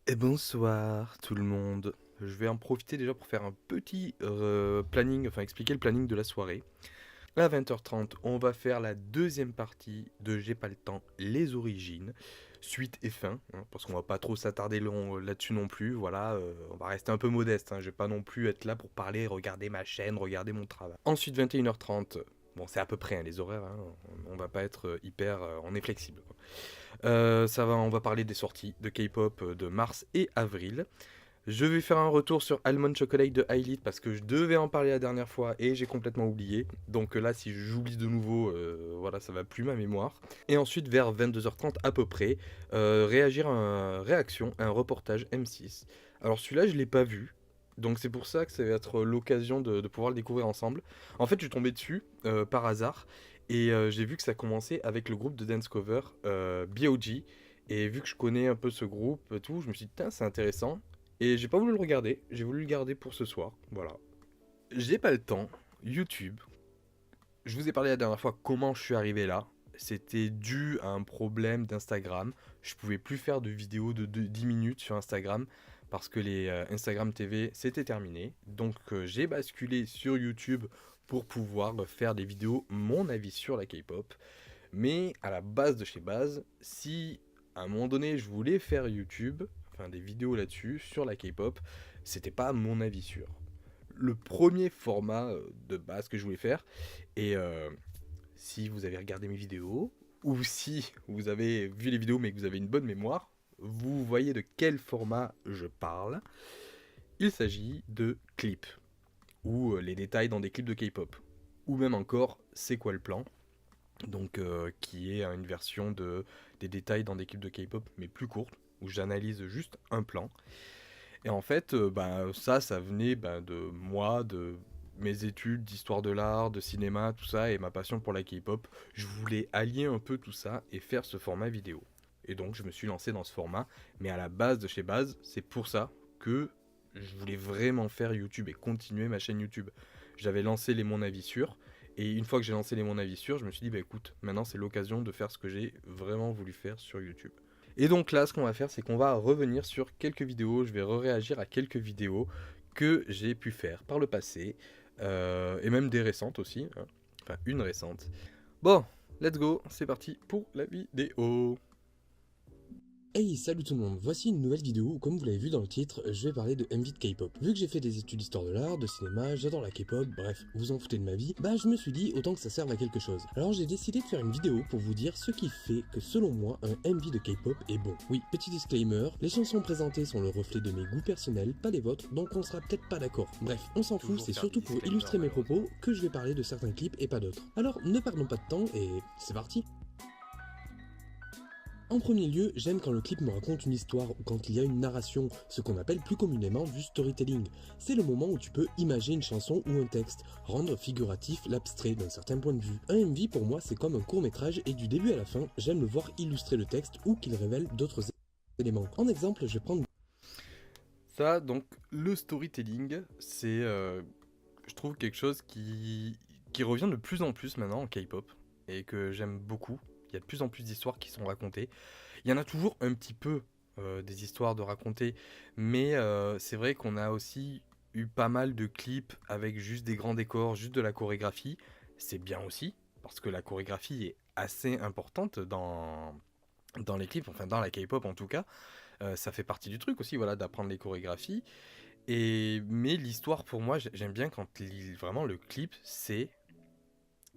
Et bonsoir tout le monde. Je vais en profiter déjà pour faire un petit planning, enfin expliquer le planning de la soirée. À 20h30, on va faire la deuxième partie de J'ai pas le temps, les origines, suite et fin, hein, parce qu'on va pas trop s'attarder là-dessus non plus. Voilà, on va rester un peu modeste, hein, je vais pas non plus être là pour parler, regarder ma chaîne, regarder mon travail. Ensuite, 21h30, bon, c'est à peu près hein, les horaires, hein, on va pas être hyper. On est flexible, quoi. On va parler des sorties de K-pop de mars et avril. Je vais faire un retour sur Almond Chocolate de Hylit parce que je devais en parler la dernière fois et j'ai complètement oublié. Donc là, si j'oublie de nouveau, voilà, ça va plus ma mémoire. Et ensuite, vers 22h30 à peu près, réagir à réaction à un reportage M6. Alors celui-là, je l'ai pas vu. Donc c'est pour ça que ça va être l'occasion de pouvoir le découvrir ensemble. En fait, je suis tombé dessus par hasard et j'ai vu que ça commençait avec le groupe de dance cover BOG. Et vu que je connais un peu ce groupe et tout, je me suis dit, tiens, c'est intéressant. Et j'ai pas voulu le regarder, j'ai voulu le garder pour ce soir, voilà. J'ai pas le temps, YouTube. Je vous ai parlé la dernière fois comment je suis arrivé là. C'était dû à un problème d'Instagram. Je pouvais plus faire de vidéos de 10 minutes sur Instagram parce que les Instagram TV c'était terminé. Donc j'ai basculé sur YouTube pour pouvoir faire des vidéos, mon avis sur la K-pop. Mais à la base de chez base, si à un moment donné je voulais faire YouTube, enfin des vidéos là-dessus, sur la K-pop, c'était pas mon avis sûr. Le premier format de base que je voulais faire, et si vous avez regardé mes vidéos, ou si vous avez vu les vidéos mais que vous avez une bonne mémoire, vous voyez de quel format je parle. Il s'agit de clips, ou les détails dans des clips de K-pop. Ou même encore, c'est quoi le plan, donc qui est une version des détails dans des clips de K-pop mais plus courte où j'analyse juste un plan. Et en fait ça venait de moi, de mes études d'histoire de l'art, de cinéma, tout ça, et ma passion pour la K-pop. Je voulais allier un peu tout ça et faire ce format vidéo, et donc je me suis lancé dans ce format. Mais à la base de chez base, c'est pour ça que je voulais vraiment faire YouTube et continuer ma chaîne YouTube. J'avais lancé les Mon Avis Sûr, et une fois que j'ai lancé les Mon Avis Sûr, je me suis dit, bah écoute, maintenant c'est l'occasion de faire ce que j'ai vraiment voulu faire sur YouTube. Et donc là, ce qu'on va faire, c'est qu'on va revenir sur quelques vidéos, je vais réagir à quelques vidéos que j'ai pu faire par le passé, et même des récentes aussi, hein. Enfin une récente. Bon, let's go, c'est parti pour la vidéo. Hey, salut tout le monde, voici une nouvelle vidéo où, comme vous l'avez vu dans le titre, je vais parler de MV de K-pop. Vu que j'ai fait des études d'histoire de l'art, de cinéma, j'adore la K-pop, bref, vous en foutez de ma vie, bah je me suis dit autant que ça serve à quelque chose. Alors j'ai décidé de faire une vidéo pour vous dire ce qui fait que selon moi un MV de K-pop est bon. Oui, petit disclaimer, les chansons présentées sont le reflet de mes goûts personnels, pas les vôtres, donc on sera peut-être pas d'accord. Bref, on s'en fout, Toujours c'est faire des surtout pour disclaimers illustrer mes malheureusement. propos que je vais parler de certains clips et pas d'autres. Alors ne perdons pas de temps et c'est parti. En premier lieu, j'aime quand le clip me raconte une histoire ou quand il y a une narration, ce qu'on appelle plus communément du storytelling. C'est le moment où tu peux imaginer une chanson ou un texte, rendre figuratif l'abstrait d'un certain point de vue. Un MV pour moi c'est comme un court métrage et du début à la fin, j'aime le voir illustrer le texte ou qu'il révèle d'autres éléments. En exemple, je vais prendre Ça, donc, le storytelling, c'est, je trouve, quelque chose qui revient de plus en plus maintenant en K-pop, et que j'aime beaucoup. Il y a de plus en plus d'histoires qui sont racontées. Il y en a toujours un petit peu des histoires de raconter, mais c'est vrai qu'on a aussi eu pas mal de clips avec juste des grands décors, juste de la chorégraphie. C'est bien aussi, parce que la chorégraphie est assez importante dans les clips, enfin dans la K-pop en tout cas. Ça fait partie du truc aussi, voilà, d'apprendre les chorégraphies. Mais l'histoire, pour moi, j'aime bien quand vraiment le clip, c'est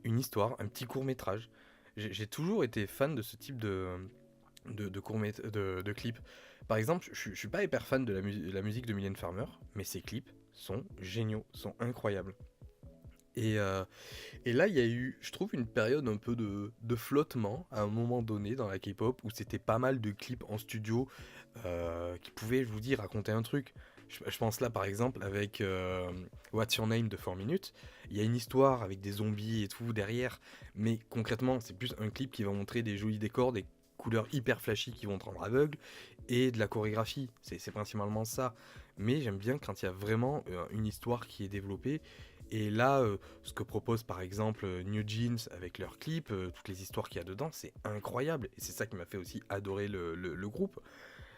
une histoire, un petit court métrage. J'ai toujours été fan de ce type de clips. Par exemple, je suis pas hyper fan de la musique de Mylène Farmer, mais ses clips sont géniaux, sont incroyables. Et, euh, et là, il y a eu, je trouve, une période un peu de flottement à un moment donné dans la K-pop où c'était pas mal de clips en studio qui pouvaient, je vous dis, raconter un truc. Je pense là par exemple avec What's Your Name de 4 minutes. Il y a une histoire avec des zombies et tout derrière, mais concrètement, c'est plus un clip qui va montrer des jolis décors, des couleurs hyper flashy qui vont te rendre aveugle et de la chorégraphie. C'est principalement ça. Mais j'aime bien quand il y a vraiment une histoire qui est développée. Et là, ce que propose par exemple New Jeans avec leurs clips, toutes les histoires qu'il y a dedans, c'est incroyable. Et c'est ça qui m'a fait aussi adorer le groupe.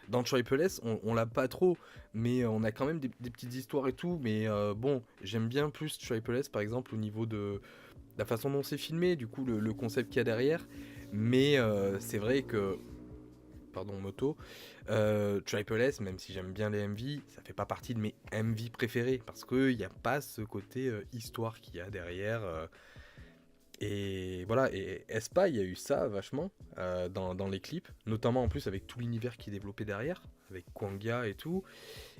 Dans Triple S, on l'a pas trop, mais on a quand même des petites histoires et tout. Mais bon, j'aime bien plus Triple S par exemple au niveau de la façon dont c'est filmé, du coup le concept qu'il y a derrière. Mais c'est vrai que, pardon moto, Triple S, même si j'aime bien les MV, ça fait pas partie de mes MV préférés parce qu'il n'y a pas ce côté histoire qu'il y a derrière. Et voilà, et Espa, il y a eu ça vachement dans les clips, notamment en plus avec tout l'univers qui est développé derrière, avec Kwangia et tout.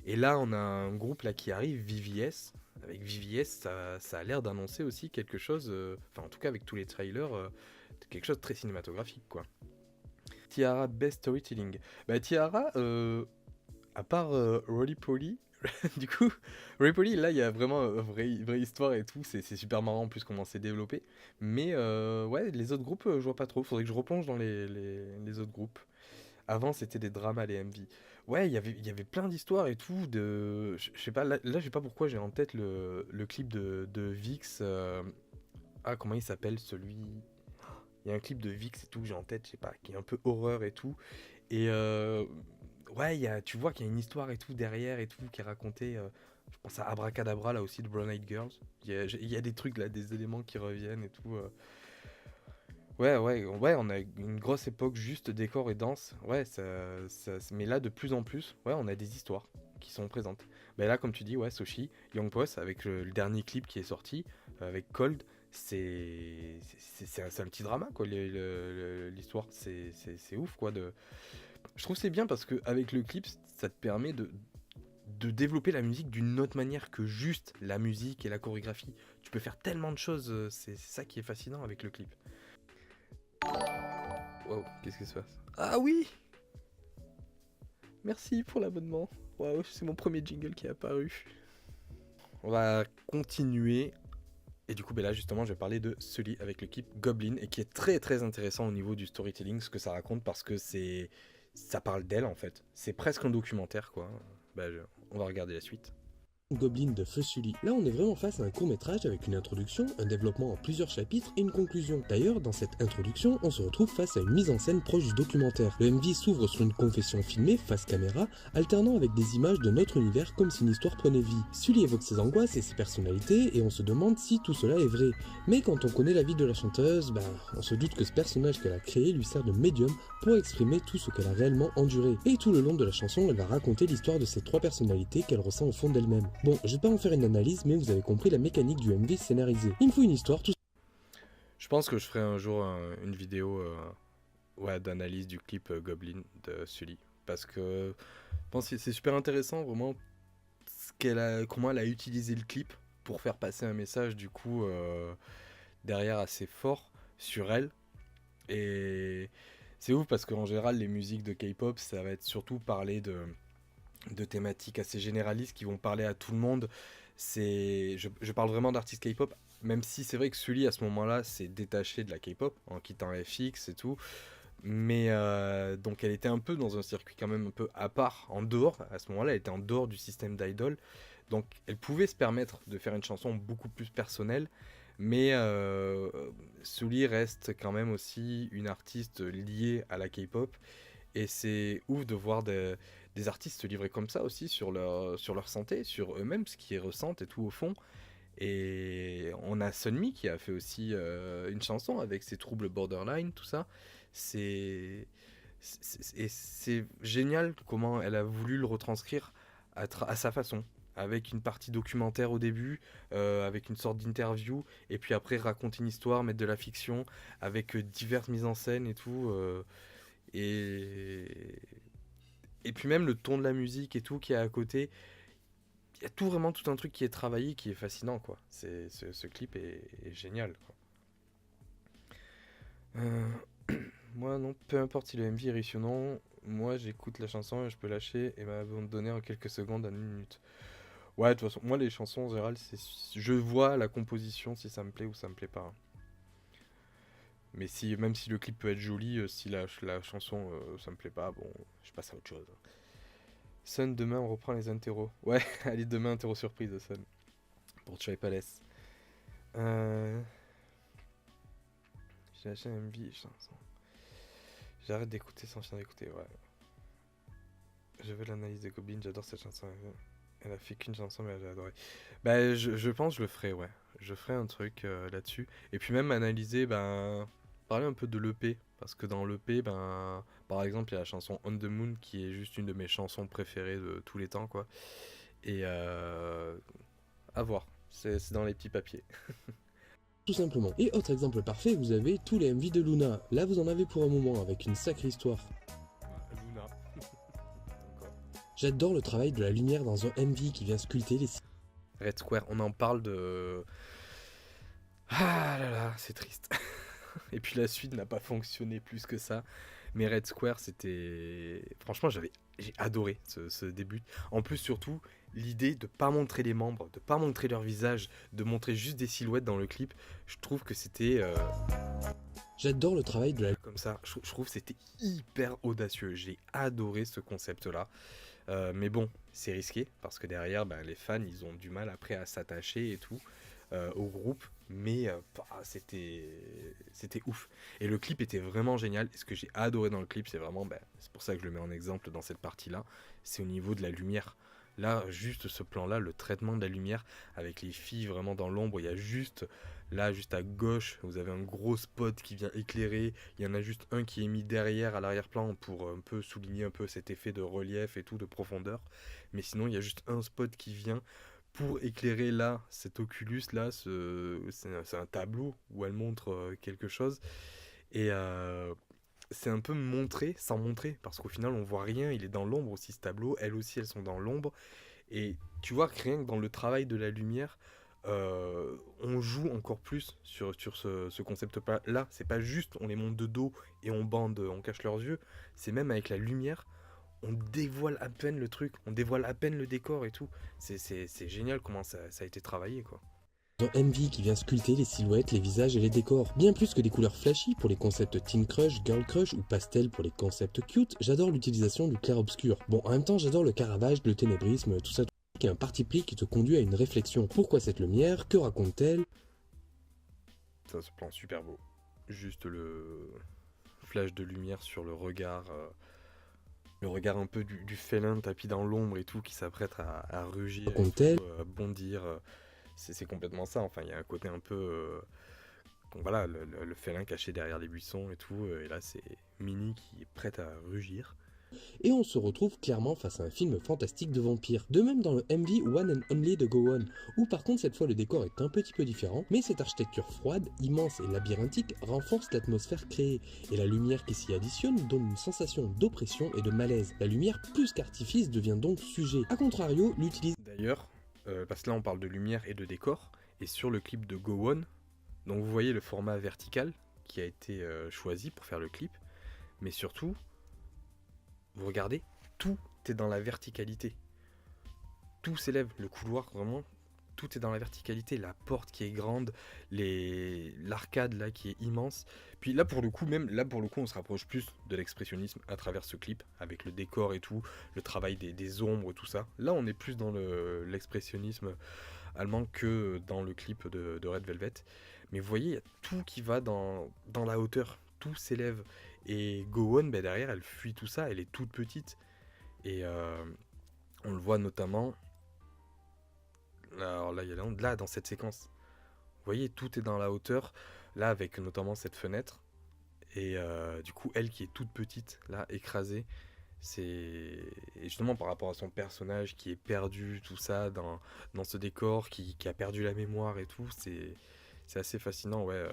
Et là, on a un groupe là qui arrive, VVS. Avec VVS, ça a l'air d'annoncer aussi quelque chose, enfin en tout cas avec tous les trailers, quelque chose de très cinématographique quoi. Tiara Best Storytelling. Bah Tiara, à part Roly Poly, du coup, Roly Poly, là il y a vraiment une vraie histoire et tout, c'est super marrant en plus comment c'est développé. Mais ouais, les autres groupes, je vois pas trop, faudrait que je replonge dans les autres groupes. Avant, c'était des dramas, les MV. Ouais, il y avait plein d'histoires et tout. Je sais pas, là, je sais pas pourquoi j'ai en tête le clip de Vix. Ah, comment il s'appelle celui. Il y a un clip de Vix et tout, j'ai en tête, je sais pas, qui est un peu horreur et tout. Et ouais, tu vois qu'il y a une histoire et tout derrière et tout qui est racontée. Je pense à Abracadabra là aussi de Brown Eyed Girls. Il y a des trucs là, des éléments qui reviennent et tout. Ouais, on a une grosse époque juste décor et danse. Ouais, mais là, de plus en plus, ouais, on a des histoires qui sont présentes. Mais là, comme tu dis, ouais, Soshi, Young Boss, avec le dernier clip qui est sorti, avec Cold, c'est un petit drama, quoi, l'histoire. C'est ouf, quoi. Je trouve que c'est bien parce qu'avec le clip, ça te permet de développer la musique d'une autre manière que juste la musique et la chorégraphie. Tu peux faire tellement de choses, c'est ça qui est fascinant avec le clip. Waouh, qu'est-ce qui se passe? Ah oui! Merci pour l'abonnement. Waouh, c'est mon premier jingle qui est apparu. On va continuer. Et du coup, ben là, justement, je vais parler de celui avec l'équipe Goblin et qui est très très intéressant au niveau du storytelling, ce que ça raconte, parce que ça parle d'elle en fait. C'est presque un documentaire, quoi. On va regarder la suite. Goblin de Feu Sully. Là, on est vraiment face à un court-métrage avec une introduction, un développement en plusieurs chapitres et une conclusion. D'ailleurs, dans cette introduction, on se retrouve face à une mise en scène proche du documentaire. Le MV s'ouvre sur une confession filmée face caméra, alternant avec des images de notre univers comme si une histoire prenait vie. Sully évoque ses angoisses et ses personnalités et on se demande si tout cela est vrai. Mais quand on connaît la vie de la chanteuse, on se doute que ce personnage qu'elle a créé lui sert de médium pour exprimer tout ce qu'elle a réellement enduré. Et tout le long de la chanson, elle va raconter l'histoire de ces trois personnalités qu'elle ressent au fond d'elle-même. Bon, je vais pas en faire une analyse, mais vous avez compris la mécanique du MV scénarisé. Il me faut une histoire, tout. Je pense que je ferai un jour une vidéo ouais, d'analyse du clip Goblin de Sully. Parce que je pense que c'est super intéressant, vraiment, comment elle a utilisé le clip pour faire passer un message, du coup, derrière assez fort sur elle. Et c'est ouf parce qu'en général, les musiques de K-pop, ça va être surtout parler de thématiques assez généralistes qui vont parler à tout le monde. Je parle vraiment d'artistes K-pop, même si c'est vrai que Sully à ce moment-là s'est détaché de la K-pop en quittant FX et tout. Mais donc elle était un peu dans un circuit quand même un peu à part, en dehors. À ce moment-là, elle était en dehors du système d'idol. Donc elle pouvait se permettre de faire une chanson beaucoup plus personnelle. Mais Sully reste quand même aussi une artiste liée à la K-pop. Et c'est ouf de voir des artistes se livrer comme ça aussi sur leur santé, sur eux-mêmes, ce qu'ils ressentent et tout au fond. Et on a Sunmi qui a fait aussi une chanson avec ses troubles borderline, tout ça. C'est et c'est génial comment elle a voulu le retranscrire à sa façon. Avec une partie documentaire au début, avec une sorte d'interview, et puis après raconter une histoire, mettre de la fiction, avec diverses mises en scène et tout. Et, et puis même le ton de la musique et tout qui est à côté, il y a vraiment tout un truc qui est travaillé, qui est fascinant quoi. Ce clip est génial quoi. Euh, Moi non, peu importe si le MV est riche ou non, moi j'écoute la chanson et je peux lâcher et m'abandonner en quelques secondes à une minute. Ouais, de toute façon, moi les chansons en général, je vois la composition si ça me plaît ou ça me plaît pas. Mais même si le clip peut être joli, si la chanson ça me plaît pas, bon, je passe à autre chose. Sun, demain on reprend les interros. Ouais, allez, demain interro surprise de Sun. Pour Chai Palace. Euh... J'ai lâché un MV, chanson. J'arrête d'écouter sans finir d'écouter, ouais. Je veux l'analyse des Goblins, j'adore cette chanson. Elle a fait qu'une chanson, mais j'ai adoré. Bah, je pense que je le ferai, ouais. Je ferai un truc là-dessus. Et puis même analyser, ben, parler un peu de l'EP. Parce que dans l'EP, ben, par exemple, il y a la chanson On the Moon qui est juste une de mes chansons préférées de tous les temps, quoi. Et à voir. C'est dans les petits papiers. Tout simplement. Et autre exemple parfait, vous avez tous les MV de Luna. Là, vous en avez pour un moment, avec une sacrée histoire. Luna. Encore. J'adore le travail de la lumière dans un MV qui vient sculpter les... Red Square, on en parle de... Ah là là, c'est triste. Et puis la suite n'a pas fonctionné plus que ça. Mais Red Square, c'était... Franchement, j'ai adoré ce début. En plus, surtout, l'idée de pas montrer les membres, de pas montrer leur visage, de montrer juste des silhouettes dans le clip, je trouve que c'était... J'adore le travail de la... Comme ça, je trouve que c'était hyper audacieux. J'ai adoré ce concept-là. Mais bon, c'est risqué, parce que derrière, ben, les fans, ils ont du mal après à s'attacher et tout. Au groupe, mais c'était ouf. Et le clip était vraiment génial. Et ce que j'ai adoré dans le clip, c'est vraiment, c'est pour ça que je le mets en exemple dans cette partie-là, c'est au niveau de la lumière. Là, juste ce plan-là, le traitement de la lumière, avec les filles vraiment dans l'ombre, il y a juste, là, juste à gauche, vous avez un gros spot qui vient éclairer, il y en a juste un qui est mis derrière, à l'arrière-plan, pour un peu souligner un peu cet effet de relief et tout, de profondeur. Mais sinon, il y a juste un spot qui vient pour éclairer là, cet Oculus là, c'est un tableau où elle montre quelque chose. Et c'est un peu montrer sans montrer, parce qu'au final on voit rien, il est dans l'ombre aussi ce tableau, elles aussi elles sont dans l'ombre. Et tu vois que rien que dans le travail de la lumière, on joue encore plus sur ce concept là. C'est pas juste on les monte de dos et on bande, on cache leurs yeux, c'est même avec la lumière on dévoile à peine le truc, on dévoile à peine le décor et tout. C'est génial comment ça a été travaillé, quoi. un MV qui vient sculpter les silhouettes, les visages et les décors. Bien plus que des couleurs flashy pour les concepts teen crush, girl crush ou pastel pour les concepts cute, j'adore l'utilisation du clair-obscur. Bon, en même temps, j'adore le caravage, le ténébrisme, tout ça, qui est un parti pris qui te conduit à une réflexion. Pourquoi cette lumière? Que raconte-t-elle? Ça se plan super beau. Juste le flash de lumière sur le regard un peu du félin tapis dans l'ombre et tout, qui s'apprête à rugir et Raconte-t-elle? tout, à bondir. C'est complètement ça. Enfin, il y a un côté un peu. Voilà, le félin caché derrière les buissons et tout. Et là, c'est Minnie qui est prête à rugir. Et on se retrouve clairement face à un film fantastique de vampires. De même dans le MV One and Only de Go On, où par contre cette fois le décor est un petit peu différent, mais cette architecture froide, immense et labyrinthique renforce l'atmosphère créée, et la lumière qui s'y additionne donne une sensation d'oppression et de malaise. La lumière plus qu'artifice devient donc sujet. A contrario, l'utilisation... D'ailleurs, parce que là on parle de lumière et de décor, et sur le clip de Go On, donc vous voyez le format vertical qui a été choisi pour faire le clip, mais surtout, vous regardez, tout est dans la verticalité. Tout s'élève, le couloir vraiment, tout est dans la verticalité. La porte qui est grande, l'arcade là qui est immense. Puis là pour le coup, on se rapproche plus de l'expressionnisme à travers ce clip, avec le décor et tout, le travail des ombres, tout ça. Là on est plus dans l'expressionnisme allemand que dans le clip de Red Velvet. Mais vous voyez, il y a tout qui va dans la hauteur, tout s'élève. Et Go On, derrière, elle fuit tout ça, elle est toute petite. Et on le voit notamment. Alors là, il y a là, dans cette séquence. Vous voyez, tout est dans la hauteur. Là, avec notamment cette fenêtre. Et du coup, elle qui est toute petite, là, écrasée. Et justement par rapport à son personnage qui est perdu, tout ça, dans ce décor, qui a perdu la mémoire et tout, c'est assez fascinant, ouais.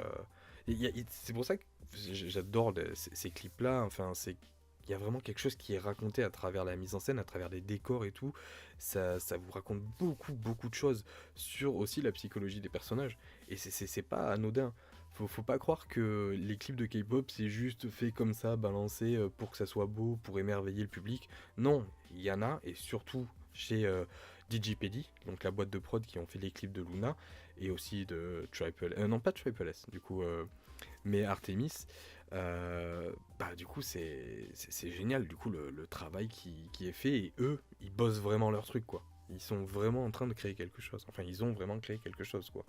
C'est pour ça que j'adore ces clips-là. Enfin, il y a vraiment quelque chose qui est raconté à travers la mise en scène, à travers les décors et tout. Ça vous raconte beaucoup de choses sur aussi la psychologie des personnages. Et c'est pas anodin. Faut pas croire que les clips de K-pop c'est juste fait comme ça, balancé pour que ça soit beau, pour émerveiller le public. Non, il y en a, et surtout chez DigiPedia, donc la boîte de prod qui ont fait les clips de Luna, et aussi de Triple... non, pas Triple S, du coup, mais Artemis. Du coup, c'est génial, du coup, le travail qui est fait, et eux, ils bossent vraiment leur truc, quoi. Ils sont vraiment en train de créer quelque chose. Enfin, ils ont vraiment créé quelque chose, quoi.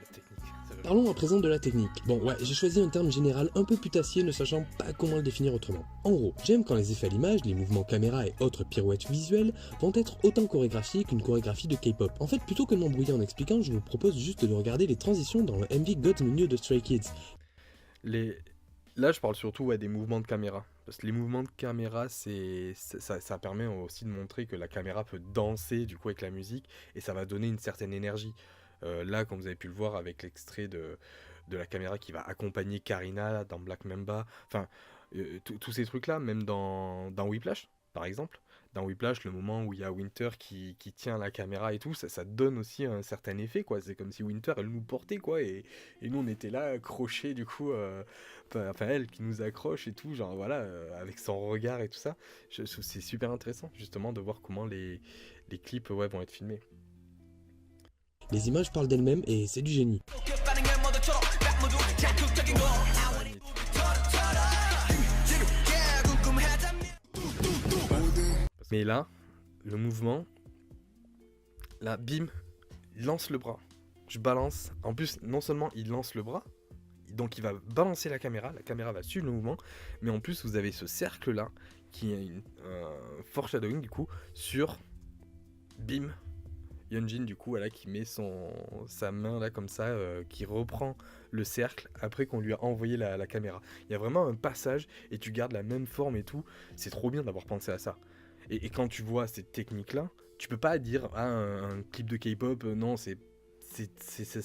La technique, ça veut... Parlons à présent de la technique. Bon ouais, j'ai choisi un terme général un peu putassier ne sachant pas comment le définir autrement. En gros, j'aime quand les effets à l'image, les mouvements caméra et autres pirouettes visuelles vont être autant chorégraphiés qu'une chorégraphie de K-pop. En fait, plutôt que de m'embrouiller en expliquant, je vous propose juste de regarder les transitions dans le MV God's Menu de Stray Kids. Les... Là, je parle surtout des mouvements de caméra. Parce que les mouvements de caméra, ça permet aussi de montrer que la caméra peut danser du coup avec la musique et ça va donner une certaine énergie. Là, comme vous avez pu le voir avec l'extrait de la caméra qui va accompagner Karina dans Black Mamba, enfin, tous ces trucs-là, même dans Whiplash, par exemple. Dans Whiplash, le moment où il y a Winter qui tient la caméra et tout, ça donne aussi un certain effet, quoi. C'est comme si Winter, elle nous portait, quoi, et nous, on était là, accrochés, du coup, enfin, elle qui nous accroche et tout, genre, voilà, avec son regard et tout ça. Je trouve que c'est super intéressant, justement, de voir comment les clips, ouais, vont être filmés. Les images parlent d'elles-mêmes et c'est du génie. Mais là, le mouvement, là, bim, il lance le bras. Je balance. En plus, non seulement il lance le bras, donc il va balancer la caméra va suivre le mouvement, mais en plus vous avez ce cercle là qui est un foreshadowing du coup sur bim, Yeonjin du coup voilà, qui met sa main là comme ça, qui reprend le cercle après qu'on lui a envoyé la caméra. Il y a vraiment un passage et tu gardes la même forme et tout. C'est trop bien d'avoir pensé à ça. Et quand tu vois cette technique là, tu peux pas dire ah, un clip de K-pop, non ça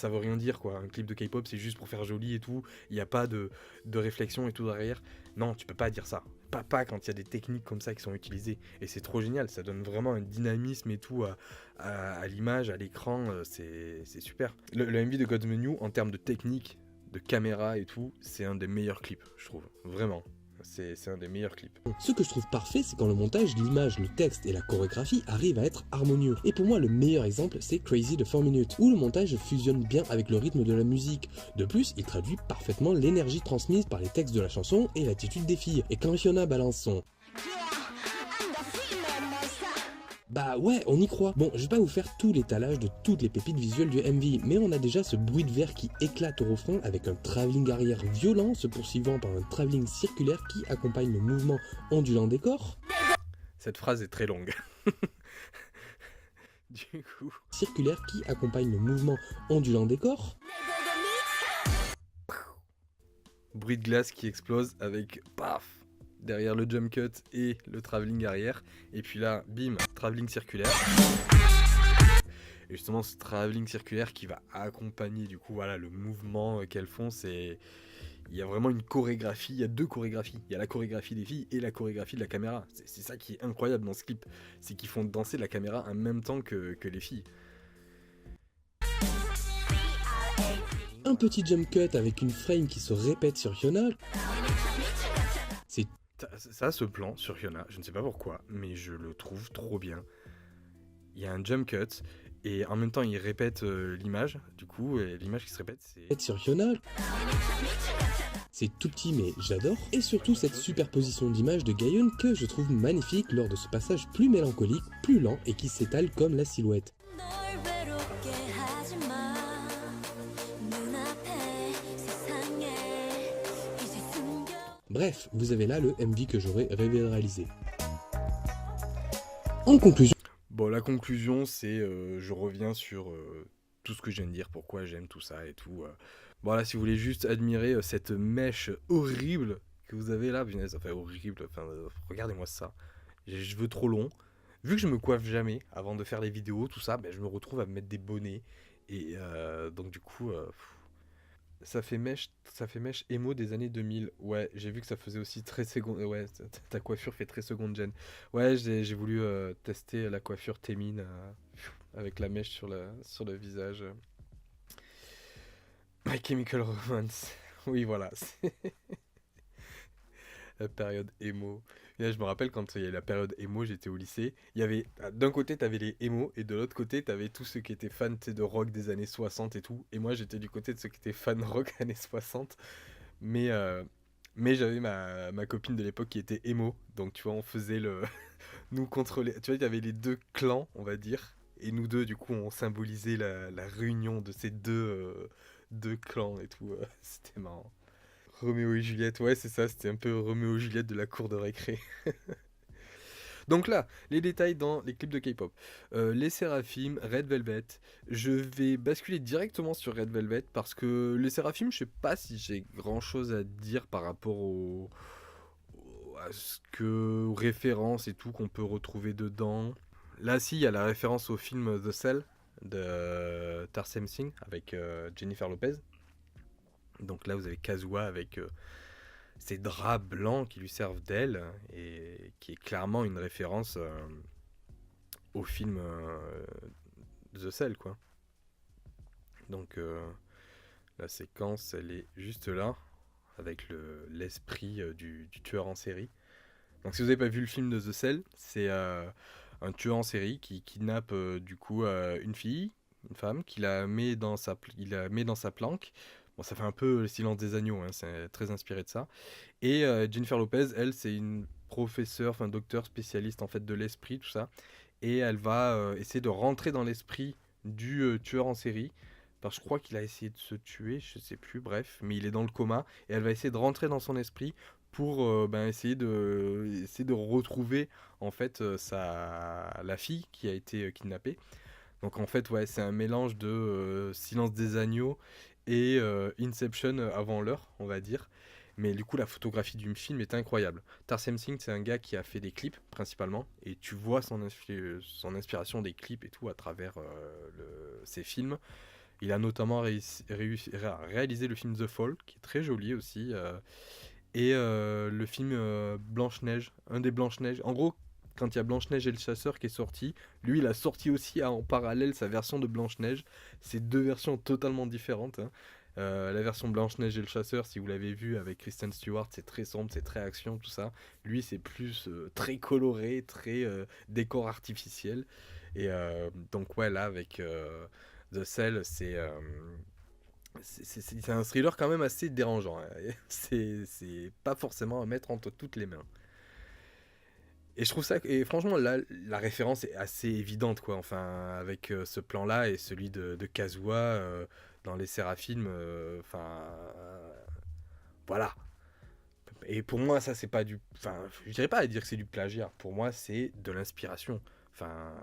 veut rien dire quoi. Un clip de K-pop c'est juste pour faire joli et tout. Il n'y a pas de réflexion et tout derrière. Non, tu peux pas dire ça. Pas quand il y a des techniques comme ça qui sont utilisées. Et c'est trop génial. Ça donne vraiment un dynamisme et tout à l'image, à l'écran. C'est super. Le MV de God's Menu en termes de technique, de caméra et tout, c'est un des meilleurs clips, je trouve. Vraiment. C'est un des meilleurs clips. Ce que je trouve parfait, c'est quand le montage, l'image, le texte et la chorégraphie arrivent à être harmonieux. Et pour moi, le meilleur exemple, c'est Crazy de 4 Minutes, où le montage fusionne bien avec le rythme de la musique. De plus, il traduit parfaitement l'énergie transmise par les textes de la chanson et l'attitude des filles. Et quand Fiona balance son bah ouais, on y croit. Bon, je vais pas vous faire tout l'étalage de toutes les pépites visuelles du MV, mais on a déjà ce bruit de verre qui éclate au refrain avec un travelling arrière violent se poursuivant par un travelling circulaire qui accompagne le mouvement ondulant des corps. Cette phrase est très longue. Du coup... Circulaire qui accompagne le mouvement ondulant des corps. Bruit de glace qui explose avec paf derrière le jump cut et le travelling arrière. Et puis là, bim, travelling circulaire. Et justement, ce travelling circulaire qui va accompagner du coup voilà, le mouvement qu'elles font, c'est... Il y a vraiment une chorégraphie, il y a deux chorégraphies. Il y a la chorégraphie des filles et la chorégraphie de la caméra. C'est ça qui est incroyable dans ce clip. C'est qu'ils font danser la caméra en même temps que les filles. Un petit jump cut avec une frame qui se répète sur Fiona. Ça, ce plan sur Fiona, je ne sais pas pourquoi, mais je le trouve trop bien. Il y a un jump cut et en même temps il répète l'image, du coup, et l'image qui se répète, c'est... Sur Fiona. C'est tout petit mais j'adore. Et surtout cette superposition d'images de Gaeun que je trouve magnifique lors de ce passage plus mélancolique, plus lent et qui s'étale comme la silhouette. Bref, vous avez là le MV que j'aurais rêvé de réaliser. En conclusion... Bon, la conclusion, c'est je reviens sur tout ce que je viens de dire, pourquoi j'aime tout ça et tout. Voilà, si vous voulez juste admirer cette mèche horrible que vous avez là, punaise, enfin horrible, enfin regardez-moi ça. J'ai les cheveux trop longs. Vu que je me coiffe jamais avant de faire les vidéos, tout ça, ben, je me retrouve à me mettre des bonnets. Et donc du coup... ça fait mèche émo des années 2000. Ouais, j'ai vu que ça faisait aussi 13 secondes. Ouais, ta coiffure fait 13 secondes, Jen. Ouais, j'ai voulu tester la coiffure Témine avec la mèche sur le visage. My Chemical Romance. Oui, voilà. La période émo. Et là, je me rappelle quand il y a eu la période émo, j'étais au lycée. Il y avait, d'un côté, t'avais les émo, et de l'autre côté, t'avais tous ceux qui étaient fans de rock des années 60 et tout. Et moi, j'étais du côté de ceux qui étaient fans rock années 60. Mais j'avais ma copine de l'époque qui était émo. Donc, tu vois, on faisait nous contre les... Tu vois, il y avait les deux clans, on va dire. Et nous deux, du coup, on symbolisait la réunion de ces deux clans et tout. C'était marrant. Roméo et Juliette, ouais, c'est ça. C'était un peu Roméo et Juliette de la cour de récré. Donc là, les détails dans les clips de K-pop. Les Seraphim, Red Velvet. Je vais basculer directement sur Red Velvet parce que les Seraphim, je sais pas si j'ai grand chose à dire par rapport à ce que, aux références et tout qu'on peut retrouver dedans. Là, si, il y a la référence au film The Cell de Tarsem Singh avec Jennifer Lopez. Donc là, vous avez Kazuha avec ces draps blancs qui lui servent d'aile et qui est clairement une référence au film The Cell, quoi. Donc la séquence, elle est juste là, avec l'esprit du tueur en série. Donc si vous n'avez pas vu le film de The Cell, c'est un tueur en série qui kidnappe du coup une fille, une femme, il la met dans sa planque. Bon, ça fait un peu le silence des agneaux, hein, c'est très inspiré de ça. Et Jennifer Lopez, elle, c'est une professeure, enfin docteur spécialiste en fait de l'esprit, tout ça. Et elle va essayer de rentrer dans l'esprit du tueur en série. Parce que je crois qu'il a essayé de se tuer, je sais plus, bref, mais il est dans le coma. Et elle va essayer de rentrer dans son esprit pour essayer de retrouver en fait la fille qui a été kidnappée. Donc en fait, ouais, c'est un mélange de Silence des agneaux et Inception avant l'heure, on va dire. Mais du coup, la photographie du film est incroyable. Tarsem Singh, c'est un gars qui a fait des clips principalement, et tu vois son inspiration des clips et tout à travers ses films. Il a notamment réalisé le film The Fall, qui est très joli aussi, et le film Blanche-Neige, un des Blanche-Neige. En gros, quand il y a Blanche-Neige et le chasseur qui est sorti, lui il a sorti aussi en parallèle sa version de Blanche-Neige. C'est deux versions totalement différentes, hein. La version Blanche-Neige et le chasseur, si vous l'avez vu avec Kristen Stewart, c'est très sombre, c'est très action, tout ça. Lui c'est plus très coloré, très décor artificiel. Et donc ouais, là avec The Cell, c'est un thriller quand même assez dérangeant, hein. C'est pas forcément à mettre entre toutes les mains. Et je trouve ça, et franchement, là, la référence est assez évidente, quoi. Enfin, avec ce plan-là et celui de Kazuha dans les Séraphim, voilà. Et pour moi, ça, c'est pas du. Enfin, je dirais pas à dire que c'est du plagiat. Pour moi, c'est de l'inspiration. Enfin,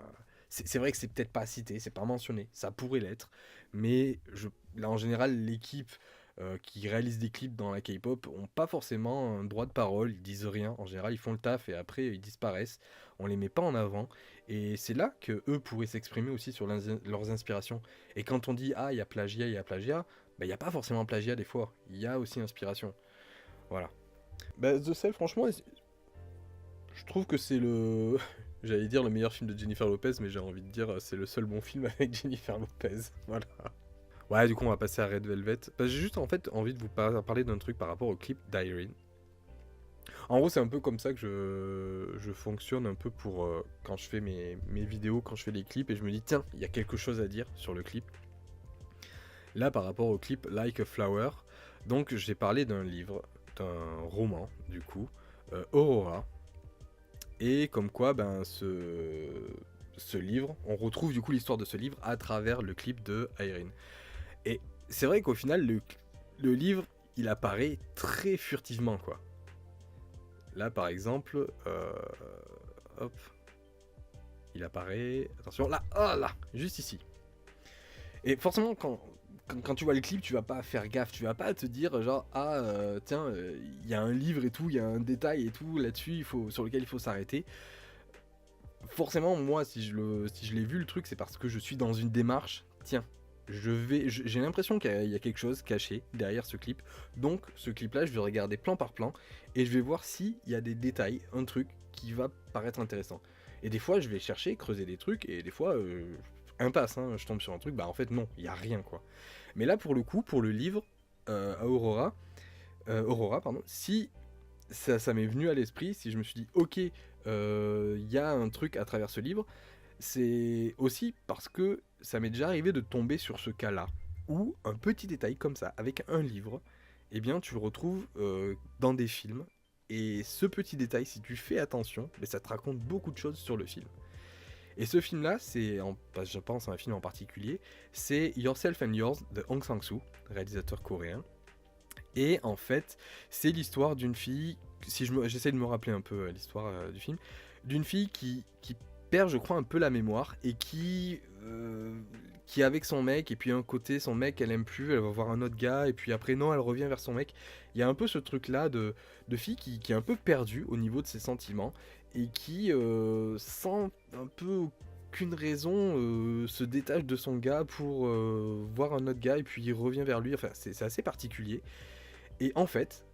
c'est vrai que c'est peut-être pas cité, c'est pas mentionné. Ça pourrait l'être. Mais là, en général, l'équipe qui réalise des clips dans la K-pop ont pas forcément un droit de parole. Ils disent rien. En général, ils font le taf et après, ils disparaissent. On les met pas en avant. Et c'est là que eux pourraient s'exprimer aussi sur leurs inspirations. Et quand on dit, ah, il y a plagiat, bah, il n'y a pas forcément plagiat des fois. Il y a aussi inspiration. Voilà. Bah, The Cell, franchement, je trouve que c'est le. J'allais dire le meilleur film de Jennifer Lopez, mais j'ai envie de dire c'est le seul bon film avec Jennifer Lopez. Voilà. Ouais, du coup, on va passer à Red Velvet. J'ai juste en fait envie de vous parler d'un truc par rapport au clip d'Irene. En gros, c'est un peu comme ça que je fonctionne un peu pour quand je fais mes vidéos, quand je fais les clips, et je me dis, tiens, il y a quelque chose à dire sur le clip. Là, par rapport au clip Like a Flower, donc j'ai parlé d'un livre, d'un roman, du coup, Aurora. Et comme quoi, ben, ce livre, on retrouve du coup l'histoire de ce livre à travers le clip de Irene. Et c'est vrai qu'au final, le livre, il apparaît très furtivement, quoi. Là, par exemple, hop, il apparaît, attention, là, oh là, juste ici. Et forcément, quand tu vois le clip, tu vas pas faire gaffe, tu vas pas te dire genre ah tiens, il y a un livre et tout, il y a un détail et tout là-dessus, sur lequel il faut s'arrêter. Forcément, moi, si je l'ai vu le truc, c'est parce que je suis dans une démarche. Tiens, j'ai l'impression qu'il y a quelque chose caché derrière ce clip. Donc, ce clip-là, je vais regarder plan par plan et je vais voir s'il y a des détails, un truc qui va paraître intéressant. Et des fois, je vais chercher, creuser des trucs et des fois, impasse, hein, je tombe sur un truc, bah en fait non, il y a rien, quoi. Mais là, pour le coup, pour le livre Aurora, pardon, si ça m'est venu à l'esprit, si je me suis dit ok, il y a un truc à travers ce livre, c'est aussi parce que ça m'est déjà arrivé de tomber sur ce cas-là, où un petit détail comme ça, avec un livre, eh bien tu le retrouves dans des films, Et ce petit détail, si tu fais attention, mais ça te raconte beaucoup de choses sur le film. Et ce film-là, je pense à un film en particulier, c'est Yourself and Yours de Hong Sang-soo, réalisateur coréen. Et en fait, c'est l'histoire d'une fille, j'essaie de me rappeler un peu l'histoire du film, d'une fille qui perd, je crois, un peu la mémoire et qui est avec son mec, et puis un côté, son mec, elle aime plus, elle va voir un autre gars, et puis après, non, elle revient vers son mec. Il y a un peu ce truc-là de fille qui est un peu perdue au niveau de ses sentiments, et qui, sans un peu aucune raison, se détache de son gars pour voir un autre gars, et puis il revient vers lui. Enfin, c'est assez particulier. Et en fait,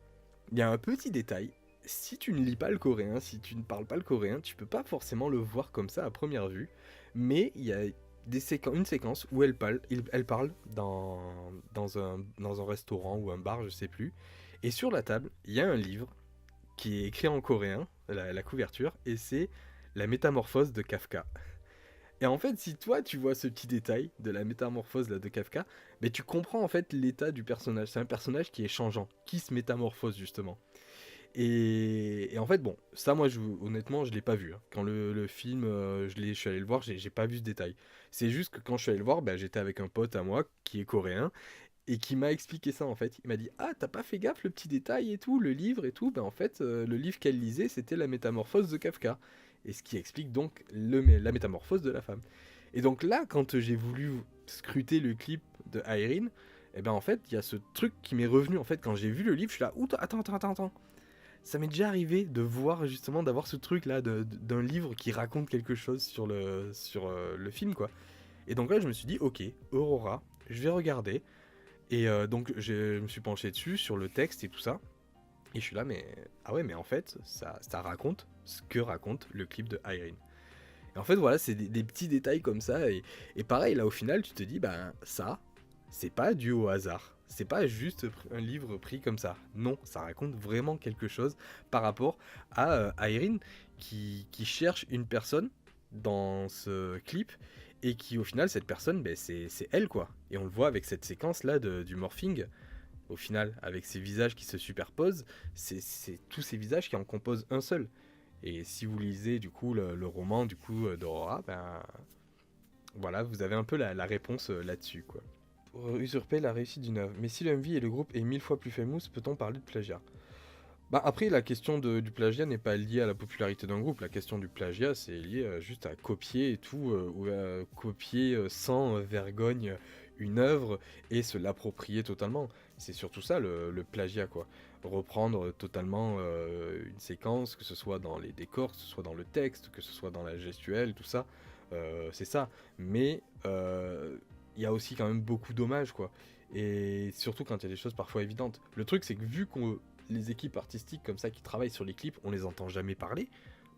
il y a un petit détail. Si tu ne lis pas le coréen, si tu ne parles pas le coréen, tu peux pas forcément le voir comme ça à première vue. Mais il y a une séquence où elle parle dans un restaurant ou un bar, je sais plus. Et sur la table, il y a un livre qui est écrit en coréen, la couverture, et c'est La métamorphose de Kafka. Et en fait, si toi tu vois ce petit détail de la métamorphose là, de Kafka, mais tu comprends en fait l'état du personnage. C'est un personnage qui est changeant, qui se métamorphose justement. Et en fait, bon, ça moi honnêtement je l'ai pas vu, hein. Quand le film, je suis allé le voir, j'ai pas vu ce détail. C'est juste que quand je suis allé le voir, bah, j'étais avec un pote à moi qui est coréen et qui m'a expliqué ça en fait. Il m'a dit: ah, t'as pas fait gaffe le petit détail et tout, le livre et tout. Ben en fait, le livre qu'elle lisait, c'était La métamorphose de Kafka. Et ce qui explique donc la métamorphose de la femme. Et donc là, quand j'ai voulu scruter le clip de Irene, et ben en fait, il y a ce truc qui m'est revenu. En fait, quand j'ai vu le livre, je suis là: ouh, attends. Ça m'est déjà arrivé de voir justement, d'avoir ce truc là d'un livre qui raconte quelque chose sur le film, quoi. Et donc là, je me suis dit: ok, Aurora, je vais regarder. Et donc je me suis penché dessus, sur le texte et tout ça. Et je suis là, mais ah ouais, mais en fait, ça raconte ce que raconte le clip de Irene. Et en fait, voilà, c'est des petits détails comme ça. Et pareil, là, au final, tu te dis: ben ça, c'est pas dû au hasard. C'est pas juste un livre pris comme ça. Non, ça raconte vraiment quelque chose par rapport à Irene qui cherche une personne dans ce clip, et qui au final, cette personne, ben, c'est elle, quoi. Et on le voit avec cette séquence là du morphing. Au final, avec ces visages qui se superposent, c'est tous ces visages qui en composent un seul. Et si vous lisez du coup le roman du coup d'Aurora, ben voilà, vous avez un peu la réponse là-dessus, quoi. Pour usurper la réussite d'une œuvre. Mais si le MV et le groupe est 1000 fois plus famous, peut-on parler de plagiat? Bah après, la question du plagiat n'est pas liée à la popularité d'un groupe. La question du plagiat, c'est lié juste à copier et tout, ou à copier sans vergogne une œuvre et se l'approprier totalement. C'est surtout ça le plagiat, quoi. Reprendre totalement une séquence, que ce soit dans les décors, que ce soit dans le texte, que ce soit dans la gestuelle, tout ça, c'est ça. Mais il y a aussi quand même beaucoup d'hommages, quoi. Et surtout quand il y a des choses parfois évidentes. Le truc, c'est que vu qu'on les équipes artistiques comme ça qui travaillent sur les clips, on les entend jamais parler,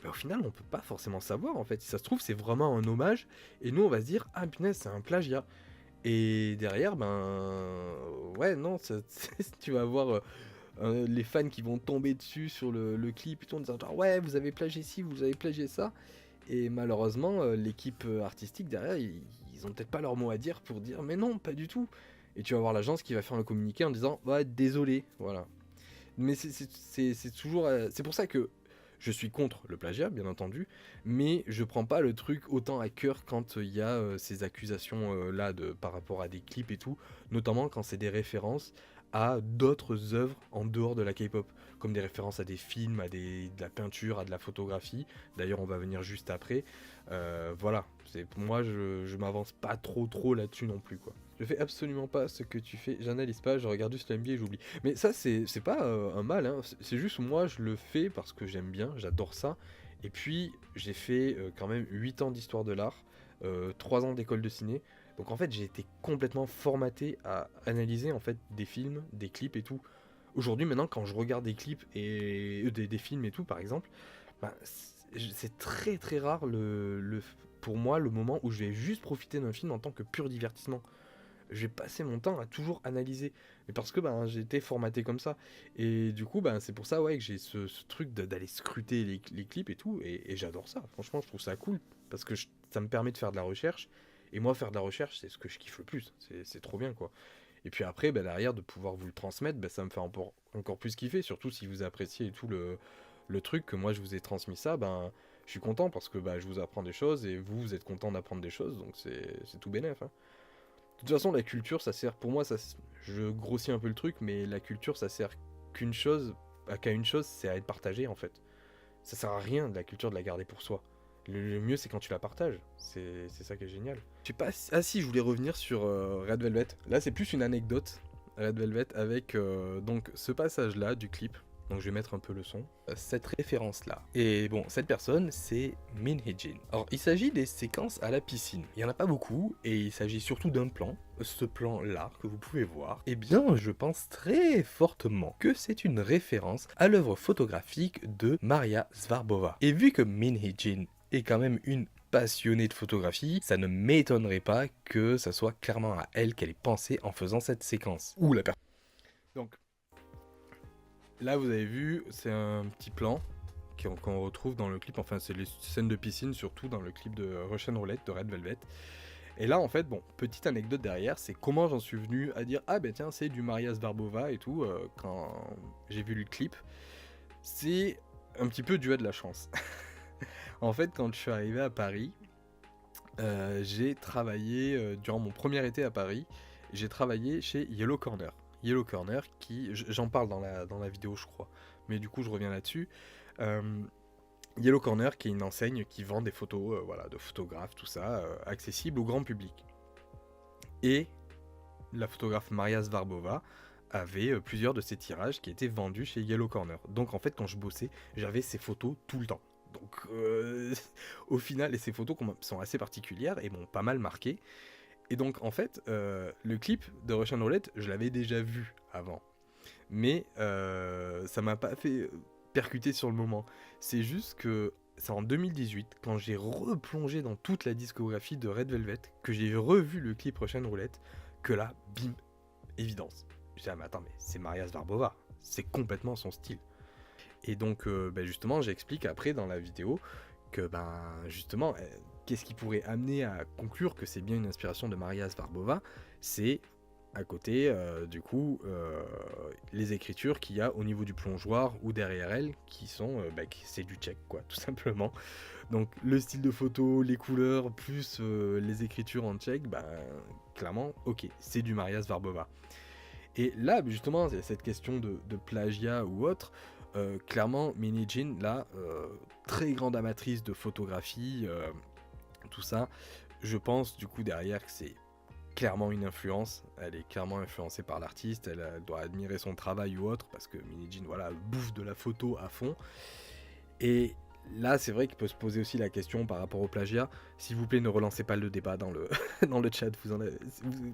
mais au final on peut pas forcément savoir en fait. Si ça se trouve, c'est vraiment un hommage, et nous on va se dire: ah punaise, c'est un plagiat. Et derrière, ben ouais, non, tu vas avoir les fans qui vont tomber dessus sur le clip et tout en disant genre: ouais, vous avez plagié ci, vous avez plagié ça. Et malheureusement, l'équipe artistique derrière, ils ont peut-être pas leur mot à dire pour dire: mais non, pas du tout. Et tu vas voir l'agence qui va faire le communiqué en disant: ouais, désolé, voilà. Mais c'est toujours. C'est pour ça que je suis contre le plagiat, bien entendu, mais je prends pas le truc autant à cœur quand il y a ces accusations là par rapport à des clips et tout, notamment quand c'est des références à d'autres œuvres en dehors de la K-pop, comme des références à des films, de la peinture, à de la photographie. D'ailleurs, on va venir juste après. Voilà, pour moi, je m'avance pas trop là-dessus non plus, quoi. Je fais absolument pas ce que tu fais, j'analyse pas, je regarde juste l'NBA et j'oublie. Mais ça, c'est pas un mal, hein. C'est juste moi, je le fais parce que j'aime bien, j'adore ça. Et puis, j'ai fait quand même 8 ans d'histoire de l'art, 3 ans d'école de ciné. Donc en fait, j'ai été complètement formaté à analyser en fait des films, des clips et tout. Aujourd'hui, maintenant, quand je regarde des clips et des films et tout, par exemple, bah, c'est très rare pour moi le moment où je vais juste profiter d'un film en tant que pur divertissement. Je vais passer mon temps à toujours analyser. Mais parce que ben, j'ai été formaté comme ça. Et du coup, ben, c'est pour ça, ouais, que j'ai ce truc d'aller scruter les clips et tout. Et j'adore ça. Franchement, je trouve ça cool. Parce que ça me permet de faire de la recherche. Et moi, faire de la recherche, c'est ce que je kiffe le plus. C'est trop bien, quoi. Et puis après, bah, derrière, de pouvoir vous le transmettre, bah, ça me fait encore plus kiffer, surtout si vous appréciez et tout le truc que moi je vous ai transmis ça, ben je suis content parce que bah, je vous apprends des choses et vous, vous êtes content d'apprendre des choses, donc c'est tout bénef, hein. De toute façon, la culture, ça sert, pour moi, je grossis un peu le truc, mais la culture, ça sert qu'une chose, qu'à une chose, c'est à être partagé en fait. Ça sert à rien de la culture de la garder pour soi. Le mieux, c'est quand tu la partages. C'est ça qui est génial. Je sais pas ah si, je voulais revenir sur Red Velvet. Là, c'est plus une anecdote, Red Velvet, avec donc ce passage-là du clip. Donc je vais mettre un peu le son. Cette référence-là. Et bon, cette personne, c'est Min Hee-jin. Alors, il s'agit des séquences à la piscine. Il n'y en a pas beaucoup, et il s'agit surtout d'un plan. Ce plan-là, que vous pouvez voir, eh bien, je pense très fortement que c'est une référence à l'œuvre photographique de Maria Svarbova. Et vu que Min Hee-jin est quand même une passionnée de photographie, ça ne m'étonnerait pas que ça soit clairement à elle qu'elle ait pensé en faisant cette séquence. Ou la personne. Donc, là, vous avez vu, c'est un petit plan qu'on retrouve dans le clip. Enfin, c'est les scènes de piscine, surtout dans le clip de Russian Roulette de Red Velvet. Et là, en fait, bon, petite anecdote derrière, c'est comment j'en suis venu à dire « Ah ben tiens, c'est du Maria Svarbova et tout quand j'ai vu le clip. C'est un petit peu dû à de la chance. En fait, quand je suis arrivé à Paris, j'ai travaillé, durant mon premier été à Paris, j'ai travaillé chez Yellow Corner. Yellow Corner qui, j'en parle dans la vidéo je crois, mais du coup je reviens là-dessus. Yellow Corner qui est une enseigne qui vend des photos, voilà, de photographes, tout ça, accessible au grand public. Et la photographe Maria Svarbova avait plusieurs de ses tirages qui étaient vendus chez Yellow Corner. Donc en fait quand je bossais, j'avais ces photos tout le temps. Donc au final, et ces photos sont assez particulières et m'ont pas mal marqué. Et donc en fait, le clip de Russian Roulette, je l'avais déjà vu avant. Mais ça m'a pas fait percuter sur le moment. C'est juste que c'est en 2018, quand j'ai replongé dans toute la discographie de Red Velvet, que j'ai revu le clip Russian Roulette, que là, bim, évidence. Je dis, ah mais attends, mais c'est Maria Svarbova, c'est complètement son style. Et donc, justement, j'explique après dans la vidéo que, justement, qu'est-ce qui pourrait amener à conclure que c'est bien une inspiration de Maria Svarbova, c'est à côté, du coup, les écritures qu'il y a au niveau du plongeoir ou derrière elle, qui sont, c'est du tchèque, quoi, tout simplement. Donc, le style de photo, les couleurs, plus les écritures en tchèque, clairement, ok, c'est du Maria Svarbova. Et là, justement, cette question de plagiat ou autre, clairement, Min Hee-jin, là, très grande amatrice de photographie, tout ça, je pense du coup derrière que c'est clairement une influence, elle est clairement influencée par l'artiste, elle doit admirer son travail ou autre, parce que Min Hee-jin, voilà, bouffe de la photo à fond. Et là, c'est vrai qu'il peut se poser aussi la question par rapport au plagiat. S'il vous plaît, ne relancez pas le débat dans le, dans le chat,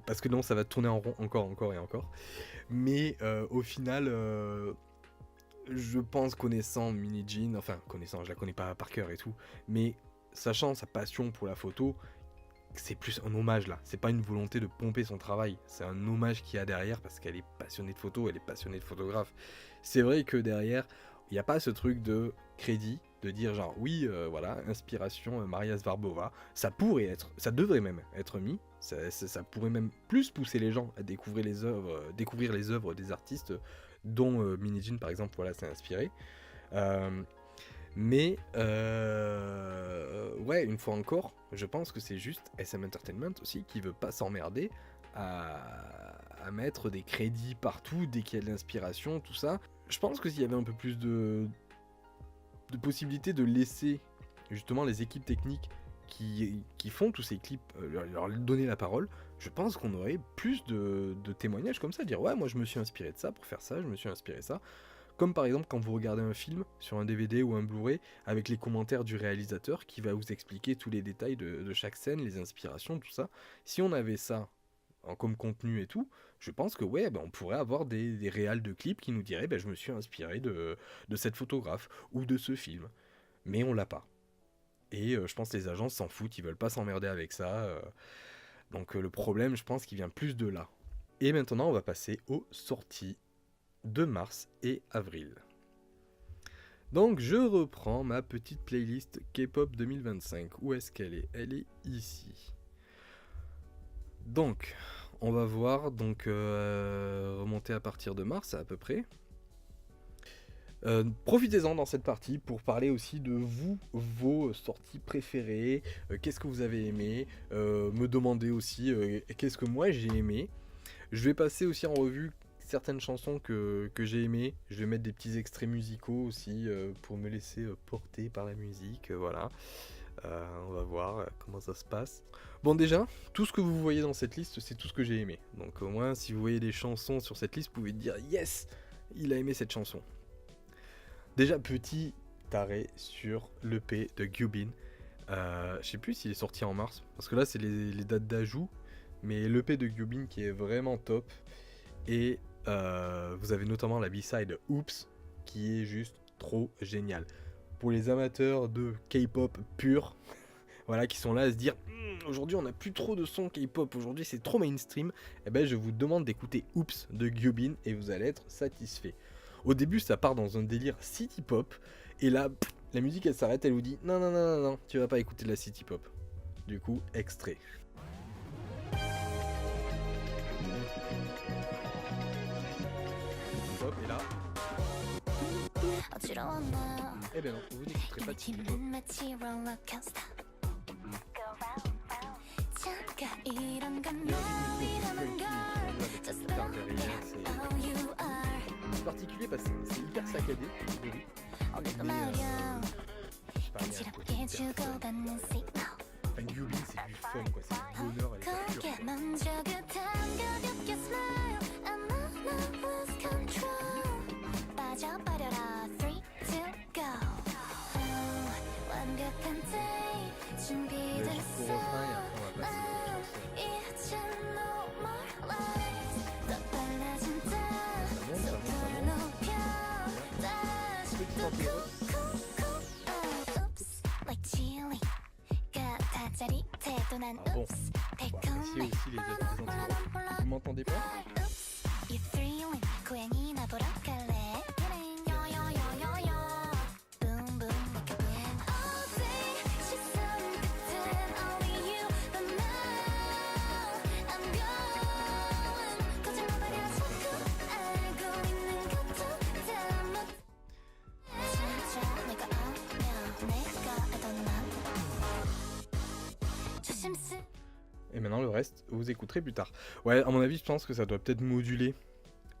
parce que non, ça va tourner en rond encore et encore. Mais au final, je pense, connaissant Min Hee-jin, enfin connaissant, je la connais pas par cœur et tout, mais sachant sa passion pour la photo, c'est plus un hommage là, c'est pas une volonté de pomper son travail, c'est un hommage qu'il y a derrière parce qu'elle est passionnée de photo, elle est passionnée de photographe. C'est vrai que derrière, il n'y a pas ce truc de crédit, de dire genre oui, voilà, inspiration Maria Svarbova, ça pourrait être, ça devrait même être mis, ça pourrait même plus pousser les gens à découvrir les œuvres des artistes dont Min Hee-jin par exemple, voilà, s'est inspiré. Mais ouais, une fois encore, je pense que c'est juste SM Entertainment aussi qui veut pas s'emmerder à mettre des crédits partout dès qu'il y a de l'inspiration, tout ça. Je pense que s'il y avait un peu plus de possibilité de laisser justement les équipes techniques qui font tous ces clips, leur donner la parole, je pense qu'on aurait plus de témoignages comme ça, dire ouais, moi je me suis inspiré de ça pour faire ça, je me suis inspiré de ça. Comme par exemple quand vous regardez un film sur un DVD ou un Blu-ray avec les commentaires du réalisateur qui va vous expliquer tous les détails de chaque scène, les inspirations, tout ça. Si on avait ça comme contenu et tout, je pense que ouais, on pourrait avoir des réals de clips qui nous diraient je me suis inspiré de cette photographe ou de ce film. Mais on l'a pas. Et je pense que les agences s'en foutent, ils veulent pas s'emmerder avec ça. Donc le problème, je pense qu'il vient plus de là. Et maintenant, on va passer aux sorties de mars et avril. Donc je reprends ma petite playlist K-pop 2025. Où est-ce qu'elle est? Elle est ici. Donc, on va voir, donc remonter à partir de mars à peu près. Profitez-en dans cette partie pour parler aussi de vous, vos sorties préférées, qu'est-ce que vous avez aimé, me demander aussi qu'est-ce que moi j'ai aimé. Je vais passer aussi en revue certaines chansons que j'ai aimées, je vais mettre des petits extraits musicaux aussi pour me laisser porter par la musique, voilà. On va voir comment ça se passe. Bon déjà, tout ce que vous voyez dans cette liste, c'est tout ce que j'ai aimé. Donc au moins, si vous voyez des chansons sur cette liste, vous pouvez dire « Yes, il a aimé cette chanson ». Déjà, petit arrêt sur l'EP de Gyubin. Je sais plus s'il est sorti en mars, parce que là, c'est les dates d'ajout. Mais l'EP de Gyubin qui est vraiment top. Et vous avez notamment la B-side Oops, qui est juste trop génial. Pour les amateurs de K-pop pur, voilà, qui sont là à se dire aujourd'hui on n'a plus trop de sons K-pop, aujourd'hui c'est trop mainstream, et ben je vous demande d'écouter Oops de Gyubin et vous allez être satisfait. Au début ça part dans un délire city pop, et là la musique elle s'arrête, elle vous dit non non non non non, tu vas pas écouter de la city pop. Du coup, extrait. Hop, et là. Eh ben non, vous n'écouterez pas de city pop. C'est particulier parce que c'est hyper saccadé au début. Mais je sais pas, il y a un côté hyper fun. Enfin, Gyubin c'est du fun quoi, c'est du bonheur à l'état pur. Jusqu'au refrain et après on va passer à une chanson. Ça monte, ça monte, ça monte. Petit tempéreux. Ah bon, on va apprécier aussi les anti-héros. Vous m'entendez pas? Et maintenant le reste, vous écouterez plus tard. Ouais, à mon avis, je pense que ça doit peut-être moduler.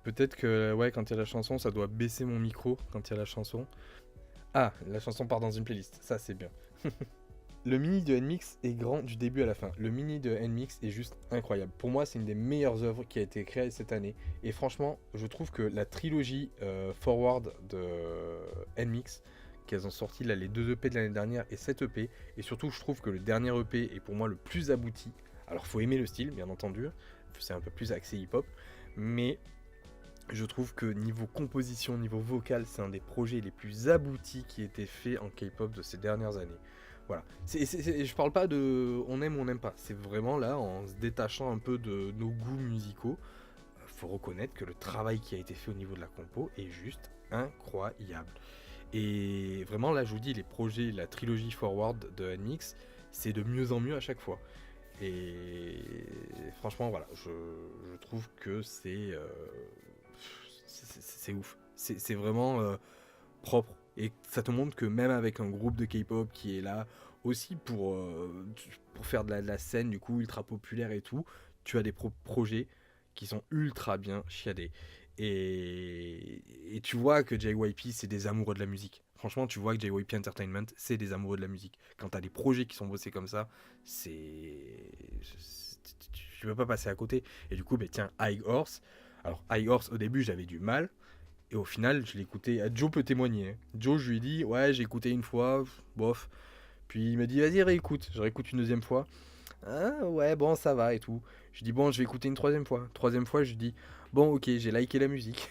Peut-être que ouais, quand il y a la chanson, ça doit baisser mon micro quand il y a la chanson. Ah, la chanson part dans une playlist, ça c'est bien. Le mini de NMIX est grand du début à la fin. Le mini de NMIX est juste incroyable. Pour moi, c'est une des meilleures œuvres qui a été créée cette année. Et franchement, je trouve que la trilogie Forward de NMIX, qu'elles ont sorti là, les 2 EP de l'année dernière et cette EP, et surtout je trouve que le dernier EP est pour moi le plus abouti. Alors faut aimer le style, bien entendu, c'est un peu plus axé hip-hop, mais je trouve que niveau composition, niveau vocal, c'est un des projets les plus aboutis qui a été fait en K-pop de ces dernières années. Voilà, je parle pas de on aime ou on n'aime pas, c'est vraiment là, en se détachant un peu de nos goûts musicaux, faut reconnaître que le travail qui a été fait au niveau de la compo est juste incroyable. Et vraiment là je vous dis, les projets, la trilogie Forward de NMIX, c'est de mieux en mieux à chaque fois. Et franchement voilà, je trouve que c'est ouf. C'est vraiment propre. Et ça te montre que même avec un groupe de K-pop qui est là aussi pour faire de la scène du coup ultra populaire et tout, tu as des projets qui sont ultra bien chiadés. Et tu vois que JYP c'est des amoureux de la musique. Franchement, tu vois que JYP Entertainment c'est des amoureux de la musique. Quand t'as des projets qui sont bossés comme ça, tu peux pas passer à côté. Et du coup, tiens, High Horse. Alors, High Horse, au début, j'avais du mal. Et au final, je l'ai écouté. Joe peut témoigner. Joe, je lui ai dit, ouais, j'ai écouté une fois, bof. Puis il m'a dit, vas-y, réécoute. Je réécoute une deuxième fois. Ah, ouais, bon, ça va et tout. Je dis, bon, je vais écouter une troisième fois. Troisième fois, je dis, bon, ok, j'ai liké la musique.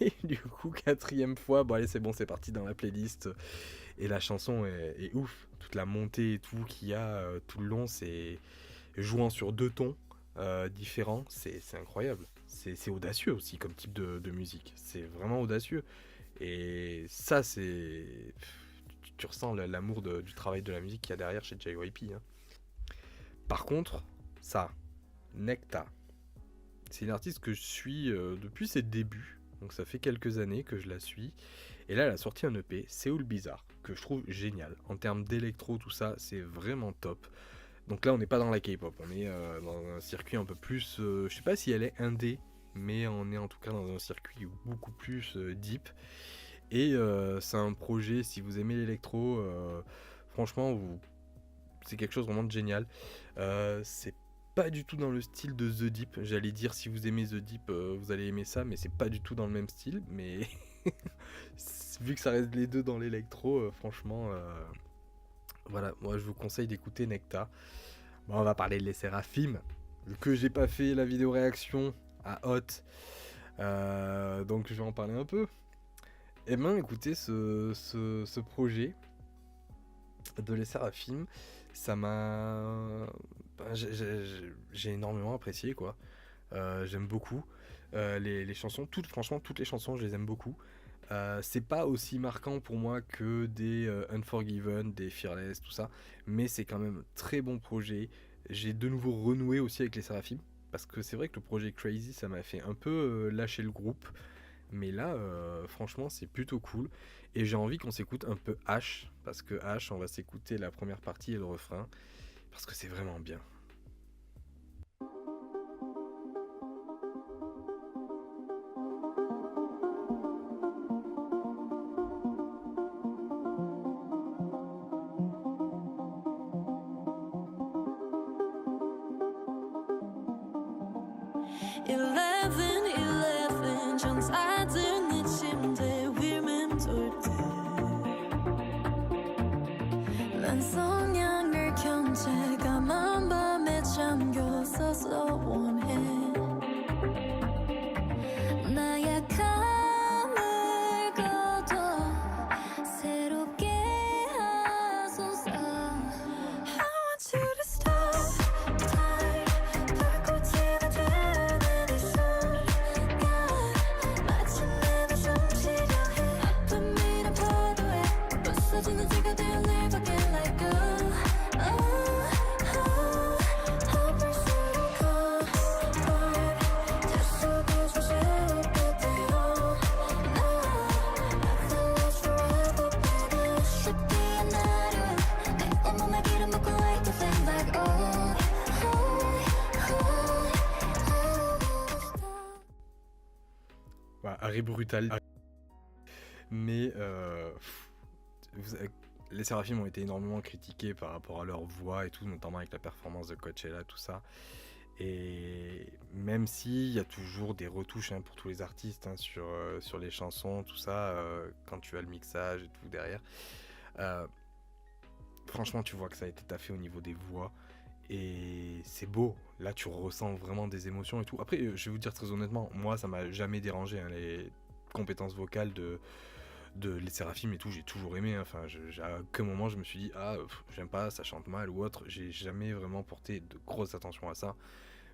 Et du coup, quatrième fois, bon, allez, c'est bon, c'est parti dans la playlist. Et la chanson est ouf. Toute la montée et tout qu'il y a tout le long, c'est jouant sur 2 tons différents, c'est incroyable. C'est audacieux aussi comme type de musique. C'est vraiment audacieux. Et ça, tu ressens l'amour du travail de la musique qu'il y a derrière chez JYP. Hein. Par contre, ça, Necta. C'est une artiste que je suis depuis ses débuts, donc ça fait quelques années que je la suis. Et là, elle a sorti un EP, Séoul Bizarre, que je trouve génial. En termes d'électro, tout ça, c'est vraiment top. Donc là, on n'est pas dans la K-pop, on est dans un circuit un peu plus... je sais pas si elle est indé, mais on est en tout cas dans un circuit beaucoup plus deep. Et c'est un projet, si vous aimez l'électro, franchement, c'est quelque chose vraiment de génial. C'est pas du tout dans le style de The Deep. J'allais dire, si vous aimez The Deep, vous allez aimer ça, mais c'est pas du tout dans le même style. Mais vu que ça reste les deux dans l'électro, franchement, voilà, moi je vous conseille d'écouter Nectar. Bon, on va parler de Les Séraphimes. Vu que j'ai pas fait la vidéo réaction à Hot, donc je vais en parler un peu. Eh ben, écoutez, ce projet de Les Séraphimes, ça m'a... j'ai énormément apprécié, quoi. J'aime beaucoup les chansons. Franchement, toutes les chansons, je les aime beaucoup. C'est pas aussi marquant pour moi que des Unforgiven, des Fearless, tout ça. Mais c'est quand même un très bon projet. J'ai de nouveau renoué aussi avec les Séraphimes. Parce que c'est vrai que le projet Crazy, ça m'a fait un peu lâcher le groupe. Mais là, franchement, c'est plutôt cool. Et j'ai envie qu'on s'écoute un peu H. Parce que H, on va s'écouter la première partie et le refrain. Parce que c'est vraiment bien. 전사들의 침대 위 맴돌 때 난 성냥을 켠 채 까만 밤에 잠겨서서 원해 나약함을 걷어 새롭게 하소서 I want you to stop time 불꽃이 나타나는 이 순간 마치 내가 숨쉬려 해 아픔이란 파도에 부서지는 지가 되어 live again like a 아플수록 comfort 계속해서 새롭게 되어 Nothing lasts forever baby 쉽게 안 하려 내 온몸에 기름 붓고 light the flame like Voilà, arrêt brutal. Mais les Séraphimes ont été énormément critiqués par rapport à leur voix et tout, notamment avec la performance de Coachella, tout ça. Et même s'il y a toujours des retouches pour tous les artistes sur les chansons, tout ça, quand tu as le mixage et tout derrière, franchement, tu vois que ça a été taffé au niveau des voix. Et c'est beau, là tu ressens vraiment des émotions et tout. Après, je vais vous dire très honnêtement, moi ça m'a jamais dérangé, les compétences vocales de les Séraphimes et tout, j'ai toujours aimé. Enfin, à aucun moment je me suis dit, j'aime pas, ça chante mal ou autre. J'ai jamais vraiment porté de grosses attentions à ça.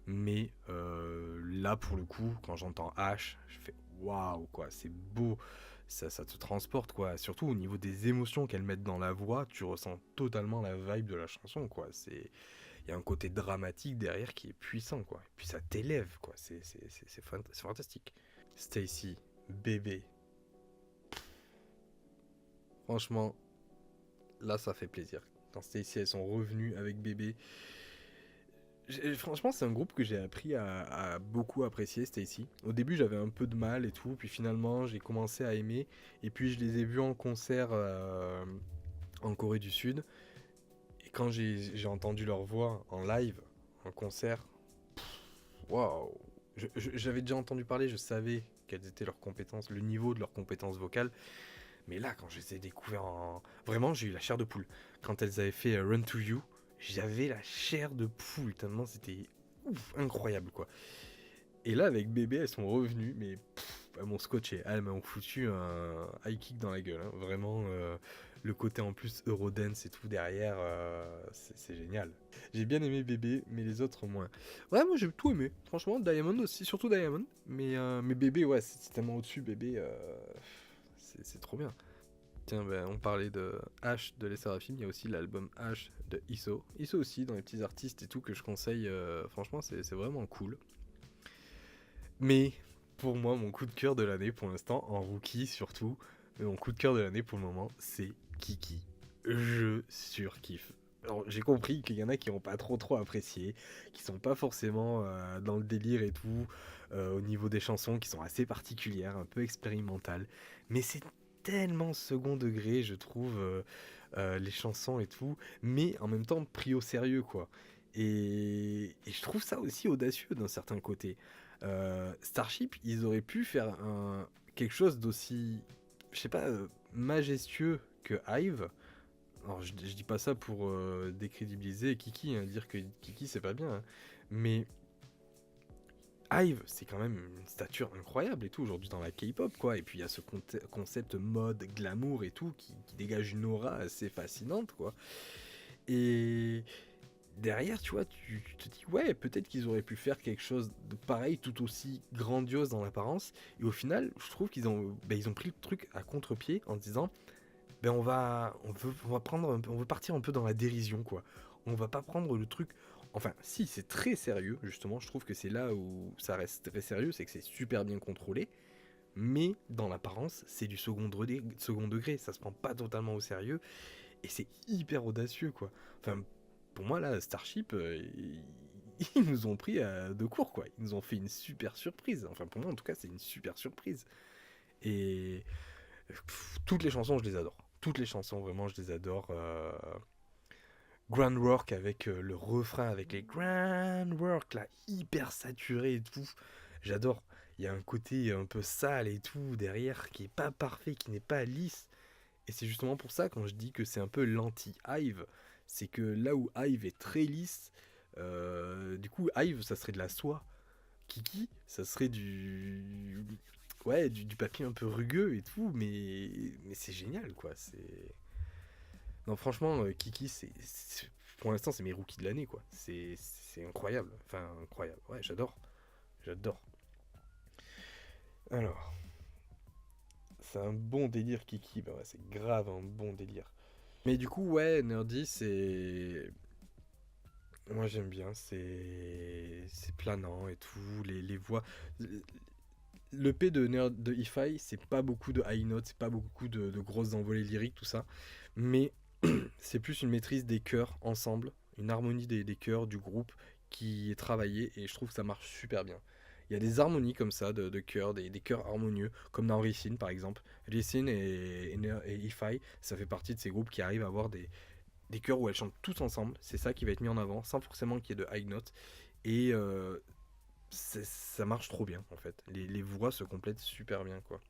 Mais là pour le coup, quand j'entends H, je fais waouh, quoi, c'est beau. Ça te transporte, quoi. Surtout au niveau des émotions qu'elles mettent dans la voix, tu ressens totalement la vibe de la chanson, quoi. Il y a un côté dramatique derrière qui est puissant, quoi. Et puis ça t'élève, quoi. C'est fantastique. Stacy, bébé. Franchement, là ça fait plaisir. Quand Stacy elles sont revenues avec bébé. Franchement, c'est un groupe que j'ai appris à beaucoup apprécier, Stacy. Au début, j'avais un peu de mal et tout, puis finalement, j'ai commencé à aimer. Et puis, je les ai vus en concert en Corée du Sud. Et quand j'ai entendu leur voix en live, en concert, waouh! J'avais déjà entendu parler, je savais quelles étaient leurs compétences, le niveau de leurs compétences vocales. Mais là, quand je les ai découverts vraiment, j'ai eu la chair de poule. Quand elles avaient fait Run to You, j'avais la chair de poule, tellement c'était incroyable, quoi. Et là, avec bébé, elles sont revenues, mais elles m'ont scotché. Elles m'ont foutu un high kick dans la gueule, hein. Vraiment, le côté en plus Eurodance et tout derrière, c'est génial. J'ai bien aimé bébé, mais les autres moins. Ouais, moi j'ai tout aimé. Franchement, Diamond aussi, surtout Diamond. Mais bébé, ouais, c'est tellement au-dessus, bébé. C'est trop bien. Tiens, on parlait de H de Les Séraphimes, il y a aussi l'album H de ISO. ISO aussi, dans les petits artistes et tout, que je conseille, franchement, c'est vraiment cool. Mais pour moi, mon coup de cœur de l'année pour l'instant, en rookie surtout, mon coup de cœur de l'année pour le moment, c'est Kiki. Je surkiffe. Alors, j'ai compris qu'il y en a qui n'ont pas trop apprécié, qui sont pas forcément dans le délire et tout, au niveau des chansons qui sont assez particulières, un peu expérimentales. Mais c'est tellement second degré, je trouve, les chansons et tout, mais en même temps pris au sérieux, quoi. Et je trouve ça aussi audacieux d'un certain côté. Starship, ils auraient pu faire quelque chose d'aussi, je sais pas, majestueux que Hive. Alors je dis pas ça pour décrédibiliser Kiki, hein, dire que Kiki c'est pas bien, hein. Mais Hive, c'est quand même une stature incroyable et tout aujourd'hui dans la K-pop, quoi. Et puis il y a ce concept mode, glamour et tout qui dégage une aura assez fascinante, quoi. Et derrière, tu vois, tu te dis, ouais, peut-être qu'ils auraient pu faire quelque chose de pareil, tout aussi grandiose dans l'apparence. Et au final, je trouve ils ont pris le truc à contre-pied en se disant, ben on veut partir un peu dans la dérision, quoi. On va pas prendre le truc. Enfin, si, c'est très sérieux, justement. Je trouve que c'est là où ça reste très sérieux, c'est que c'est super bien contrôlé. Mais dans l'apparence, c'est du second degré. Ça se prend pas totalement au sérieux. Et c'est hyper audacieux, quoi. Enfin, pour moi, là, Starship, ils nous ont pris de court, quoi. Ils nous ont fait une super surprise. Enfin, pour moi, en tout cas, c'est une super surprise. Et toutes les chansons, je les adore. Toutes les chansons, vraiment, je les adore. Groundwork avec le refrain, avec les Groundwork, là, hyper saturé et tout. J'adore. Il y a un côté un peu sale et tout derrière qui est pas parfait, qui n'est pas lisse. Et c'est justement pour ça, quand je dis que c'est un peu l'anti-Hive, c'est que là où Hive est très lisse, du coup, Hive, ça serait de la soie. Kiki, ça serait du papier un peu rugueux et tout, mais c'est génial, quoi. Non, franchement, Kiki, pour l'instant, c'est mes rookies de l'année, quoi. C'est incroyable. Enfin, incroyable. Ouais, j'adore. J'adore. Alors, c'est un bon délire, Kiki. Bah ouais, c'est grave un bon délire. Mais du coup, ouais, Nerdy, c'est. Moi, j'aime bien. C'est planant et tout. Les voix. Le P de Hi-Fi, c'est pas beaucoup de high notes, c'est pas beaucoup de grosses envolées lyriques, tout ça. Mais c'est plus une maîtrise des chœurs ensemble, une harmonie des chœurs du groupe qui est travaillée et je trouve que ça marche super bien. Il y a des harmonies comme ça de chœurs, des chœurs harmonieux, comme dans Ricin par exemple. Ricin et Hi-Fi, ça fait partie de ces groupes qui arrivent à avoir des chœurs où elles chantent tous ensemble. C'est ça qui va être mis en avant, sans forcément qu'il y ait de high notes. Et ça marche trop bien en fait. Les voix se complètent super bien, quoi.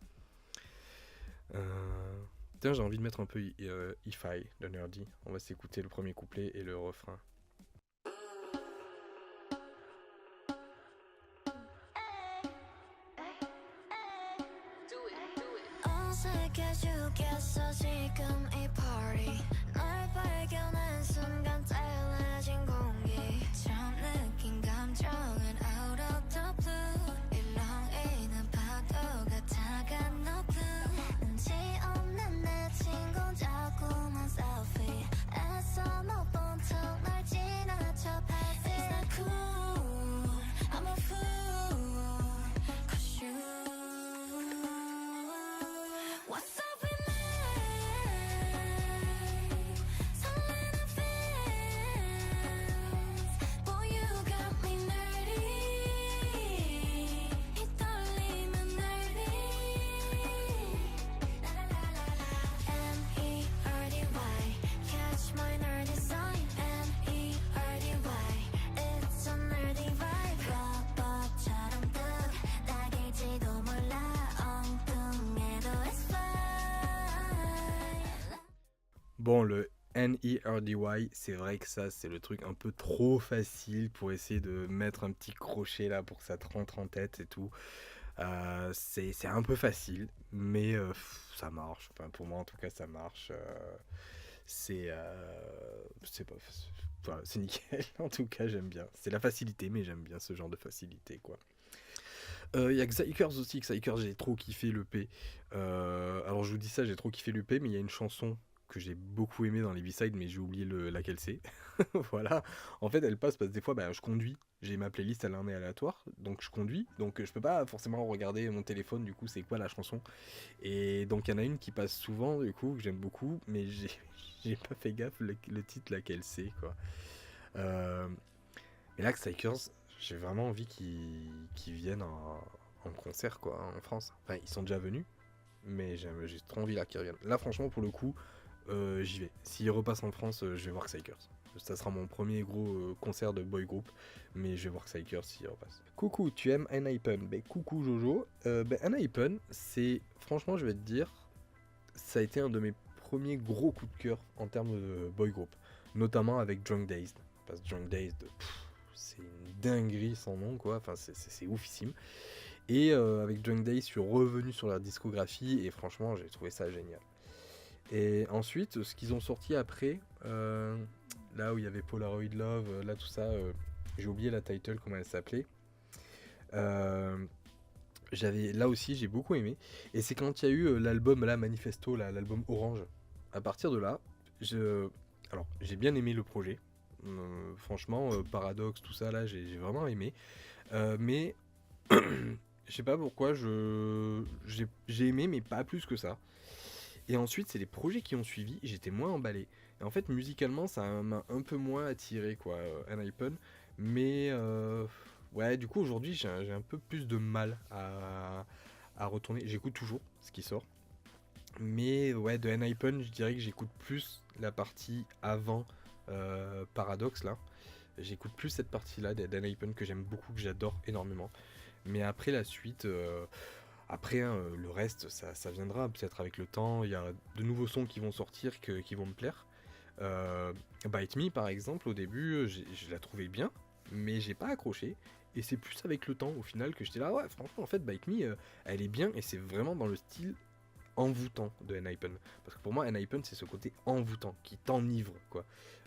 Tiens, j'ai envie de mettre un peu Hi-Fi de Nerdy. On va s'écouter le premier couplet et le refrain. 어색해 죽겠어 지금 이 party 널 발견한 순간 떼어진 공기 처음 느낀 감정은 out of the blue 일렁이는 파도가 다가 높은 눈치 없는 내 친구 자꾸만 selfie 애써 못 본 척 날 지나쳐 pass It's not cool I'm a fool Cause you What's up with me? 설레는 feels Boy you got me nerdy 이 떨림은 nerdy N-E-R-D-Y Catch my nerdy sign N-E-R-D-Y It's a nerdy vibe 로봇처럼 뚝 딱일지도 몰라 엉뚱해도 it's fine Bon, le Nerdy, c'est vrai que ça, c'est le truc un peu trop facile pour essayer de mettre un petit crochet là pour que ça te rentre en tête et tout. C'est un peu facile, mais ça marche. Enfin, pour moi, en tout cas, ça marche. C'est pas. Voilà, c'est nickel. En tout cas, j'aime bien. C'est la facilité, mais j'aime bien ce genre de facilité, quoi. Il y a Xikers aussi. Xikers, j'ai trop kiffé le P. Alors, je vous dis ça, j'ai trop kiffé le P, mais il y a une chanson que j'ai beaucoup aimé dans les B-sides, mais j'ai oublié laquelle c'est. Voilà. En fait, elle passe parce que des fois, bah, je conduis. J'ai ma playlist, elle en est aléatoire, donc je conduis. Donc je peux pas forcément regarder mon téléphone, du coup, c'est quoi la chanson. Et donc il y en a une qui passe souvent, du coup, que j'aime beaucoup, mais j'ai pas fait gaffe le titre, laquelle c'est, quoi. Euh, mais là, Psychers, j'ai vraiment envie qu'ils viennent en concert, quoi, en France. Enfin, ils sont déjà venus, mais j'ai trop envie là qu'ils reviennent. Là, franchement, pour le coup, j'y vais. S'ils repassent en France, je vais voir Psychers. Ça sera mon premier gros concert de boy group, mais je vais voir Psychers s'ils repassent. Coucou, tu aimes Enhypen? Ben coucou Jojo. Enhypen, c'est, franchement, je vais te dire, ça a été un de mes premiers gros coups de cœur en termes de boy group, notamment avec Drunk Dazed. Parce que Drunk Dazed, c'est une dinguerie sans nom, quoi. Enfin, c'est oufissime. Et avec Drunk Dazed, je suis revenu sur leur discographie et franchement, j'ai trouvé ça génial. Et ensuite, ce qu'ils ont sorti après, là où il y avait Polaroid Love, là tout ça, j'ai oublié la title, comment elle s'appelait. Là aussi, j'ai beaucoup aimé. Et c'est quand il y a eu l'album là, Manifesto, là, l'album Orange. À partir de là, alors j'ai bien aimé le projet. Franchement, Paradox, tout ça là, j'ai vraiment aimé. Mais je sais pas pourquoi, j'ai aimé, mais pas plus que ça. Et ensuite, c'est les projets qui ont suivi, j'étais moins emballé. Et en fait, musicalement, ça m'a un peu moins attiré, quoi, Enhypen. Mais, ouais, du coup, aujourd'hui, j'ai un peu plus de mal à retourner. J'écoute toujours ce qui sort. Mais, ouais, de Enhypen, je dirais que j'écoute plus la partie avant Paradox, là. J'écoute plus cette partie-là d'Enhypen que j'aime beaucoup, que j'adore énormément. Mais après la suite... Après, hein, le reste, ça viendra peut-être avec le temps. Il y a de nouveaux sons qui vont sortir, qui vont me plaire. Bite Me, par exemple, au début, je la trouvais bien, mais j'ai pas accroché. Et c'est plus avec le temps, au final, que j'étais là, ouais, franchement, en fait, Bite Me, elle est bien, et c'est vraiment dans le style envoûtant de Enhypen. Parce que pour moi, Enhypen, c'est ce côté envoûtant, qui t'enivre, quoi.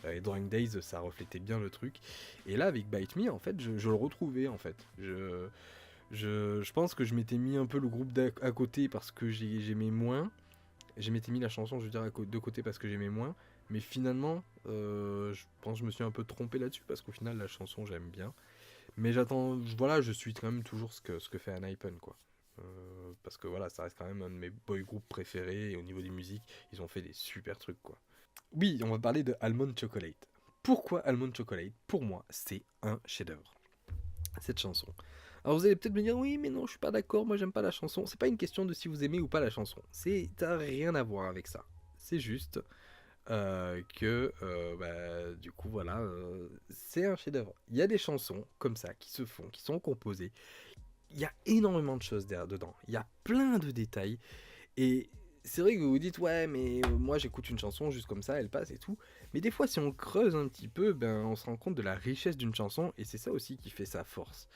Et Drunk Days, ça reflétait bien le truc. Et là, avec Bite Me, en fait, je le retrouvais, en fait. Je pense que je m'étais mis un peu le groupe à côté parce que j'aimais moins. Je m'étais mis la chanson, je veux dire, de côté parce que j'aimais moins. Mais finalement, je pense que je me suis un peu trompé là-dessus parce qu'au final, la chanson, j'aime bien. Mais j'attends, voilà, je suis quand même toujours ce que fait Enhypen, quoi. Parce que voilà, ça reste quand même un de mes boy groups préférés. Et au niveau des musiques, ils ont fait des super trucs, quoi. Oui, on va parler de Almond Chocolate. Pourquoi Almond Chocolate? Pour moi, c'est un chef-d'œuvre. Cette chanson. Alors vous allez peut-être me dire oui mais non je suis pas d'accord, moi j'aime pas la chanson. C'est pas une question de si vous aimez ou pas la chanson. T'as rien à voir avec ça. C'est juste que du coup voilà, c'est un chef-d'œuvre. Il y a des chansons comme ça qui se font, qui sont composées. Il y a énormément de choses dedans. Il y a plein de détails et c'est vrai que vous vous dites ouais mais moi j'écoute une chanson juste comme ça, elle passe et tout. Mais des fois si on creuse un petit peu, on se rend compte de la richesse d'une chanson et c'est ça aussi qui fait sa force.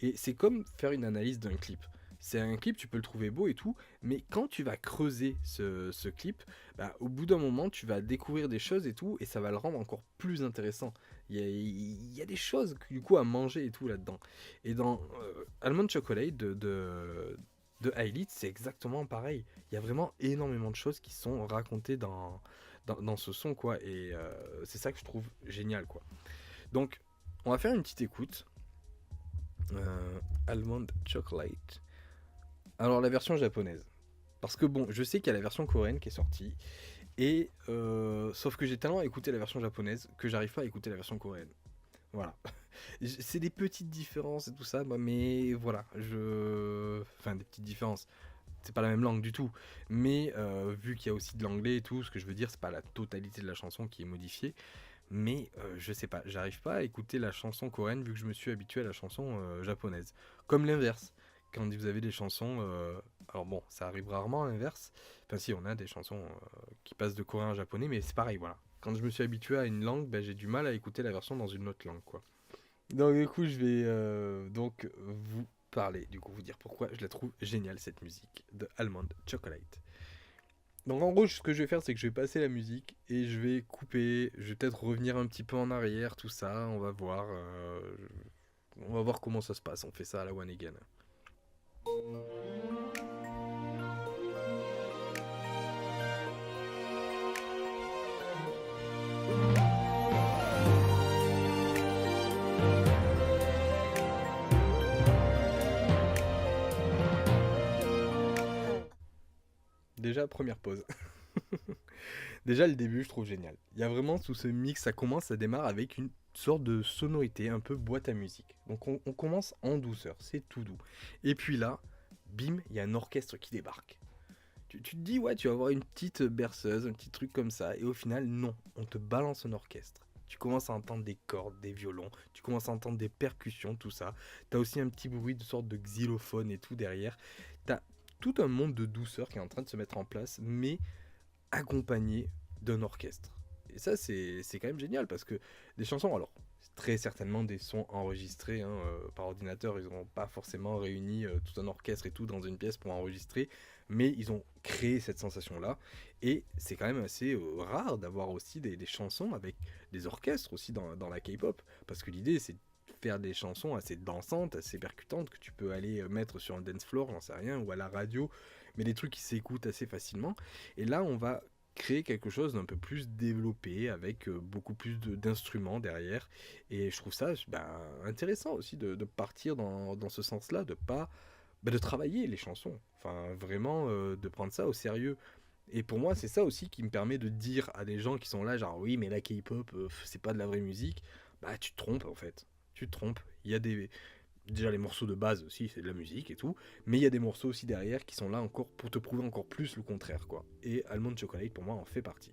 Et c'est comme faire une analyse d'un clip. C'est un clip, tu peux le trouver beau et tout, mais quand tu vas creuser ce clip, au bout d'un moment, tu vas découvrir des choses et tout, et ça va le rendre encore plus intéressant. Il y a des choses, du coup, à manger et tout là-dedans. Et dans Almond Chocolate de Hailey, c'est exactement pareil. Il y a vraiment énormément de choses qui sont racontées dans ce son, quoi, et c'est ça que je trouve génial, quoi. Donc, on va faire une petite écoute. Almond Chocolate. Alors la version japonaise. Parce que bon, je sais qu'il y a la version coréenne qui est sortie. Et sauf que j'ai tellement écouté la version japonaise que j'arrive pas à écouter la version coréenne. Voilà. C'est des petites différences et tout ça, mais voilà. Enfin des petites différences. C'est pas la même langue du tout. Mais vu qu'il y a aussi de l'anglais et tout, ce que je veux dire, c'est pas la totalité de la chanson qui est modifiée. Mais je sais pas, j'arrive pas à écouter la chanson coréenne vu que je me suis habitué à la chanson japonaise. Comme l'inverse, quand vous avez des chansons... alors bon, ça arrive rarement à l'inverse. Enfin si, on a des chansons qui passent de coréen à japonais, mais c'est pareil, voilà. Quand je me suis habitué à une langue, j'ai du mal à écouter la version dans une autre langue, quoi. Donc du coup, je vais donc vous parler, du coup vous dire pourquoi je la trouve géniale cette musique de Almond Chocolate. Donc en gros, ce que je vais faire, c'est que je vais passer la musique et je vais couper, je vais peut-être revenir un petit peu en arrière, tout ça, on va voir comment ça se passe, on fait ça à la one again. Déjà, première pause. Déjà, le début, je trouve génial. Il y a vraiment tout ce mix, ça démarre avec une sorte de sonorité un peu boîte à musique. Donc on commence en douceur, c'est tout doux. Et puis là, bim, il y a un orchestre qui débarque. Tu te dis, ouais, tu vas avoir une petite berceuse, un petit truc comme ça. Et au final, non, on te balance un orchestre. Tu commences à entendre des cordes, des violons, tu commences à entendre des percussions, tout ça. T'as aussi un petit bruit de sorte de xylophone et tout derrière. T'as tout un monde de douceur qui est en train de se mettre en place, mais accompagné d'un orchestre. Et ça, c'est quand même génial parce que des chansons, alors, c'est très certainement des sons enregistrés hein, par ordinateur, ils n'ont pas forcément réuni tout un orchestre et tout dans une pièce pour enregistrer, mais ils ont créé cette sensation-là. Et c'est quand même assez rare d'avoir aussi des chansons avec des orchestres aussi dans la K-pop, parce que l'idée, c'est de faire des chansons assez dansantes, assez percutantes, que tu peux aller mettre sur un dance floor, j'en sais rien, ou à la radio, mais des trucs qui s'écoutent assez facilement. Et là, on va créer quelque chose d'un peu plus développé, avec beaucoup plus d'instruments derrière. Et je trouve ça intéressant aussi de partir dans ce sens-là, de pas de travailler les chansons. Enfin, vraiment, de prendre ça au sérieux. Et pour moi, c'est ça aussi qui me permet de dire à des gens qui sont là, genre oui, mais la K-pop, c'est pas de la vraie musique. Bah, tu te trompes en fait. Tu te trompes. Il y a déjà les morceaux de base aussi, c'est de la musique et tout, mais il y a des morceaux aussi derrière qui sont là encore pour te prouver encore plus le contraire, quoi. Et Almond Chocolate, pour moi, en fait partie.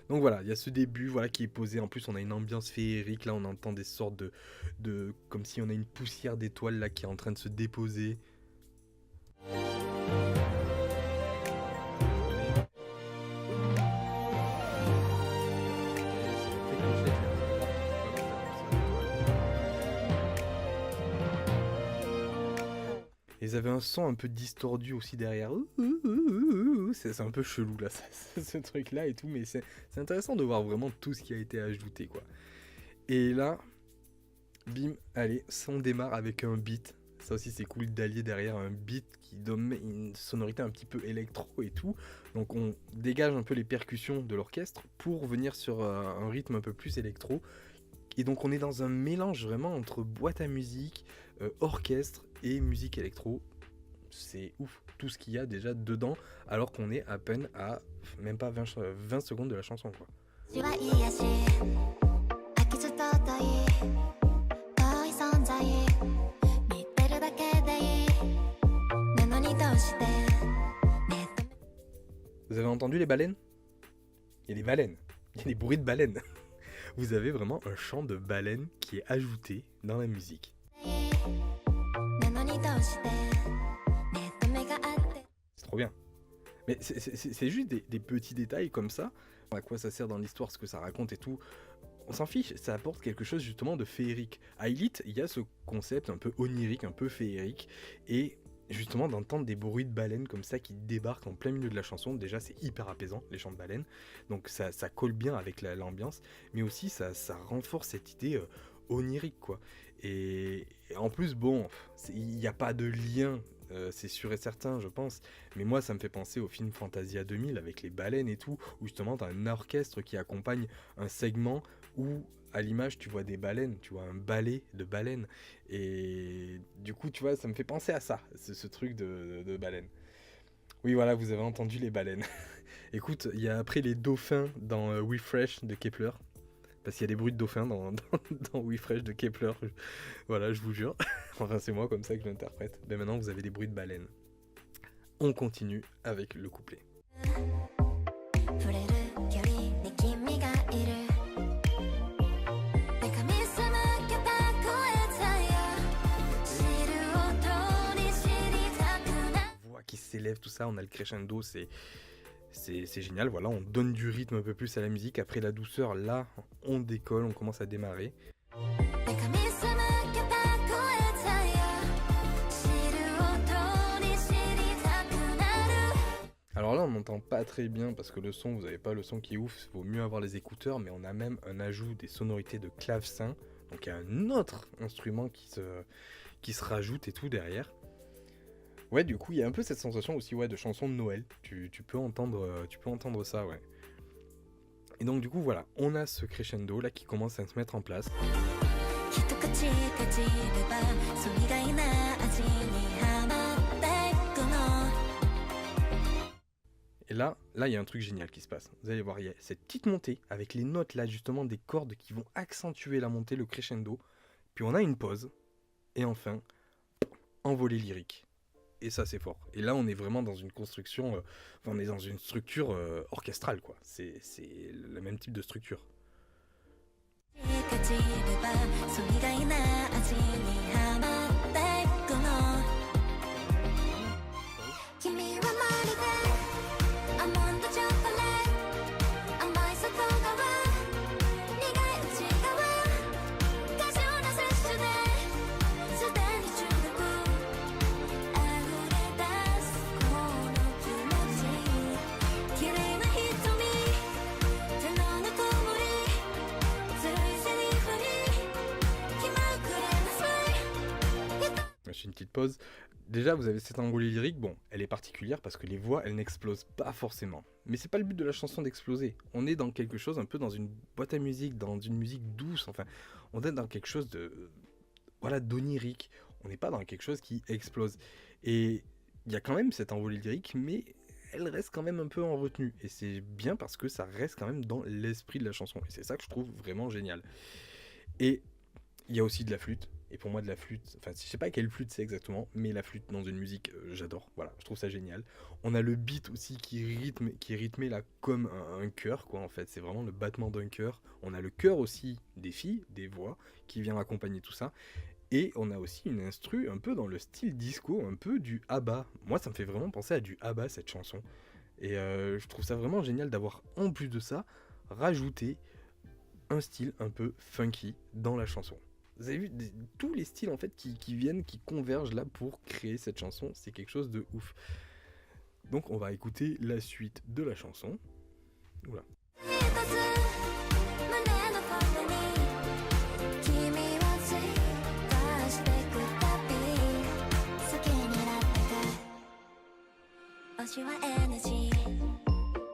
Donc voilà, il y a ce début voilà, qui est posé. En plus, on a une ambiance féerique. Là, on entend des sortes comme si on a une poussière d'étoiles là qui est en train de se déposer. Ils avaient un son un peu distordu aussi derrière. C'est un peu chelou là, ce truc-là et tout, mais c'est intéressant de voir vraiment tout ce qui a été ajouté, quoi. Et là, bim, allez, ça on démarre avec un beat. Ça aussi c'est cool d'allier derrière un beat qui donne une sonorité un petit peu électro et tout. Donc on dégage un peu les percussions de l'orchestre pour venir sur un rythme un peu plus électro. Et donc on est dans un mélange vraiment entre boîte à musique, orchestre et musique électro. C'est ouf, tout ce qu'il y a déjà dedans, alors qu'on est à peine à même pas 20 secondes de la chanson, quoi. Vous avez entendu les baleines? Il y a des baleines, il y a des bruits de baleines. Vous avez vraiment un chant de baleine qui est ajouté dans la musique. C'est trop bien. Mais c'est juste des petits détails comme ça. À quoi ça sert dans l'histoire, ce que ça raconte et tout. On s'en fiche, ça apporte quelque chose justement de féerique. À Elite, il y a ce concept un peu onirique, un peu féerique. Et justement d'entendre des bruits de baleines comme ça qui débarquent en plein milieu de la chanson, déjà c'est hyper apaisant, les chants de baleines. Donc ça colle bien avec l'ambiance. Mais aussi ça renforce cette idée onirique, quoi. Et en plus, bon, il n'y a pas de lien, c'est sûr et certain, je pense. Mais moi, ça me fait penser au film Fantasia 2000 avec les baleines et tout, où justement, tu as un orchestre qui accompagne un segment où, à l'image, tu vois des baleines, tu vois un ballet de baleines. Et du coup, tu vois, ça me fait penser à ça, ce truc de baleines. Oui, voilà, vous avez entendu les baleines. Écoute, il y a après les dauphins dans We Fresh de Kepler. Parce qu'il y a des bruits de dauphins dans We Fresh de Kepler. Voilà, je vous jure. Enfin, c'est moi comme ça que je l'interprète. Mais maintenant, vous avez des bruits de baleines. On continue avec le couplet. Voix qui s'élève, tout ça, on a le crescendo, c'est génial, voilà, on donne du rythme un peu plus à la musique. Après la douceur, là, on décolle, on commence à démarrer. Alors là, on n'entend pas très bien parce que le son, vous n'avez pas le son qui est ouf, il vaut mieux avoir les écouteurs, mais on a même un ajout des sonorités de clavecin. Donc il y a un autre instrument qui se rajoute et tout derrière. Ouais, du coup, il y a un peu cette sensation aussi, ouais, de chanson de Noël. Tu peux entendre ça, ouais. Et donc du coup voilà, on a ce crescendo là qui commence à se mettre en place. 一口かじればそれがいな味にハマってくの Et là, il y a un truc génial qui se passe. Vous allez voir, il y a cette petite montée avec les notes là justement des cordes qui vont accentuer la montée, le crescendo. Puis on a une pause. Et enfin, envolée lyrique. Et ça c'est fort. Et là on est vraiment dans une construction, on est dans une structure orchestrale quoi. C'est le même type de structure. かじればそれがいな味にハマってくの君はまるでアーモンドチョコレート甘い外側苦い内側過剰な摂取ですでに中毒溢れ出すこの気持ち綺麗な瞳手のぬくもりずるいセリフに気まぐれなスマイル Je fais une petite pause. Déjà, vous avez cette envolée lyrique, bon, elle est particulière parce que les voix, elles n'explosent pas forcément. Mais c'est pas le but de la chanson d'exploser. On est dans quelque chose un peu dans une boîte à musique, dans une musique douce, enfin, on est dans quelque chose de, voilà, d'onirique. On n'est pas dans quelque chose qui explose. Et il y a quand même cette envolée lyrique, mais elle reste quand même un peu en retenue. Et c'est bien parce que ça reste quand même dans l'esprit de la chanson. Et c'est ça que je trouve vraiment génial. Et il y a aussi de la flûte. Et pour moi, de la flûte, enfin, je sais pas quelle flûte c'est exactement, mais la flûte dans une musique, j'adore. Voilà, je trouve ça génial. On a le beat aussi qui est rythmé là comme un chœur, quoi, en fait. C'est vraiment le battement d'un chœur. On a le chœur aussi des filles, des voix, qui vient accompagner tout ça. Et on a aussi une instru un peu dans le style disco, un peu du ABBA. Moi, ça me fait vraiment penser à du ABBA, cette chanson. Et je trouve ça vraiment génial d'avoir, en plus de ça, rajouté un style un peu funky dans la chanson. Vous avez vu tous les styles en fait qui viennent, qui convergent là pour créer cette chanson, c'est quelque chose de ouf. Donc on va écouter la suite de la chanson. Oula. 一つ胸のフォルダに君を追加してくたび好きになってく推しはエナジー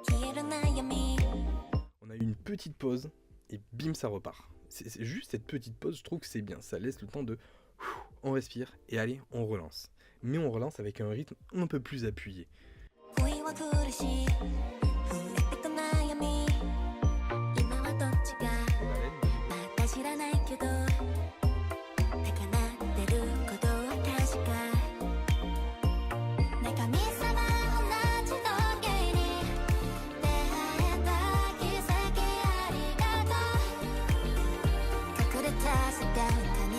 消える悩み On a eu une petite pause et bim ça repart. C'est juste cette petite pause, je trouve que c'est bien. Ça laisse le temps de... On respire et allez, on relance. Mais on relance avec un rythme un peu plus appuyé. 恋は苦しい触れてく悩み今はどっちがまだ知らないけど高鳴ってることは確か女神様同じ時計に出会えた奇跡ありがとう隠れた世界観に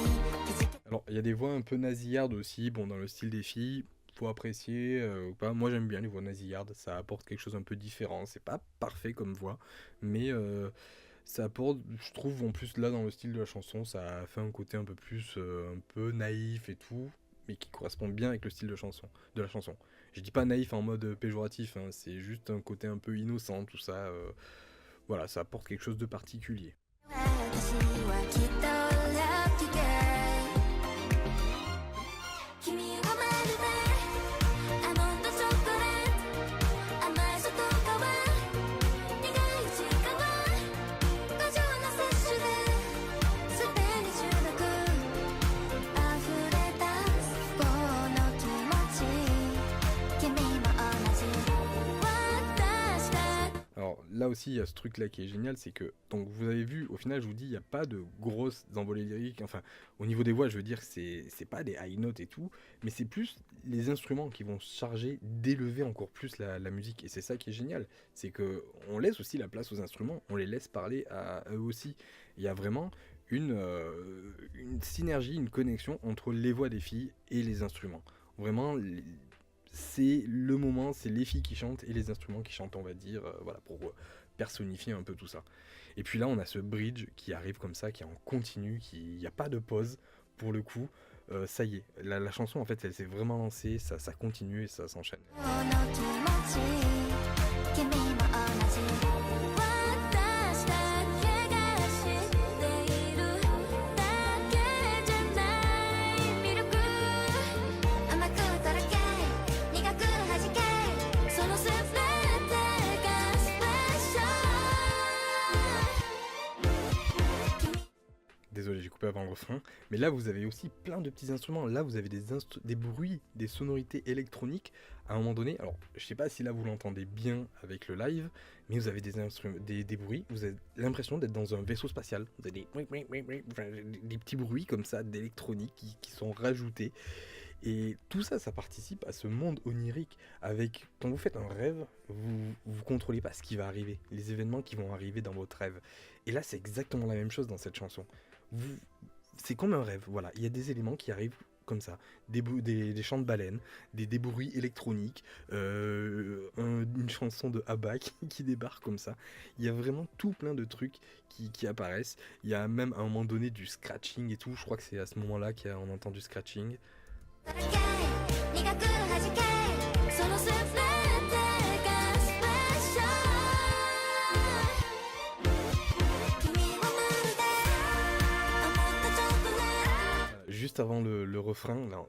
気づけ Alors, il y a des voix un peu nasillardes aussi, bon, dans le style des filles. Faut apprécier ou pas. Moi j'aime bien les voix nasillardes, ça apporte quelque chose un peu différent. C'est pas parfait comme voix, mais ça apporte, je trouve en plus là dans le style de la chanson, ça fait un côté un peu plus un peu naïf et tout, mais qui correspond bien avec le style de la chanson. Je dis pas naïf en mode péjoratif, hein, c'est juste un côté un peu innocent, tout ça. Voilà, ça apporte quelque chose de particulier. 私はきっとラッキーガー君はまるでアーモンドチョコレート甘い外側苦い内側過剰な摂取ですでに中毒溢れ出すこの気持ち君も同じ私だ Alors là aussi, il y a ce truc là qui est génial, c'est que, donc vous avez vu, au final, je vous dis, il n'y a pas de grosses envolées lyriques, enfin, au niveau des voix, je veux dire, c'est pas des high notes et tout, mais c'est plus les instruments qui vont charger d'élever encore plus la musique, et c'est ça qui est génial, c'est que on laisse aussi la place aux instruments, on les laisse parler à eux aussi. Il y a vraiment une synergie, une connexion entre les voix des filles et les instruments. Vraiment, c'est le moment, c'est les filles qui chantent et les instruments qui chantent, on va dire, voilà, pour personnifier un peu tout ça. Et puis là, on a ce bridge qui arrive comme ça, qui est en continu, il n'y a pas de pause, pour le coup, ça y est, la chanson, en fait, elle s'est vraiment lancée, ça continue et ça s'enchaîne. この気持ち君も同じ私だけが知っているだけじゃない魅力甘くとろけ苦く弾けその全てがスペシャル désolé, j'ai coupé avant le refrain. Mais là, vous avez aussi plein de petits instruments. Là, vous avez des bruits, des sonorités électroniques. À un moment donné, alors, je sais pas si là vous l'entendez bien avec le live, mais vous avez des bruits. Vous avez l'impression d'être dans un vaisseau spatial. Vous avez des petits bruits comme ça d'électronique qui sont rajoutés. Et tout ça, ça participe à ce monde onirique. Avec, quand vous faites un rêve, vous contrôlez pas ce qui va arriver, les événements qui vont arriver dans votre rêve. Et là, c'est exactement la même chose dans cette chanson. C'est comme un rêve, voilà. Il y a des éléments qui arrivent comme ça, des chants de baleines, des bruits électroniques, une chanson de ABBA qui débarque comme ça. Il y a vraiment tout plein de trucs qui apparaissent. Il y a même à un moment donné du scratching et tout. Je crois que c'est à ce moment-là qu'on entend du scratching. 苦く弾けその全てがスペシャル君はまるで思ったちょっとね Juste avant le refrain, là,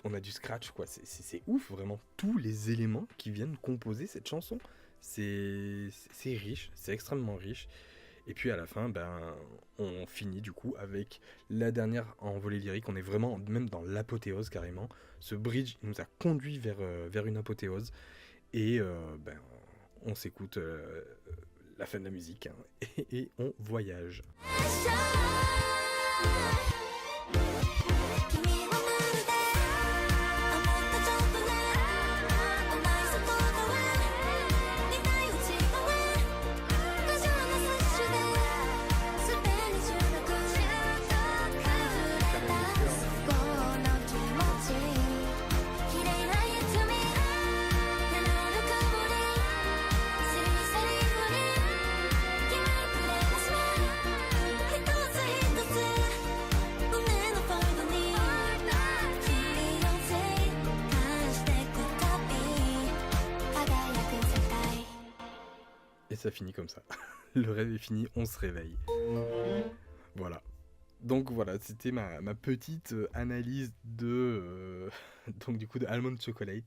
on a du scratch, quoi. C'est ouf, vraiment. Tous les éléments qui viennent composer cette chanson, c'est riche, c'est extrêmement riche. Et puis à la fin, on finit du coup avec la dernière envolée lyrique. On est vraiment même dans l'apothéose carrément. Ce bridge il nous a conduit vers une apothéose. Et on s'écoute la fin de la musique hein, et on voyage. 君はまるで思ったちょっとね甘いそこがは苦い内側過剰な摂取でスペリチュールく溢れ出すこの気持ち綺麗な瞳名のぬくもりセリセリフに決めくれ始め一つ一つ胸のフォルダに君のせい返してくたび輝く世界 Et ça finit comme ça. Le rêve est fini, on se réveille. Voilà. Donc voilà, c'était ma petite analyse donc du coup de Almond Chocolate.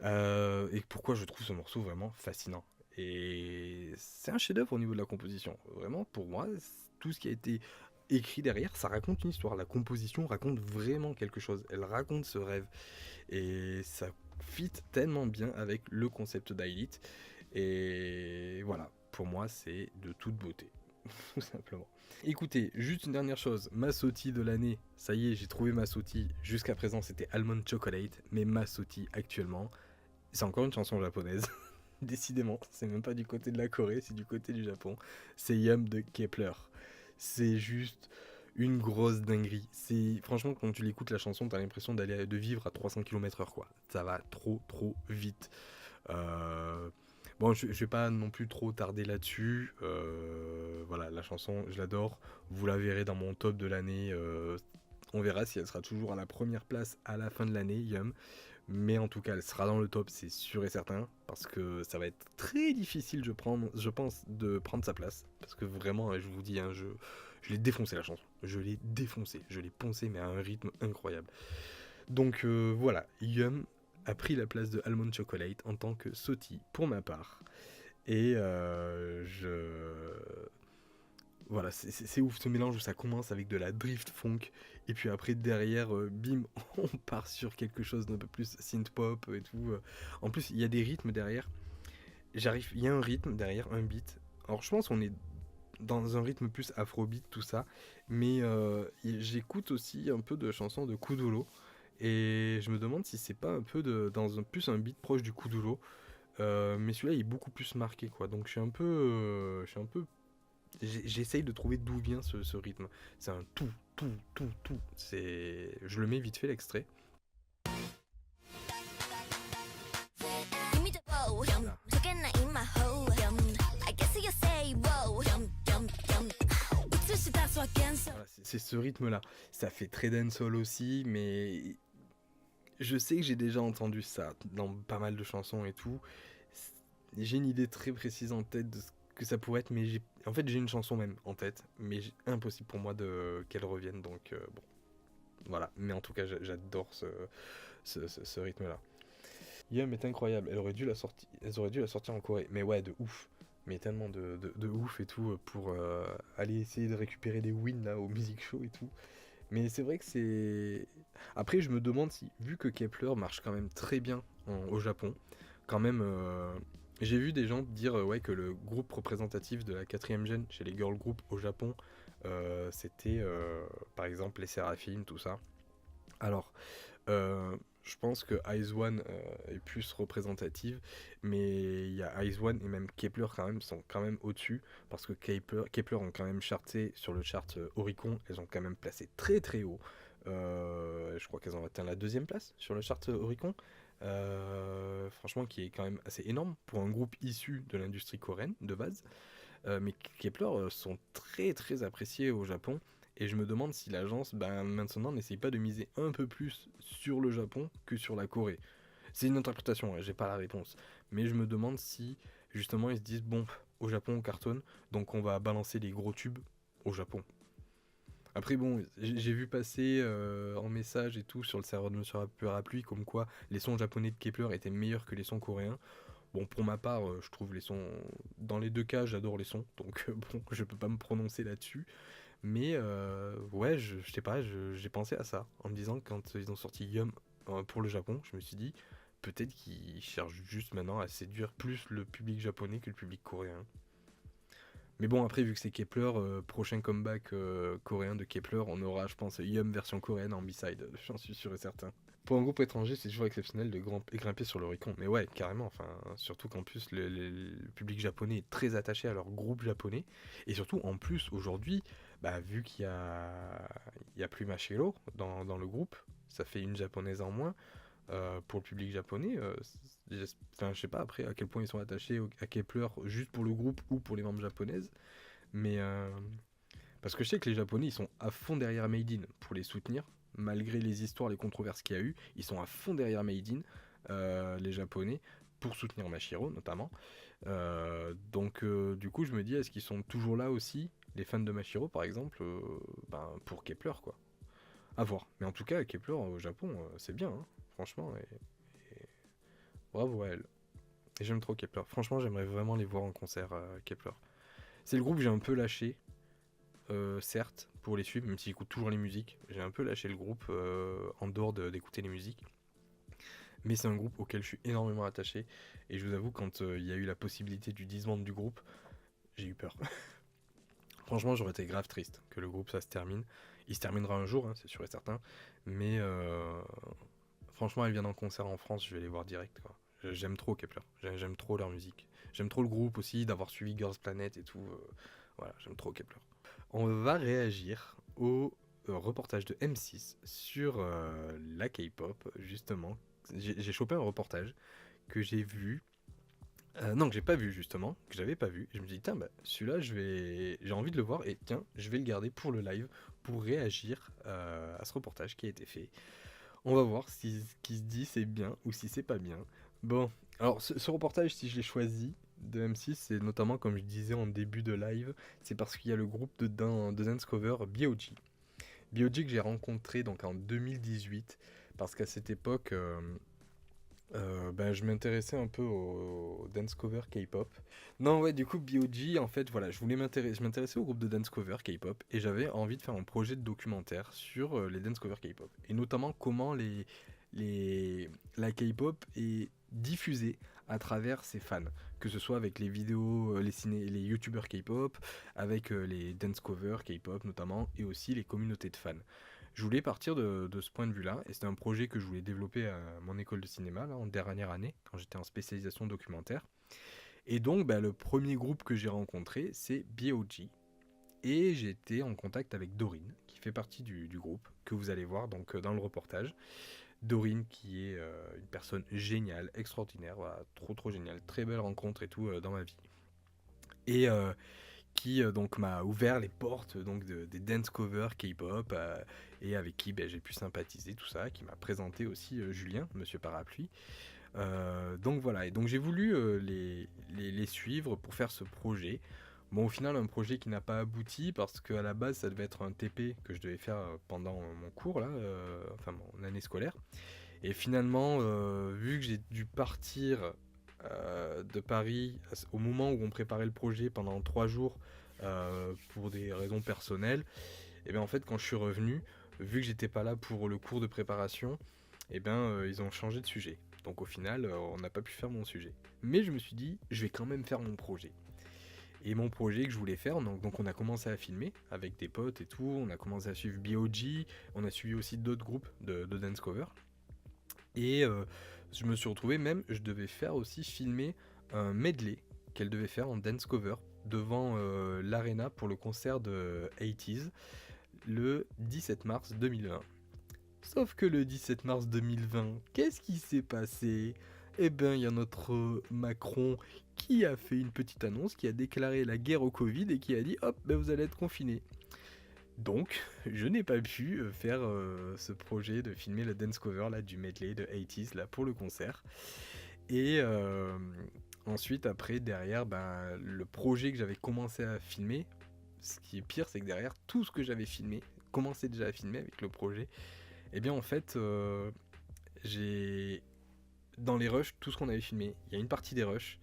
Et pourquoi je trouve ce morceau vraiment fascinant. Et c'est un chef-d'œuvre au niveau de la composition. Vraiment, pour moi, tout ce qui a été écrit derrière, ça raconte une histoire. La composition raconte vraiment quelque chose. Elle raconte ce rêve. Et ça fit tellement bien avec le concept d'Aelith. Et voilà, pour moi, c'est de toute beauté. Tout simplement. Écoutez, juste une dernière chose, ma sautie de l'année, ça y est, j'ai trouvé ma sautie. Jusqu'à présent, c'était Almond Chocolate, mais ma sautie actuellement, c'est encore une chanson japonaise. Décidément, c'est même pas du côté de la Corée, c'est du côté du Japon. C'est Yum de Kepler. C'est juste une grosse dinguerie. C'est franchement, quand tu l'écoutes la chanson, t'as l'impression de vivre à 300 km/h quoi. Ça va trop vite. Bon, je vais pas non plus trop tarder là-dessus. Voilà, la chanson, je l'adore. Vous la verrez dans mon top de l'année. On verra si elle sera toujours à la première place à la fin de l'année, Yum. Mais en tout cas, elle sera dans le top, c'est sûr et certain. Parce que ça va être très difficile, je pense, de prendre sa place. Parce que vraiment, je vous dis, hein, je l'ai défoncé la chanson. Je l'ai défoncé, je l'ai poncé, mais à un rythme incroyable. Donc voilà, Yum a pris la place de Almond Chocolate en tant que sautie pour ma part. Et voilà, c'est ouf ce mélange où ça commence avec de la drift funk et puis après derrière, bim, on part sur quelque chose d'un peu plus synth pop et tout. En plus, il y a des rythmes derrière. Il y a un rythme derrière, un beat. Alors je pense qu'on est dans un rythme plus afrobeat tout ça, mais j'écoute aussi un peu de chansons de Kuduro. Et je me demande si c'est pas un peu plus un beat proche du Kuduro. Mais celui-là il est beaucoup plus marqué quoi. Donc j'essaye de trouver d'où vient ce rythme. C'est un tout. Je le mets vite fait l'extrait. Voilà, c'est ce rythme-là. Ça fait très dancehall aussi, mais je sais que j'ai déjà entendu ça dans pas mal de chansons et tout. J'ai une idée très précise en tête de ce que ça pourrait être, mais en fait j'ai une chanson même en tête, mais impossible pour moi qu'elle revienne, donc bon, voilà. Mais en tout cas j'adore ce rythme-là. Yum est incroyable, elles auraient dû la sortir en Corée, mais ouais, de ouf. mais tellement de ouf et tout pour aller essayer de récupérer des wins là au Music Show et tout. Mais c'est vrai que c'est. Après, je me demande si, vu que Kepler marche quand même très bien au Japon, quand même, j'ai vu des gens dire ouais, que le groupe représentatif de la quatrième gen chez les girl groups au Japon, c'était par exemple les Seraphim, tout ça. Alors, je pense que Ice One est plus représentative, mais il y a Ice One et même Kepler quand même sont quand même au-dessus, parce que Kepler ont quand même charté sur le chart Oricon, elles ont quand même placé très très haut. Je crois qu'elles ont atteint la deuxième place sur le chart Oricon. Franchement, qui est quand même assez énorme pour un groupe issu de l'industrie coréenne de base. Mais Kepler sont très très appréciés au Japon. Et je me demande si l'agence, ben, maintenant, n'essaye pas de miser un peu plus sur le Japon que sur la Corée. C'est une interprétation, hein, j'ai pas la réponse. Mais je me demande si, justement, ils se disent, bon, au Japon, on cartonne, donc on va balancer les gros tubes au Japon. Après, bon, j'ai vu passer en message et tout sur le serveur de Monsieur Parapluie, comme quoi les sons japonais de Kepler étaient meilleurs que les sons coréens. Bon, pour ma part, je trouve les sons. Dans les deux cas, j'adore les sons, donc bon, je peux pas me prononcer là-dessus. Mais ouais, je sais pas, j'ai pensé à ça en me disant que quand ils ont sorti Yum pour le Japon, je me suis dit peut-être qu'ils cherchent juste maintenant à séduire plus le public japonais que le public coréen. Mais bon, après, vu que c'est Kepler, prochain comeback coréen de Kepler, on aura, je pense, Yum version coréenne en B-side, j'en suis sûr et certain. Pour un groupe étranger, c'est toujours exceptionnel de grimper sur l'Oricon. Mais ouais, carrément, enfin, surtout qu'en plus, le public japonais est très attaché à leur groupe japonais. Et surtout, en plus, aujourd'hui, bah, vu il y a plus Machiro dans le groupe, ça fait une japonaise en moins. Pour le public japonais, enfin, je sais pas après à quel point ils sont attachés à Kepler juste pour le groupe ou pour les membres japonaises, mais parce que je sais que les Japonais ils sont à fond derrière Made in pour les soutenir, malgré les histoires, les controverses qu'il y a eu, ils sont à fond derrière Made in, les Japonais, pour soutenir Machiro notamment. Donc du coup je me dis est-ce qu'ils sont toujours là aussi, les fans de Machiro par exemple, ben, pour Kepler quoi. À voir. Mais en tout cas Kepler au Japon c'est bien, hein, franchement, et bravo à elle. Et j'aime trop Kepler. Franchement, j'aimerais vraiment les voir en concert, Kepler. C'est le groupe que j'ai un peu lâché, certes, pour les suivre, même s'ils écoutent toujours les musiques. J'ai un peu lâché le groupe en dehors d'écouter les musiques. Mais c'est un groupe auquel je suis énormément attaché. Et je vous avoue, quand il y a eu la possibilité du disband du groupe, j'ai eu peur. Franchement, j'aurais été grave triste que le groupe ça se termine. Il se terminera un jour, hein, c'est sûr et certain. Mais franchement, ils viennent en concert en France, je vais les voir direct, quoi. J'aime trop Kepler, j'aime trop leur musique. J'aime trop le groupe aussi, d'avoir suivi Girls Planet et tout. Voilà, j'aime trop Kepler. On va réagir au reportage de M6 sur la K-pop, justement. J'ai chopé un reportage que j'ai vu. Non, que j'ai pas vu justement, que j'avais pas vu. Je me dis, tiens, bah, celui-là, j'ai envie de le voir et tiens, je vais le garder pour le live, pour réagir à ce reportage qui a été fait. On va voir si ce qui se dit c'est bien ou si c'est pas bien. Bon, alors ce reportage, si je l'ai choisi de M6, c'est notamment, comme je disais en début de live, c'est parce qu'il y a le groupe de dance cover BOG. BOG que j'ai rencontré donc en 2018, parce qu'à cette époque, ben, je m'intéressais un peu au dance cover K-pop. Non, ouais, du coup, BOG, en fait, voilà, je m'intéressais au groupe de dance cover K-pop et j'avais envie de faire un projet de documentaire sur les dance cover K-pop et notamment comment la K-pop est diffusée à travers ses fans, que ce soit avec les vidéos, les youtubeurs K-pop, avec les dance covers K-pop notamment et aussi les communautés de fans. Je voulais partir de ce point de vue-là, et c'était un projet que je voulais développer à mon école de cinéma, là, en dernière année, quand j'étais en spécialisation documentaire. Et donc, bah, le premier groupe que j'ai rencontré, c'est BOG. Et j'étais en contact avec Dorine, qui fait partie du groupe, que vous allez voir donc dans le reportage. Dorine, qui est une personne géniale, extraordinaire, voilà, trop trop géniale, très belle rencontre et tout dans ma vie. Et qui donc m'a ouvert les portes donc des dance covers K-pop et avec qui ben, j'ai pu sympathiser tout ça, qui m'a présenté aussi Julien, Monsieur Parapluie. Donc voilà, et donc j'ai voulu les suivre pour faire ce projet. Bon, au final, un projet qui n'a pas abouti parce qu'à la base, ça devait être un TP que je devais faire pendant mon cours, là, enfin mon année scolaire. Et finalement, vu que j'ai dû partir de Paris au moment où on préparait le projet pendant 3 jours pour des raisons personnelles. Et bien en fait quand je suis revenu, vu que j'étais pas là pour le cours de préparation, et ben ils ont changé de sujet. Donc au final on n'a pas pu faire mon sujet. Mais je me suis dit je vais quand même faire mon projet. Et mon projet que je voulais faire, donc on a commencé à filmer avec des potes et tout, on a commencé à suivre BOG, on a suivi aussi d'autres groupes de dance cover. Et je me suis retrouvé même, je devais faire aussi filmer un medley qu'elle devait faire en dance cover devant l'Arena pour le concert de 80s le 17 mars 2020. Sauf que le 17 mars 2020, qu'est-ce qui s'est passé? Eh ben, il y a notre Macron qui a fait une petite annonce, qui a déclaré la guerre au Covid et qui a dit hop, ben vous allez être confinés. Donc, je n'ai pas pu faire ce projet de filmer le dance cover là, du medley de 80s là, pour le concert. Et ensuite, après, derrière, ben, le projet que j'avais commencé à filmer, ce qui est pire, c'est que derrière, tout ce que j'avais filmé, commencé déjà à filmer avec le projet, et bien en fait, j'ai... Dans les rushs, tout ce qu'on avait filmé, il y a une partie des rushs,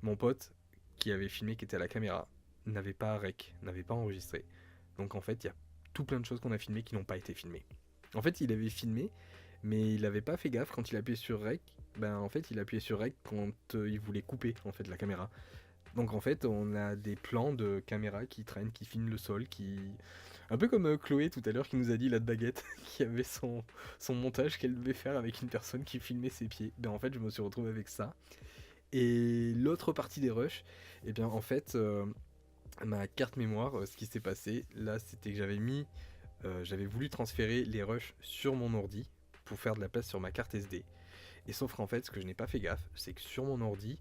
mon pote qui avait filmé, qui était à la caméra, n'avait pas rec, n'avait pas enregistré. Donc en fait, il y a tout plein de choses qu'on a filmées qui n'ont pas été filmées. En fait, il avait filmé, mais il n'avait pas fait gaffe quand il appuyait sur rec. Ben en fait, il appuyait sur rec quand il voulait couper en fait la caméra. Donc en fait, on a des plans de caméra qui traînent, qui filment le sol, qui... Un peu comme Chloé tout à l'heure qui nous a dit là de baguette, qui avait son montage qu'elle devait faire avec une personne qui filmait ses pieds. Ben en fait, je me suis retrouvé avec ça. Et l'autre partie des rushs, eh bien en fait, ma carte mémoire, ce qui s'est passé, là, c'était que j'avais voulu transférer les rushs sur mon ordi pour faire de la place sur ma carte SD. Et sauf qu'en fait, ce que je n'ai pas fait gaffe, c'est que sur mon ordi,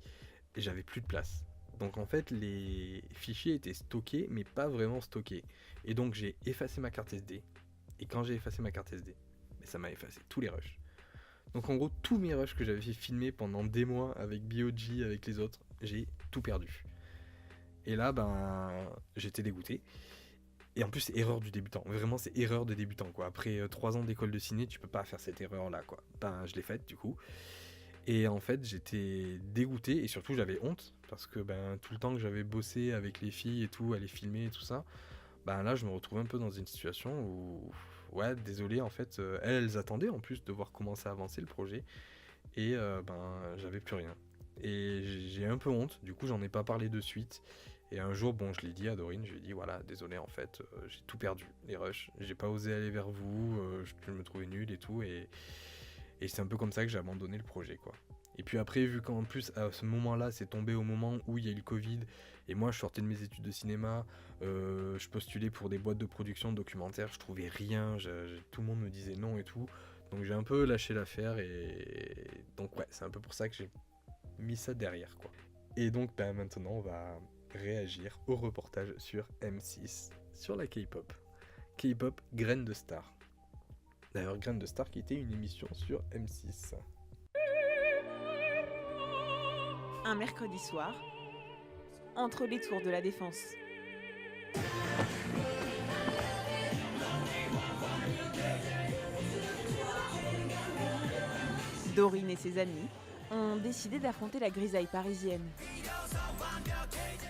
j'avais plus de place. Donc en fait, les fichiers étaient stockés, mais pas vraiment stockés. Et donc j'ai effacé ma carte SD. Et quand j'ai effacé ma carte SD, ça m'a effacé tous les rushs. Donc en gros, tous mes rushs que j'avais fait filmer pendant des mois avec BOG, avec les autres, j'ai tout perdu. Et là, ben, j'étais dégoûté. Et en plus, c'est erreur du débutant. Vraiment, c'est erreur de débutant, quoi. Après 3 ans d'école de ciné, tu peux pas faire cette erreur-là, quoi. Ben, je l'ai faite, du coup. Et en fait, j'étais dégoûté et surtout, j'avais honte. Parce que ben, tout le temps que j'avais bossé avec les filles et tout, à les filmer et tout ça, ben là, je me retrouve un peu dans une situation où... Ouais, désolé, en fait, elles attendaient en plus de voir comment ça avançait le projet. Et ben, j'avais plus rien. Et j'ai un peu honte, du coup, j'en ai pas parlé de suite. Et un jour, bon, je l'ai dit à Dorine, je lui ai dit, voilà, désolé, en fait, j'ai tout perdu, les rushs. J'ai pas osé aller vers vous, je me trouvais nul et tout. Et c'est un peu comme ça que j'ai abandonné le projet, quoi. Et puis après, vu qu'en plus, à ce moment-là, c'est tombé au moment où il y a eu le Covid, et moi, je sortais de mes études de cinéma, je postulais pour des boîtes de production de documentaires, je trouvais rien, tout le monde me disait non et tout. Donc j'ai un peu lâché l'affaire, et donc ouais, c'est un peu pour ça que j'ai mis ça derrière, quoi. Et donc, bah, maintenant, on va réagir au reportage sur M6, sur la K-pop. K-pop, Graines de Star. D'ailleurs, Graines de Star qui était une émission sur M6. Un mercredi soir, entre les tours de la Défense. Dorine et ses amis ont décidé d'affronter la grisaille parisienne.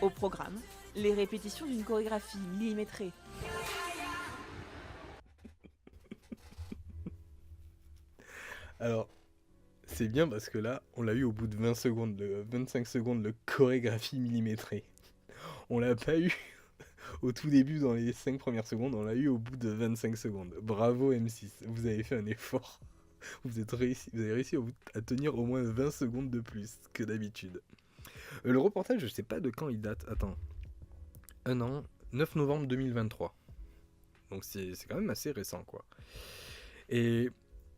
Au programme, les répétitions d'une chorégraphie millimétrée. Alors, c'est bien parce que là, on l'a eu au bout de 20 secondes, 25 secondes, le chorégraphie millimétrée. On l'a pas eu au tout début dans les 5 premières secondes, on l'a eu au bout de 25 secondes. Bravo M6, vous avez fait un effort. Vous avez réussi à tenir au moins 20 secondes de plus que d'habitude. Le reportage, je sais pas de quand il date. Attends. Un an, 9 novembre 2023. Donc c'est quand même assez récent, quoi. Et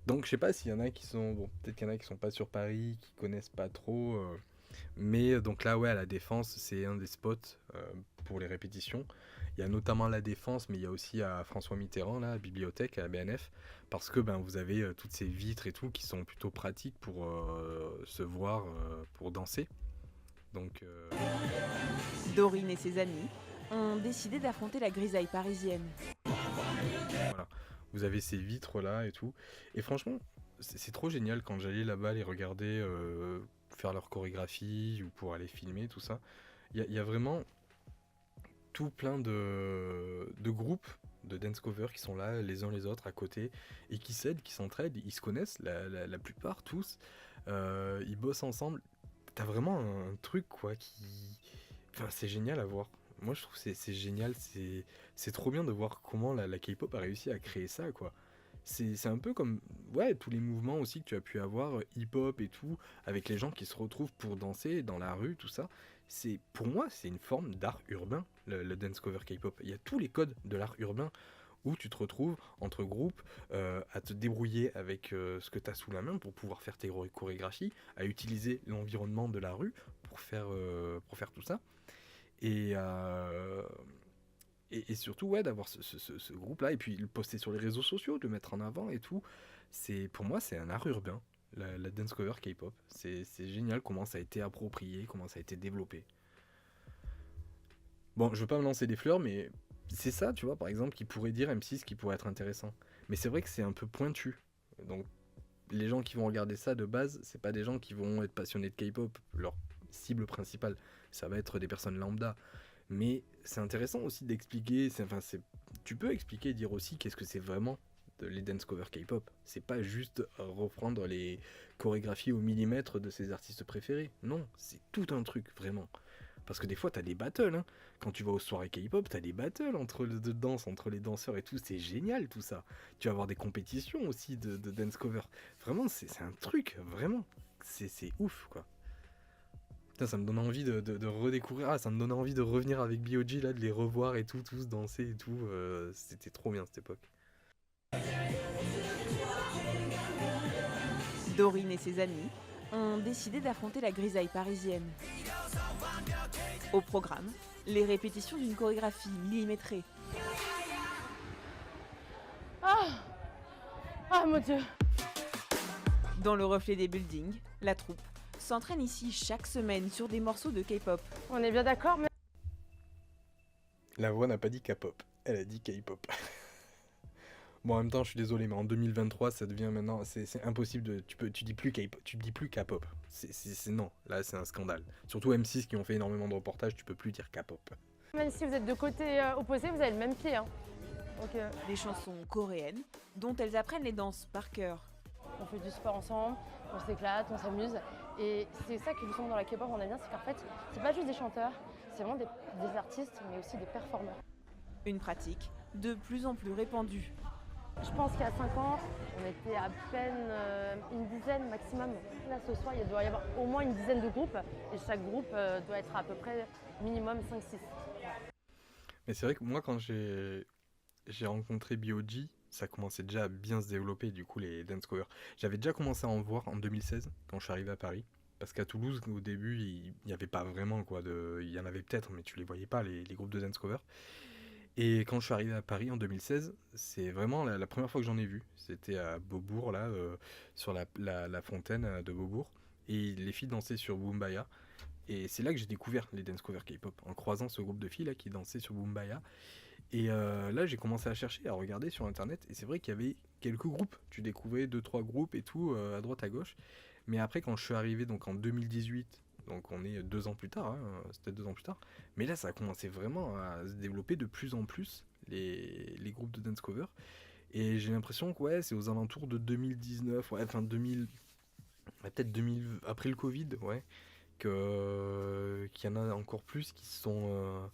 donc je sais pas s'il y en a qui sont... Bon, peut-être qu'il y en a qui sont pas sur Paris, qui connaissent pas trop. Mais donc là, ouais, à la Défense, c'est un des spots pour les répétitions. Il y a notamment la Défense, mais il y a aussi à François Mitterrand, là, à la bibliothèque, à la BNF, parce que ben, vous avez toutes ces vitres et tout qui sont plutôt pratiques pour se voir, pour danser. Donc, Dorine et ses amis ont décidé d'affronter la grisaille parisienne. Voilà. Vous avez ces vitres là et tout. Et franchement, c'est trop génial quand j'allais là-bas les regarder faire leur chorégraphie ou pour aller filmer, tout ça. Il y a vraiment tout plein de groupes de dance cover qui sont là les uns les autres à côté et qui s'aident, qui s'entraident, ils se connaissent la plupart tous, ils bossent ensemble. T'as vraiment un truc quoi qui... Enfin c'est génial à voir. Moi je trouve que c'est génial, c'est trop bien de voir comment la K-pop a réussi à créer ça quoi. C'est un peu comme ouais, tous les mouvements aussi que tu as pu avoir, hip-hop et tout, avec les gens qui se retrouvent pour danser dans la rue, tout ça. Pour moi, c'est une forme d'art urbain, le dance cover K-pop. Il y a tous les codes de l'art urbain où tu te retrouves entre groupes à te débrouiller avec ce que tu as sous la main pour pouvoir faire tes chorégraphies, à utiliser l'environnement de la rue pour faire tout ça. Et, euh, et surtout, ouais, d'avoir ce groupe-là, et puis le poster sur les réseaux sociaux, de le mettre en avant et tout. Pour moi, c'est un art urbain, la dance cover K-pop. C'est génial comment ça a été approprié, comment ça a été développé. Bon, je veux pas me lancer des fleurs, mais c'est ça, tu vois, par exemple, qui pourrait dire M6, qui pourrait être intéressant. Mais c'est vrai que c'est un peu pointu. Donc, les gens qui vont regarder ça de base, c'est pas des gens qui vont être passionnés de K-pop. Leur cible principale, ça va être des personnes lambda. Mais c'est intéressant aussi d'expliquer, tu peux expliquer et dire aussi qu'est-ce que c'est vraiment les dance cover K-pop. C'est pas juste reprendre les chorégraphies au millimètre de ses artistes préférés. Non, c'est tout un truc, vraiment. Parce que des fois, t'as des battles, hein. Quand tu vas aux soirées K-pop, t'as des battles de danse entre les danseurs et tout. C'est génial tout ça. Tu vas avoir des compétitions aussi de dance cover. Vraiment, c'est un truc, vraiment. C'est ouf, quoi. Putain, ça me donne envie de redécouvrir. Ah, ça me donne envie de revenir avec B.O.G, là, de les revoir et tout, tous danser et tout. C'était trop bien cette époque. Dorine et ses amis ont décidé d'affronter la grisaille parisienne. Au programme, les répétitions d'une chorégraphie millimétrée. Ah mon dieu. Dans le reflet des buildings, la troupe s'entraîne ici chaque semaine sur des morceaux de K-pop. On est bien d'accord, mais... La voix n'a pas dit K-pop, elle a dit K-pop. Bon, en même temps, je suis désolé, mais en 2023, ça devient maintenant, c'est impossible de, tu dis plus K-pop, tu dis plus K-pop. Non, là, c'est un scandale. Surtout M6 qui ont fait énormément de reportages, tu peux plus dire K-pop. Même si vous êtes de côté opposé, vous avez le même pied. Hein. Donc, Des chansons coréennes dont elles apprennent les danses par cœur. on fait du sport ensemble, on s'éclate, on s'amuse. Et c'est ça que justement dans la K-pop on aime bien, c'est qu'en fait, c'est pas juste des chanteurs, c'est vraiment des artistes, mais aussi des performeurs. Une pratique de plus en plus répandue. Je pense qu'il y a 5 ans, on était à peine une dizaine maximum. Là, ce soir, il doit y avoir au moins une dizaine de groupes, et chaque groupe doit être à peu près minimum 5-6. Mais c'est vrai que moi, quand j'ai rencontré B.O.G, ça commençait déjà à bien se développer, du coup, les dance covers. J'avais déjà commencé à en voir en 2016, quand je suis arrivé à Paris. Parce qu'à Toulouse, au début, il n'y avait pas vraiment, quoi. Il y en avait peut-être, mais tu les voyais pas, les groupes de dance covers. Et quand je suis arrivé à Paris en 2016, c'est vraiment la première fois que j'en ai vu. C'était à Beaubourg, là, sur la fontaine de Beaubourg. Et les filles dansaient sur Boombaya. Et c'est là que j'ai découvert les dance covers K-pop, en croisant ce groupe de filles là qui dansaient sur Boombaya. Et là, j'ai commencé à chercher, à regarder sur internet. Et c'est vrai qu'il y avait quelques groupes. Tu découvrais 2-3 groupes et tout, à droite, à gauche. Mais après, quand je suis arrivé donc en 2018, donc on est 2 ans plus tard, hein, c'était 2 ans plus tard. Mais là, ça a commencé vraiment à se développer de plus en plus, les groupes de dance cover. Et j'ai l'impression que ouais, c'est aux alentours de 2019, ouais, enfin 2000, ouais, peut-être 2000, après le Covid, ouais, qu'il y en a encore plus qui sont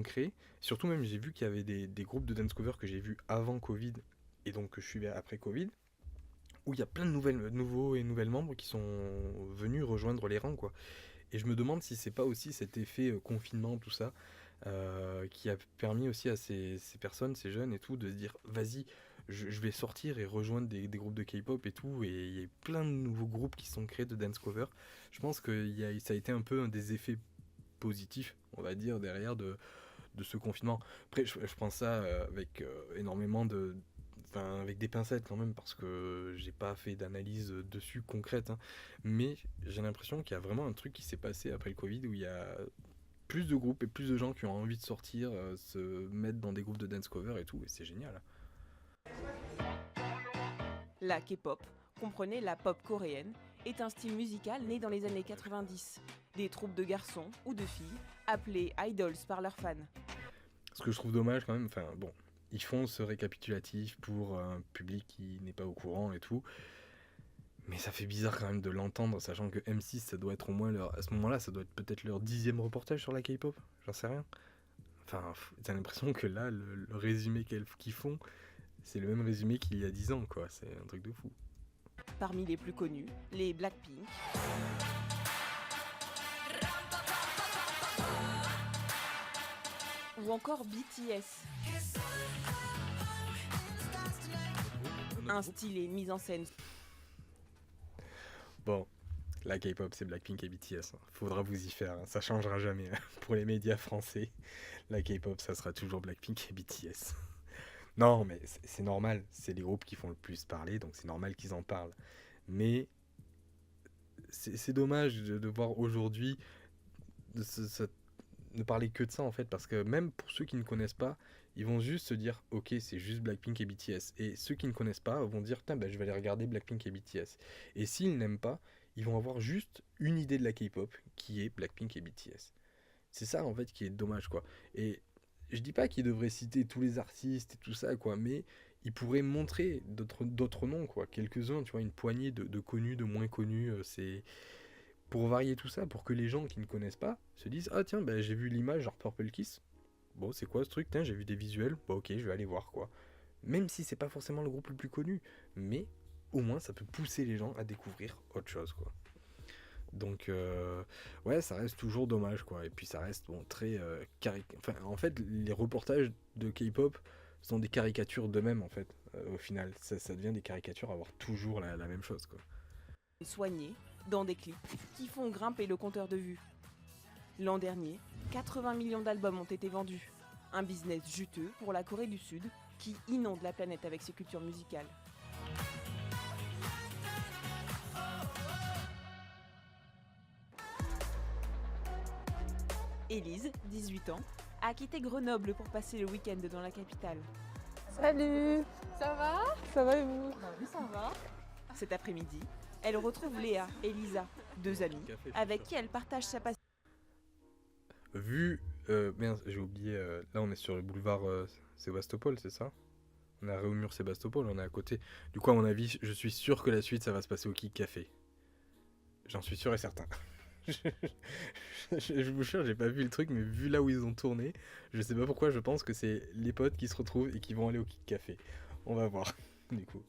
créés. Surtout même, j'ai vu qu'il y avait des groupes de dance cover que j'ai vus avant Covid et donc que je suivais après Covid, où il y a plein de nouveaux et nouvelles membres qui sont venus rejoindre les rangs, quoi. Et je me demande si c'est pas aussi cet effet confinement, tout ça, qui a permis aussi à ces personnes, ces jeunes et tout, de se dire vas-y, je vais sortir et rejoindre des groupes de K-pop et tout. Et il y a plein de nouveaux groupes qui sont créés de dance cover. Je pense que ça a été un peu un des effets positifs, on va dire, derrière de ce confinement. Après, je pense ça avec énormément enfin, avec des pincettes quand même, parce que j'ai pas fait d'analyse dessus concrète, hein. Mais j'ai l'impression qu'il y a vraiment un truc qui s'est passé après le Covid, où il y a plus de groupes et plus de gens qui ont envie de sortir, se mettre dans des groupes de dance cover et tout, et c'est génial. La K-pop Comprenez, la pop coréenne est un style musical né dans les années 90. Des troupes de garçons ou de filles appelées idols par leurs fans. Ce que je trouve dommage quand même, enfin bon, ils font ce récapitulatif pour un public qui n'est pas au courant et tout. Mais ça fait bizarre quand même de l'entendre, sachant que M6, ça doit être au moins leur... À ce moment-là, ça doit être peut-être leur 10e reportage sur la K-pop, j'en sais rien. Enfin, t'as l'impression que là, le résumé qu'ils font, c'est le même résumé qu'il y a 10 ans, quoi. C'est un truc de fou. Parmi les plus connus, les Blackpink, ou encore BTS. Un style et une mise en scène. Bon, la K-pop, c'est Blackpink et BTS. Faudra vous y faire, hein. Ça changera jamais. Pour les médias français, la K-pop, ça sera toujours Blackpink et BTS. Non, mais c'est normal. C'est les groupes qui font le plus parler, donc c'est normal qu'ils en parlent. Mais c'est dommage de voir aujourd'hui ne parler que de ça, en fait, parce que même pour ceux qui ne connaissent pas, ils vont juste se dire, ok, c'est juste Blackpink et BTS. Et ceux qui ne connaissent pas vont dire, tiens, bah, je vais aller regarder Blackpink et BTS. Et s'ils n'aiment pas, ils vont avoir juste une idée de la K-pop, qui est Blackpink et BTS. C'est ça, en fait, qui est dommage, quoi. Et je dis pas qu'ils devraient citer tous les artistes et tout ça, quoi, mais ils pourraient montrer d'autres noms, quoi. Quelques-uns, tu vois, une poignée de connus, de moins connus, c'est... Pour varier tout ça, pour que les gens qui ne connaissent pas se disent, ah tiens, bah, j'ai vu l'image, genre Purple Kiss. Bon, c'est quoi ce truc? Tiens, j'ai vu des visuels. Bah ok, je vais aller voir, quoi. Même si c'est pas forcément le groupe le plus connu, mais au moins ça peut pousser les gens à découvrir autre chose, quoi. Donc, ouais, ça reste toujours dommage, quoi. Et puis ça reste, bon, très enfin, en fait, les reportages de K-pop sont des caricatures d'eux-mêmes, en fait. Au final, ça devient des caricatures à avoir toujours la même chose, quoi. Soignés dans des clips qui font grimper le compteur de vues. L'an dernier, 80 millions d'albums ont été vendus. Un business juteux pour la Corée du Sud qui inonde la planète avec ses cultures musicales. Élise, 18 ans, a quitté Grenoble pour passer le week-end dans la capitale. Salut. Ça va? Ça va et vous? Oui, ça va. Cet après-midi, elle retrouve Léa et Lisa, deux amies, avec qui elle partage sa passion. Merde, j'ai oublié, là on est sur le boulevard Sébastopol, c'est ça? On est à Réaumur Sébastopol, on est à côté. Du coup, à mon avis, je suis sûr que la suite, ça va se passer au Kik Café. J'en suis sûr et certain. Je vous jure, j'ai pas vu le truc, mais vu là où ils ont tourné, je sais pas pourquoi, je pense que c'est les potes qui se retrouvent et qui vont aller au Kik Café. On va voir, du coup.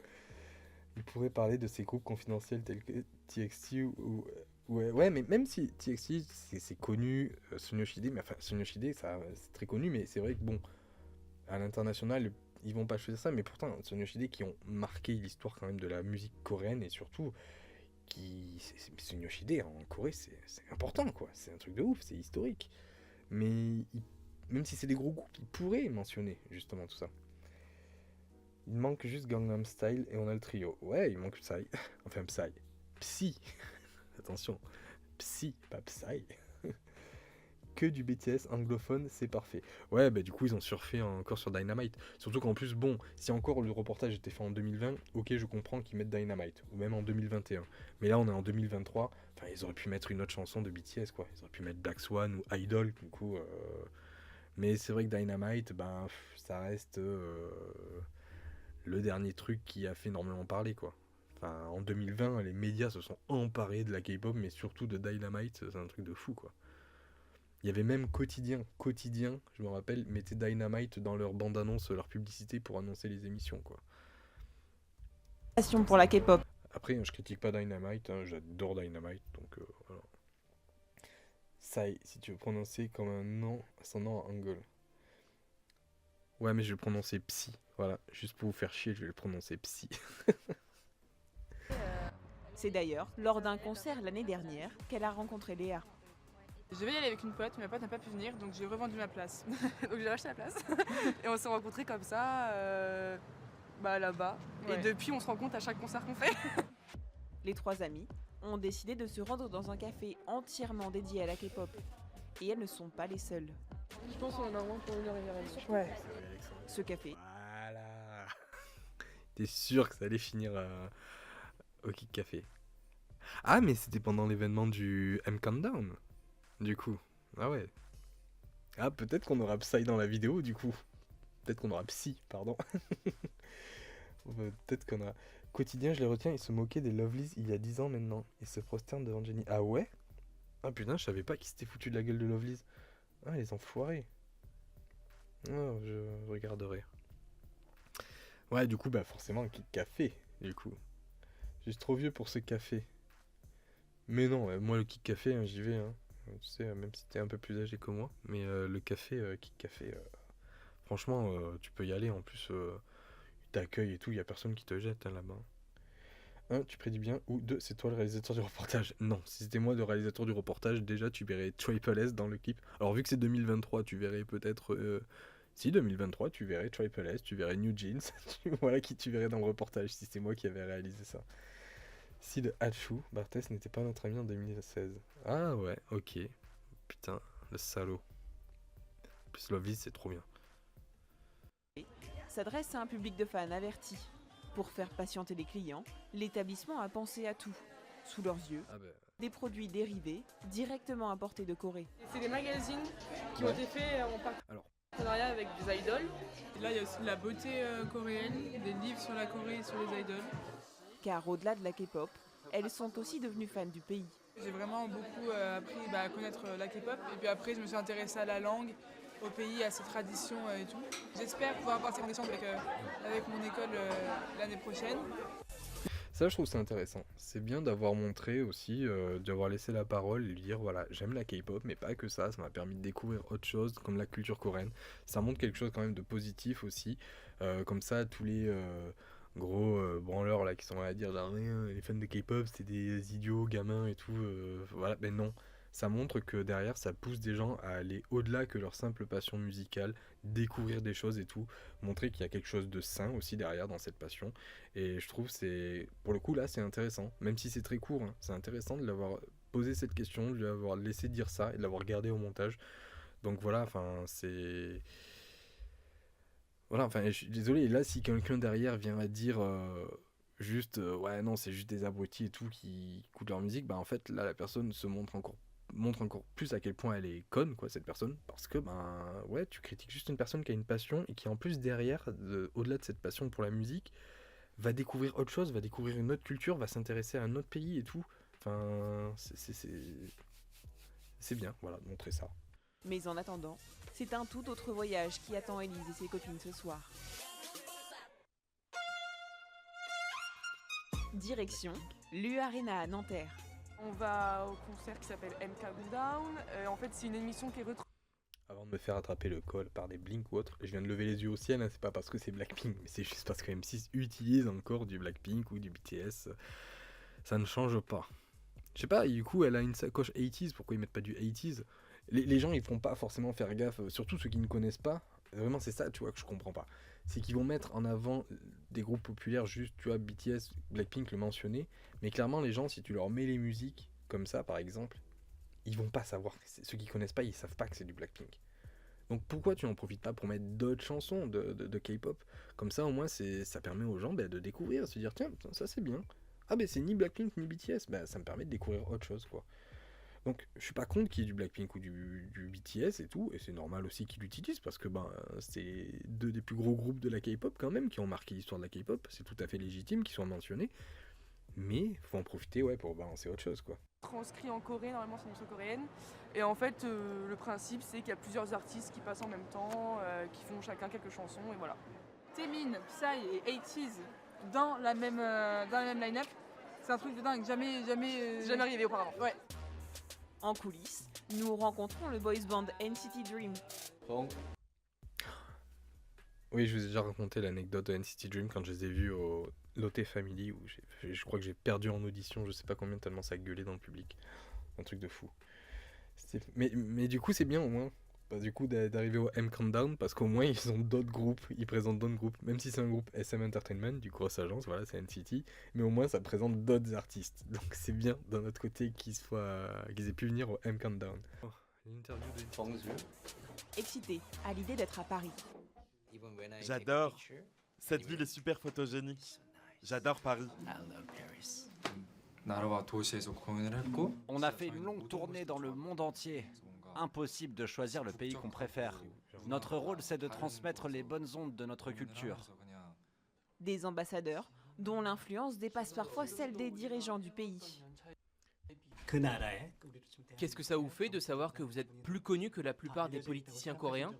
Il pourrait parler de ces groupes confidentiels tels que TXT ou... Ouais, mais même si TXT, c'est connu, Sonyoshide, mais enfin, Sonyoshide, ça, c'est très connu, mais c'est vrai que bon, à l'international, ils vont pas choisir ça, mais pourtant, Sonyoshide qui ont marqué l'histoire quand même de la musique coréenne, et surtout, Sonyoshide en Corée, c'est important, quoi, c'est un truc de ouf, c'est historique. Mais même si c'est des gros groupes, ils pourraient mentionner justement tout ça. Il manque juste Gangnam Style et on a le trio. Ouais, il manque Psy. Enfin, Psy. Attention. Psy, pas Psy. Que du BTS anglophone, c'est parfait. Ouais, bah du coup, ils ont surfé encore sur Dynamite. Surtout qu'en plus, bon, si encore le reportage était fait en 2020, ok, je comprends qu'ils mettent Dynamite. Ou même en 2021. Mais là, on est en 2023. Enfin, ils auraient pu mettre une autre chanson de BTS, quoi. Ils auraient pu mettre Black Swan ou Idol, du coup. Mais c'est vrai que Dynamite, ben, ça reste... le dernier truc qui a fait énormément parler, quoi. Enfin, en 2020, les médias se sont emparés de la K-pop, mais surtout de Dynamite, c'est un truc de fou, quoi. Il y avait même Quotidien, je me rappelle, mettait Dynamite dans leur bande-annonce, leur publicité pour annoncer les émissions, quoi. Passion pour la K-pop. Après, je critique pas Dynamite, hein, j'adore Dynamite, donc voilà. Psy, si tu veux prononcer comme un nom, son nom en hangul. Ouais, mais je vais le prononcer Psy. Voilà, juste pour vous faire chier, je vais le prononcer Psy. C'est d'ailleurs lors d'un concert l'année dernière qu'elle a rencontré Léa. Je devais y aller avec une pote, mais ma pote n'a pas pu venir, donc j'ai revendu ma place. Donc j'ai racheté la place. Et on s'est rencontrés comme ça, là-bas. Ouais. Et depuis, on se rencontre à chaque concert qu'on fait. Les trois amies ont décidé de se rendre dans un café entièrement dédié à la K-pop. Et elles ne sont pas les seules. Je pense qu'on en a vraiment pour 1h30. Ouais. Ce café. Voilà. T'es sûr que ça allait finir au Kick Café. Ah, mais c'était pendant l'événement du M Countdown, du coup. Ah ouais. Ah, peut-être qu'on aura Psy dans la vidéo, du coup. Peut-être qu'on aura Psy, pardon. Peut-être qu'on aura... Quotidien, je les retiens, ils se moquaient des Lovelies il y a 10 ans maintenant. Ils se prosternent devant Jenny. Ah ouais? Ah putain, je savais pas qu'ils s'étaient foutus de la gueule de Lovelies. Ah, les enfoirés. Oh, je regarderai. Ouais, du coup, bah forcément, un Kick Café, du coup. Je suis trop vieux pour ce café. Mais non, moi, le Kick Café, hein, j'y vais, hein. Tu sais, même si t'es un peu plus âgé que moi. Mais le café, Kick Café, franchement, tu peux y aller. En plus, ils t'accueillent et tout, il y a personne qui te jette hein, là-bas. 1, tu prédis bien, ou 2, c'est toi le réalisateur du reportage. Non, si c'était moi le réalisateur du reportage, déjà tu verrais Triple S dans le clip. Alors vu que c'est 2023, tu verrais peut-être... Si 2023, tu verrais Triple S, tu verrais New Jeans, voilà qui tu verrais dans le reportage si c'est moi qui avais réalisé ça. Si le Hachu, Barthès n'était pas notre ami en 2016. Ah ouais, ok. Putain, le salaud. En plus Lovely, c'est trop bien. S'adresse à un public de fans avertis. Pour faire patienter les clients, l'établissement a pensé à tout. Sous leurs yeux, Ah bah... des produits dérivés directement importés de Corée. C'est des magazines qui ont été faits en Alors. partenariat avec des idoles. Et là, il y a aussi de la beauté coréenne, des livres sur la Corée et sur les idoles. Car au-delà de la K-pop, elles sont aussi devenues fans du pays. J'ai vraiment beaucoup appris à connaître la K-pop. Et puis après, je me suis intéressée à la langue, au pays, à ses traditions et tout. J'espère pouvoir partir en décembre avec mon école l'année prochaine. Ça, je trouve c'est intéressant. C'est bien d'avoir montré aussi, d'avoir laissé la parole et lui dire voilà, j'aime la K-pop, mais pas que ça m'a permis de découvrir autre chose comme la culture coréenne. Ça montre quelque chose quand même de positif aussi. Comme ça, tous les gros branleurs là qui sont là à dire genre, les fans de K-pop, c'est des idiots, gamins et tout. Voilà, mais non. Ça montre que derrière, ça pousse des gens à aller au-delà que leur simple passion musicale, découvrir des choses et tout, montrer qu'il y a quelque chose de sain aussi derrière dans cette passion. Et je trouve c'est, pour le coup là, c'est intéressant, même si c'est très court, hein, c'est intéressant de l'avoir posé cette question, de lui avoir laissé dire ça et de l'avoir gardé au montage. Donc voilà, enfin c'est... Voilà, enfin je suis désolé, et là si quelqu'un derrière vient à dire juste ouais non c'est juste des abrutis et tout qui écoutent leur musique, bah en fait là la personne se montre encore plus à quel point elle est conne quoi cette personne, parce que ben ouais tu critiques juste une personne qui a une passion et qui en plus derrière au-delà de cette passion pour la musique va découvrir autre chose, va découvrir une autre culture, va s'intéresser à un autre pays et tout. Enfin c'est bien voilà de montrer ça. Mais en attendant, c'est un tout autre voyage qui attend Élise et ses copines ce soir. Direction l'U-Arena à Nanterre. On va au concert qui s'appelle M Countdown. En fait, c'est une émission qui est Avant de me faire attraper le col par des Blink ou autre, je viens de lever les yeux au ciel, hein, c'est pas parce que c'est Blackpink, mais c'est juste parce que M6 utilise encore du Blackpink ou du BTS. Ça ne change pas. Je sais pas, du coup elle a une sacoche 80s, pourquoi ils mettent pas du 80s? Les gens ils font pas forcément faire gaffe, surtout ceux qui ne connaissent pas. Vraiment c'est ça tu vois que je comprends pas. C'est qu'ils vont mettre en avant des groupes populaires juste, tu vois, BTS, Blackpink le mentionner, mais clairement les gens si tu leur mets les musiques comme ça par exemple, ils vont pas savoir. Ceux qui connaissent pas, ils savent pas que c'est du Blackpink. Donc pourquoi tu n'en profites pas pour mettre d'autres chansons de K-pop? Comme ça au moins ça permet aux gens de découvrir, de se dire tiens ça c'est bien. Ah ben c'est ni Blackpink ni BTS, bah ça me permet de découvrir autre chose quoi. Donc je suis pas contre qu'il y ait du Blackpink ou du BTS et tout, et c'est normal aussi qu'ils l'utilisent parce que ben c'est deux des plus gros groupes de la K-pop quand même qui ont marqué l'histoire de la K-pop, c'est tout à fait légitime qu'ils soient mentionnés, mais faut en profiter ouais pour balancer autre chose quoi. transcrit en Corée, normalement c'est une émission coréenne. Et en fait, le principe c'est qu'il y a plusieurs artistes qui passent en même temps, qui font chacun quelques chansons et voilà. Taemin, Psy et 80s dans la même line-up, c'est un truc de dingue, jamais... C'est jamais arrivé auparavant. Ouais. En coulisses, nous rencontrons le boys band NCT Dream. Oui, je vous ai déjà raconté l'anecdote de NCT Dream quand je les ai vus au Lotte Family où je crois que j'ai perdu en audition, je sais pas combien tellement ça gueulait dans le public. Un truc de fou. Mais du coup, c'est bien au moins. Du coup, d'arriver au M Countdown parce qu'au moins ils ont d'autres groupes, ils présentent d'autres groupes. Même si c'est un groupe SM Entertainment, du grosse agence, voilà, c'est NCT. Mais au moins ça présente d'autres artistes. Donc c'est bien d'un autre côté qu'ils aient pu venir au M Countdown. Oh, l'interview de Excité à l'idée d'être à Paris. J'adore. Cette ville est super photogénique. J'adore Paris. 나라와 도시에서 공연을 했고 On a fait une longue tournée dans le monde entier. Impossible de choisir le pays qu'on préfère. Notre rôle, c'est de transmettre les bonnes ondes de notre culture. Des ambassadeurs dont l'influence dépasse parfois celle des dirigeants du pays. Qu'est-ce que ça vous fait de savoir que vous êtes plus connu que la plupart des politiciens coréens?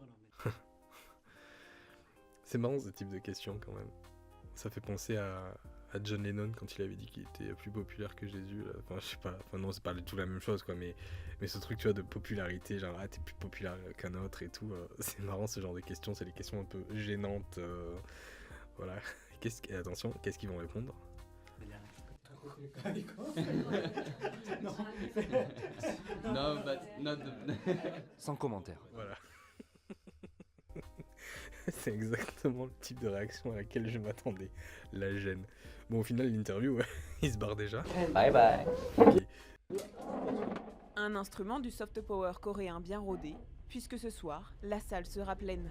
C'est marrant ce type de question quand même. Ça fait penser à John Lennon quand il avait dit qu'il était plus populaire que Jésus. Là. Enfin, je sais pas, enfin non, c'est pas du tout la même chose quoi, mais ce truc, tu vois, de popularité, genre ah t'es plus populaire qu'un autre et tout, c'est marrant ce genre de questions, c'est des questions un peu gênantes. Voilà. Attention, qu'est-ce qu'ils vont répondre? No, but not Sans commentaire. Voilà. C'est exactement le type de réaction à laquelle je m'attendais. La gêne. Bon, au final, l'interview, il se barre déjà. Bye bye. Ok. Un instrument du soft power coréen bien rodé, puisque ce soir, la salle sera pleine.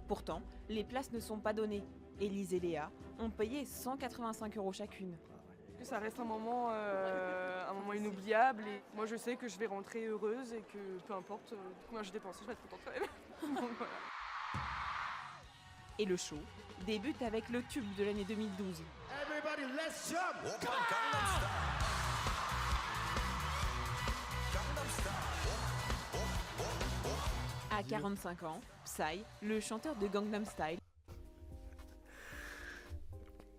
Pourtant, les places ne sont pas données. Élise et Léa ont payé 185 € chacune. Que ça reste un moment inoubliable. Et moi, je sais que je vais rentrer heureuse et que peu importe combien je dépense, je vais être contente quand même. Donc, voilà. Et le show débute avec le tube de l'année 2012. À 45 ans, Psy, le chanteur de Gangnam Style,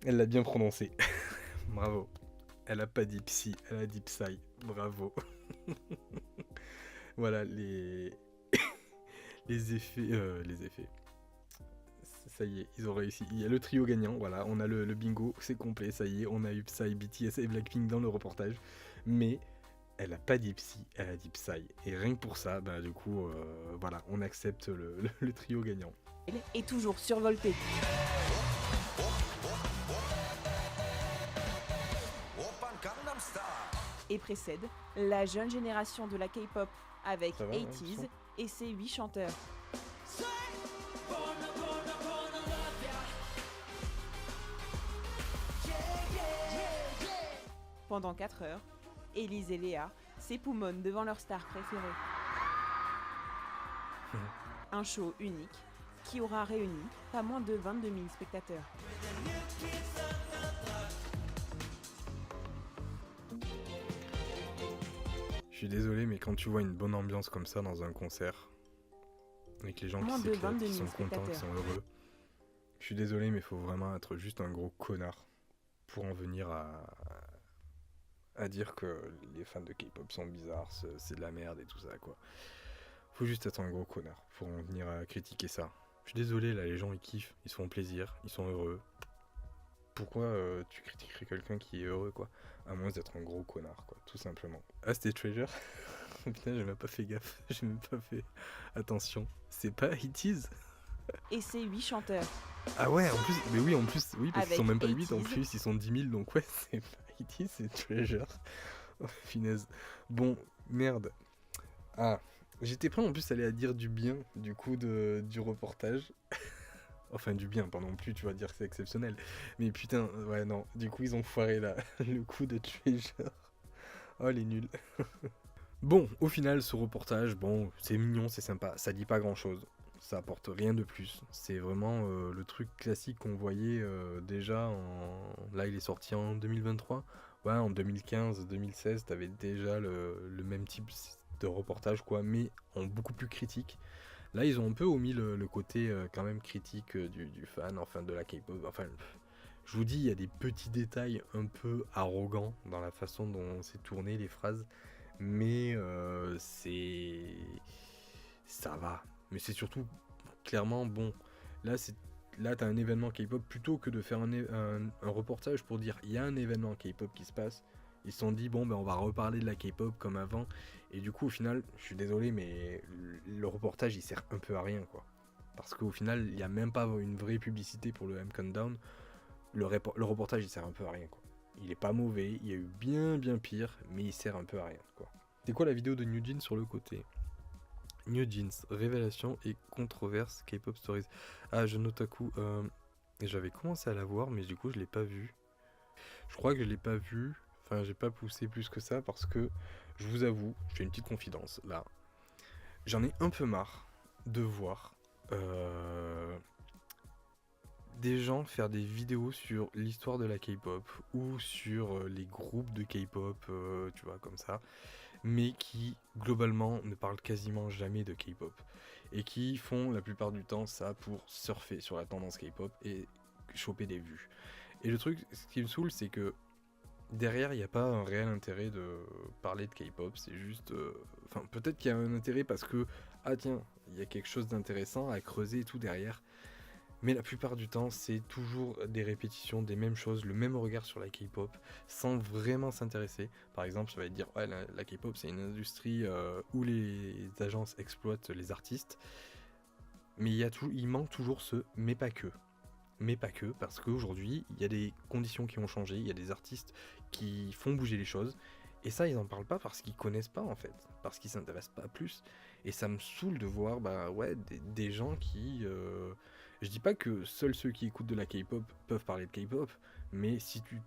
Elle l'a bien prononcé. Bravo. Elle a pas dit psy, elle a dit psy. Bravo. Voilà les les effets. Ça y est, ils ont réussi. Il y a le trio gagnant, voilà, on a le bingo, c'est complet, ça y est, on a eu Psy, BTS et Blackpink dans le reportage. Mais elle a pas dit psy, elle a dit psy. Et rien que pour ça, bah du coup, voilà, on accepte le trio gagnant. est toujours survolté. Et précède la jeune génération de la K-pop avec Ça va, ouais, 80s le son et ses 8 chanteurs. Pendant 4 heures, Élise et Léa s'époumonnent devant leur star préférée. Un show unique qui aura réuni pas moins de 22 000 spectateurs. Je suis désolé, mais quand tu vois une bonne ambiance comme ça dans un concert, avec les gens Moins qui de s'éclatent, 22 qui 000 sont contents, qui spectateurs. sont heureux, je suis désolé, mais il faut vraiment être juste un gros connard pour en venir à dire que les fans de K-pop sont bizarres, c'est de la merde et tout ça, quoi. Faut juste être un gros connard pour en venir à critiquer ça. Je suis désolé, là, les gens, ils kiffent, ils se font plaisir, ils sont heureux. Pourquoi tu critiquerais quelqu'un qui est heureux, quoi? À moins d'être un gros connard, quoi, tout simplement. Ah, c'était Treasure? Putain, j'ai même pas fait gaffe, j'ai même pas fait attention. C'est pas It Is? Et ses 8 chanteurs. Ah ouais, en plus, mais oui, en plus, oui, parce qu'ils sont Avec même pas 8, en 80s. plus, ils sont 10 000, donc ouais, c'est pas It Is, c'est Treasure. Oh, finesse. Bon, merde. Ah, j'étais prêt en plus à aller à dire du bien, du coup, du reportage. Enfin, du bien, pas non plus, tu vas dire que c'est exceptionnel. Mais putain, ouais, non, du coup, ils ont foiré là, le coup de Treasure. Oh, les nuls. Bon, au final, ce reportage, bon, c'est mignon, c'est sympa, ça dit pas grand chose. Ça apporte rien de plus. C'est vraiment le truc classique qu'on voyait déjà en... Là, il est sorti en 2023. Ouais, en 2015-2016, t'avais déjà le même type de reportage, quoi, mais en beaucoup plus critique. Là, ils ont un peu omis le côté quand même critique du fan, enfin de la K-pop. Enfin, je vous dis, il y a des petits détails un peu arrogants dans la façon dont c'est tourné les phrases, mais ça va. Mais c'est surtout clairement bon. Là, t'as un événement K-pop, plutôt que de faire un reportage pour dire il y a un événement K-pop qui se passe. Ils se sont dit bon ben on va reparler de la K-pop comme avant, et du coup au final je suis désolé mais le reportage il sert un peu à rien, quoi, parce qu'au final il n'y a même pas une vraie publicité pour le M Countdown. Le reportage il sert un peu à rien, quoi. Il est pas mauvais, il y a eu bien pire, mais il sert un peu à rien, quoi. C'est quoi la vidéo de New Jeans sur le côté? New Jeans, révélation et controverse K-pop Stories. Ah, Jeune Otaku, j'avais commencé à la voir, mais du coup je l'ai pas vue. Je crois que je l'ai pas vue. Enfin, j'ai pas poussé plus que ça parce que, je vous avoue, je fais une petite confidence là. J'en ai un peu marre de voir des gens faire des vidéos sur l'histoire de la K-pop ou sur les groupes de K-pop, tu vois, comme ça, mais qui globalement ne parlent quasiment jamais de K-pop et qui font la plupart du temps ça pour surfer sur la tendance K-pop et choper des vues. Et le truc, ce qui me saoule, c'est que derrière, il n'y a pas un réel intérêt de parler de K-pop, c'est juste... Enfin, peut-être qu'il y a un intérêt parce que, ah tiens, il y a quelque chose d'intéressant à creuser et tout derrière, mais la plupart du temps, c'est toujours des répétitions des mêmes choses, le même regard sur la K-pop, sans vraiment s'intéresser. Par exemple, ça va être dire, ouais, la K-pop, c'est une industrie où les agences exploitent les artistes, mais il manque toujours ce « mais pas que ». Mais pas que, parce qu'aujourd'hui, il y a des conditions qui ont changé, il y a des artistes qui font bouger les choses, et ça, ils en parlent pas parce qu'ils connaissent pas, en fait, parce qu'ils s'intéressent pas plus. Et ça me saoule de voir, bah ouais, des gens qui... Je dis pas que seuls ceux qui écoutent de la K-pop peuvent parler de K-pop, mais si tu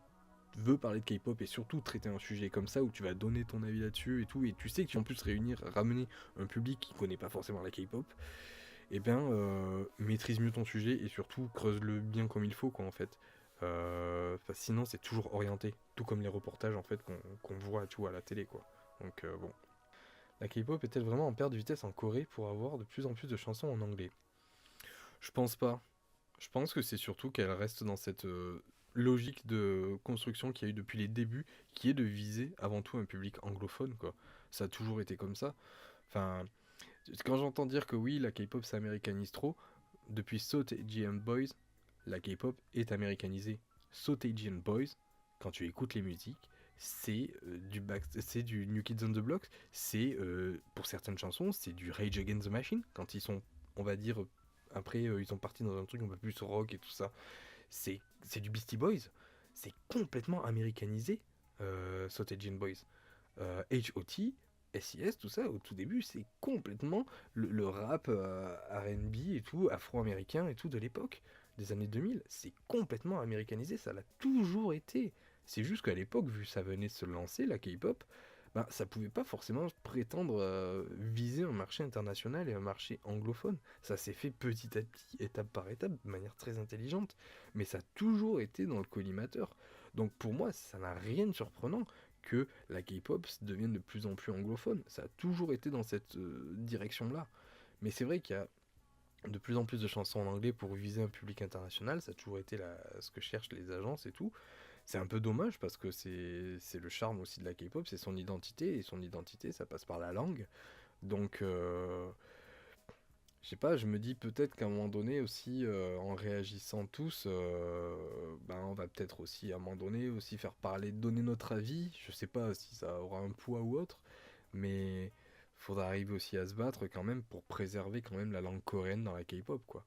veux parler de K-pop et surtout traiter un sujet comme ça, où tu vas donner ton avis là-dessus et tout, et tu sais qu'ils vont plus ramener un public qui connaît pas forcément la K-pop, eh bien, maîtrise mieux ton sujet et surtout creuse-le bien comme il faut, quoi, en fait. Sinon, c'est toujours orienté, tout comme les reportages, en fait, qu'on voit, tu vois, à la télé, quoi. Donc, bon. La K-pop est-elle vraiment en perte de vitesse en Corée pour avoir de plus en plus de chansons en anglais? Je pense pas. Je pense que c'est surtout qu'elle reste dans cette logique de construction qu'il y a eu depuis les débuts, qui est de viser avant tout un public anglophone, quoi. Ça a toujours été comme ça. Enfin... Quand j'entends dire que oui, la K-pop s'américanise trop, depuis Sotaejian Boys, la K-pop est américanisée. Sotaejian Boys, quand tu écoutes les musiques, c'est du New Kids on the Block, c'est pour certaines chansons, c'est du Rage Against the Machine, quand ils sont, on va dire, après ils sont partis dans un truc un peu plus rock et tout ça. C'est du Beastie Boys, c'est complètement américanisé, Sotaejian Boys. H.O.T., SIS, tout ça, au tout début, c'est complètement le rap R&B et tout, afro-américain et tout de l'époque, des années 2000. C'est complètement américanisé, ça l'a toujours été. C'est juste qu'à l'époque, vu que ça venait de se lancer, la K-pop, ben, ça pouvait pas forcément prétendre viser un marché international et un marché anglophone. Ça s'est fait petit à petit, étape par étape, de manière très intelligente. Mais ça a toujours été dans le collimateur. Donc pour moi, ça n'a rien de surprenant que la K-pop devienne de plus en plus anglophone. Ça a toujours été dans cette direction-là. Mais c'est vrai qu'il y a de plus en plus de chansons en anglais pour viser un public international. Ça a toujours été ce que cherchent les agences et tout. C'est un peu dommage parce que c'est le charme aussi de la K-pop, c'est son identité. Et son identité, ça passe par la langue. Donc... je sais pas, je me dis peut-être qu'à un moment donné aussi, en réagissant tous, on va peut-être aussi à un moment donné aussi faire parler, donner notre avis. Je sais pas si ça aura un poids ou autre, mais faudra arriver aussi à se battre quand même pour préserver quand même la langue coréenne dans la K-pop, quoi.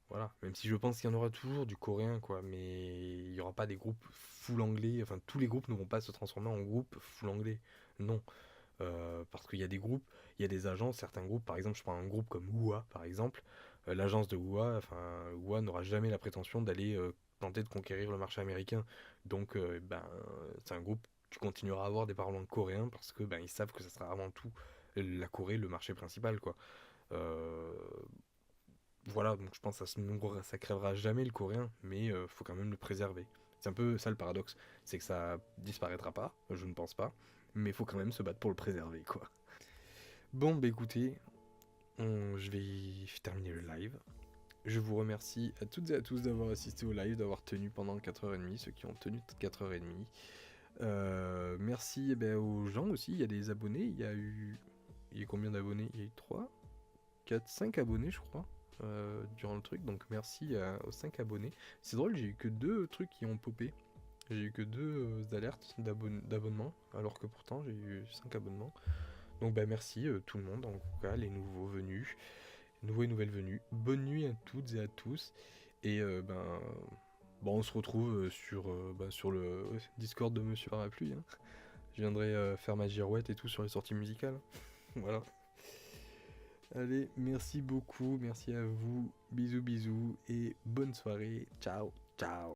Voilà, même si je pense qu'il y en aura toujours du coréen, quoi, mais il y aura pas des groupes full anglais. Enfin, tous les groupes ne vont pas se transformer en groupes full anglais. Non. Parce qu'il y a des groupes, il y a des agences, certains groupes, par exemple, je prends un groupe comme Woowa, par exemple, l'agence de Woowa, Woowa n'aura jamais la prétention d'aller tenter de conquérir le marché américain. Donc, c'est un groupe, tu continueras à avoir des parlants coréens parce que ils savent que ça sera avant tout la Corée le marché principal, quoi. Voilà, donc je pense que ça crèvera jamais le coréen, mais faut quand même le préserver. C'est un peu ça le paradoxe, c'est que ça disparaîtra pas, je ne pense pas, mais il faut quand même se battre pour le préserver, quoi. Bon, écoutez, je vais terminer le live. Je vous remercie à toutes et à tous d'avoir assisté au live, d'avoir tenu pendant 4h30, ceux qui ont tenu 4h30. Merci aux gens aussi, il y a des abonnés, il y a eu combien d'abonnés? Il y a eu 3, 4, 5 abonnés je crois, durant le truc, donc merci aux 5 abonnés. C'est drôle, j'ai eu que 2 trucs qui ont popé. J'ai eu que 2 alertes d'abonnement, alors que pourtant j'ai eu 5 abonnements. Donc merci tout le monde, en tout cas les nouveaux venus, nouveaux et nouvelles venues. Bonne nuit à toutes et à tous. Et on se retrouve sur le Discord de Monsieur Parapluie. Hein. Je viendrai faire ma girouette et tout sur les sorties musicales. Voilà. Allez, merci beaucoup, merci à vous. Bisous bisous et bonne soirée. Ciao, ciao.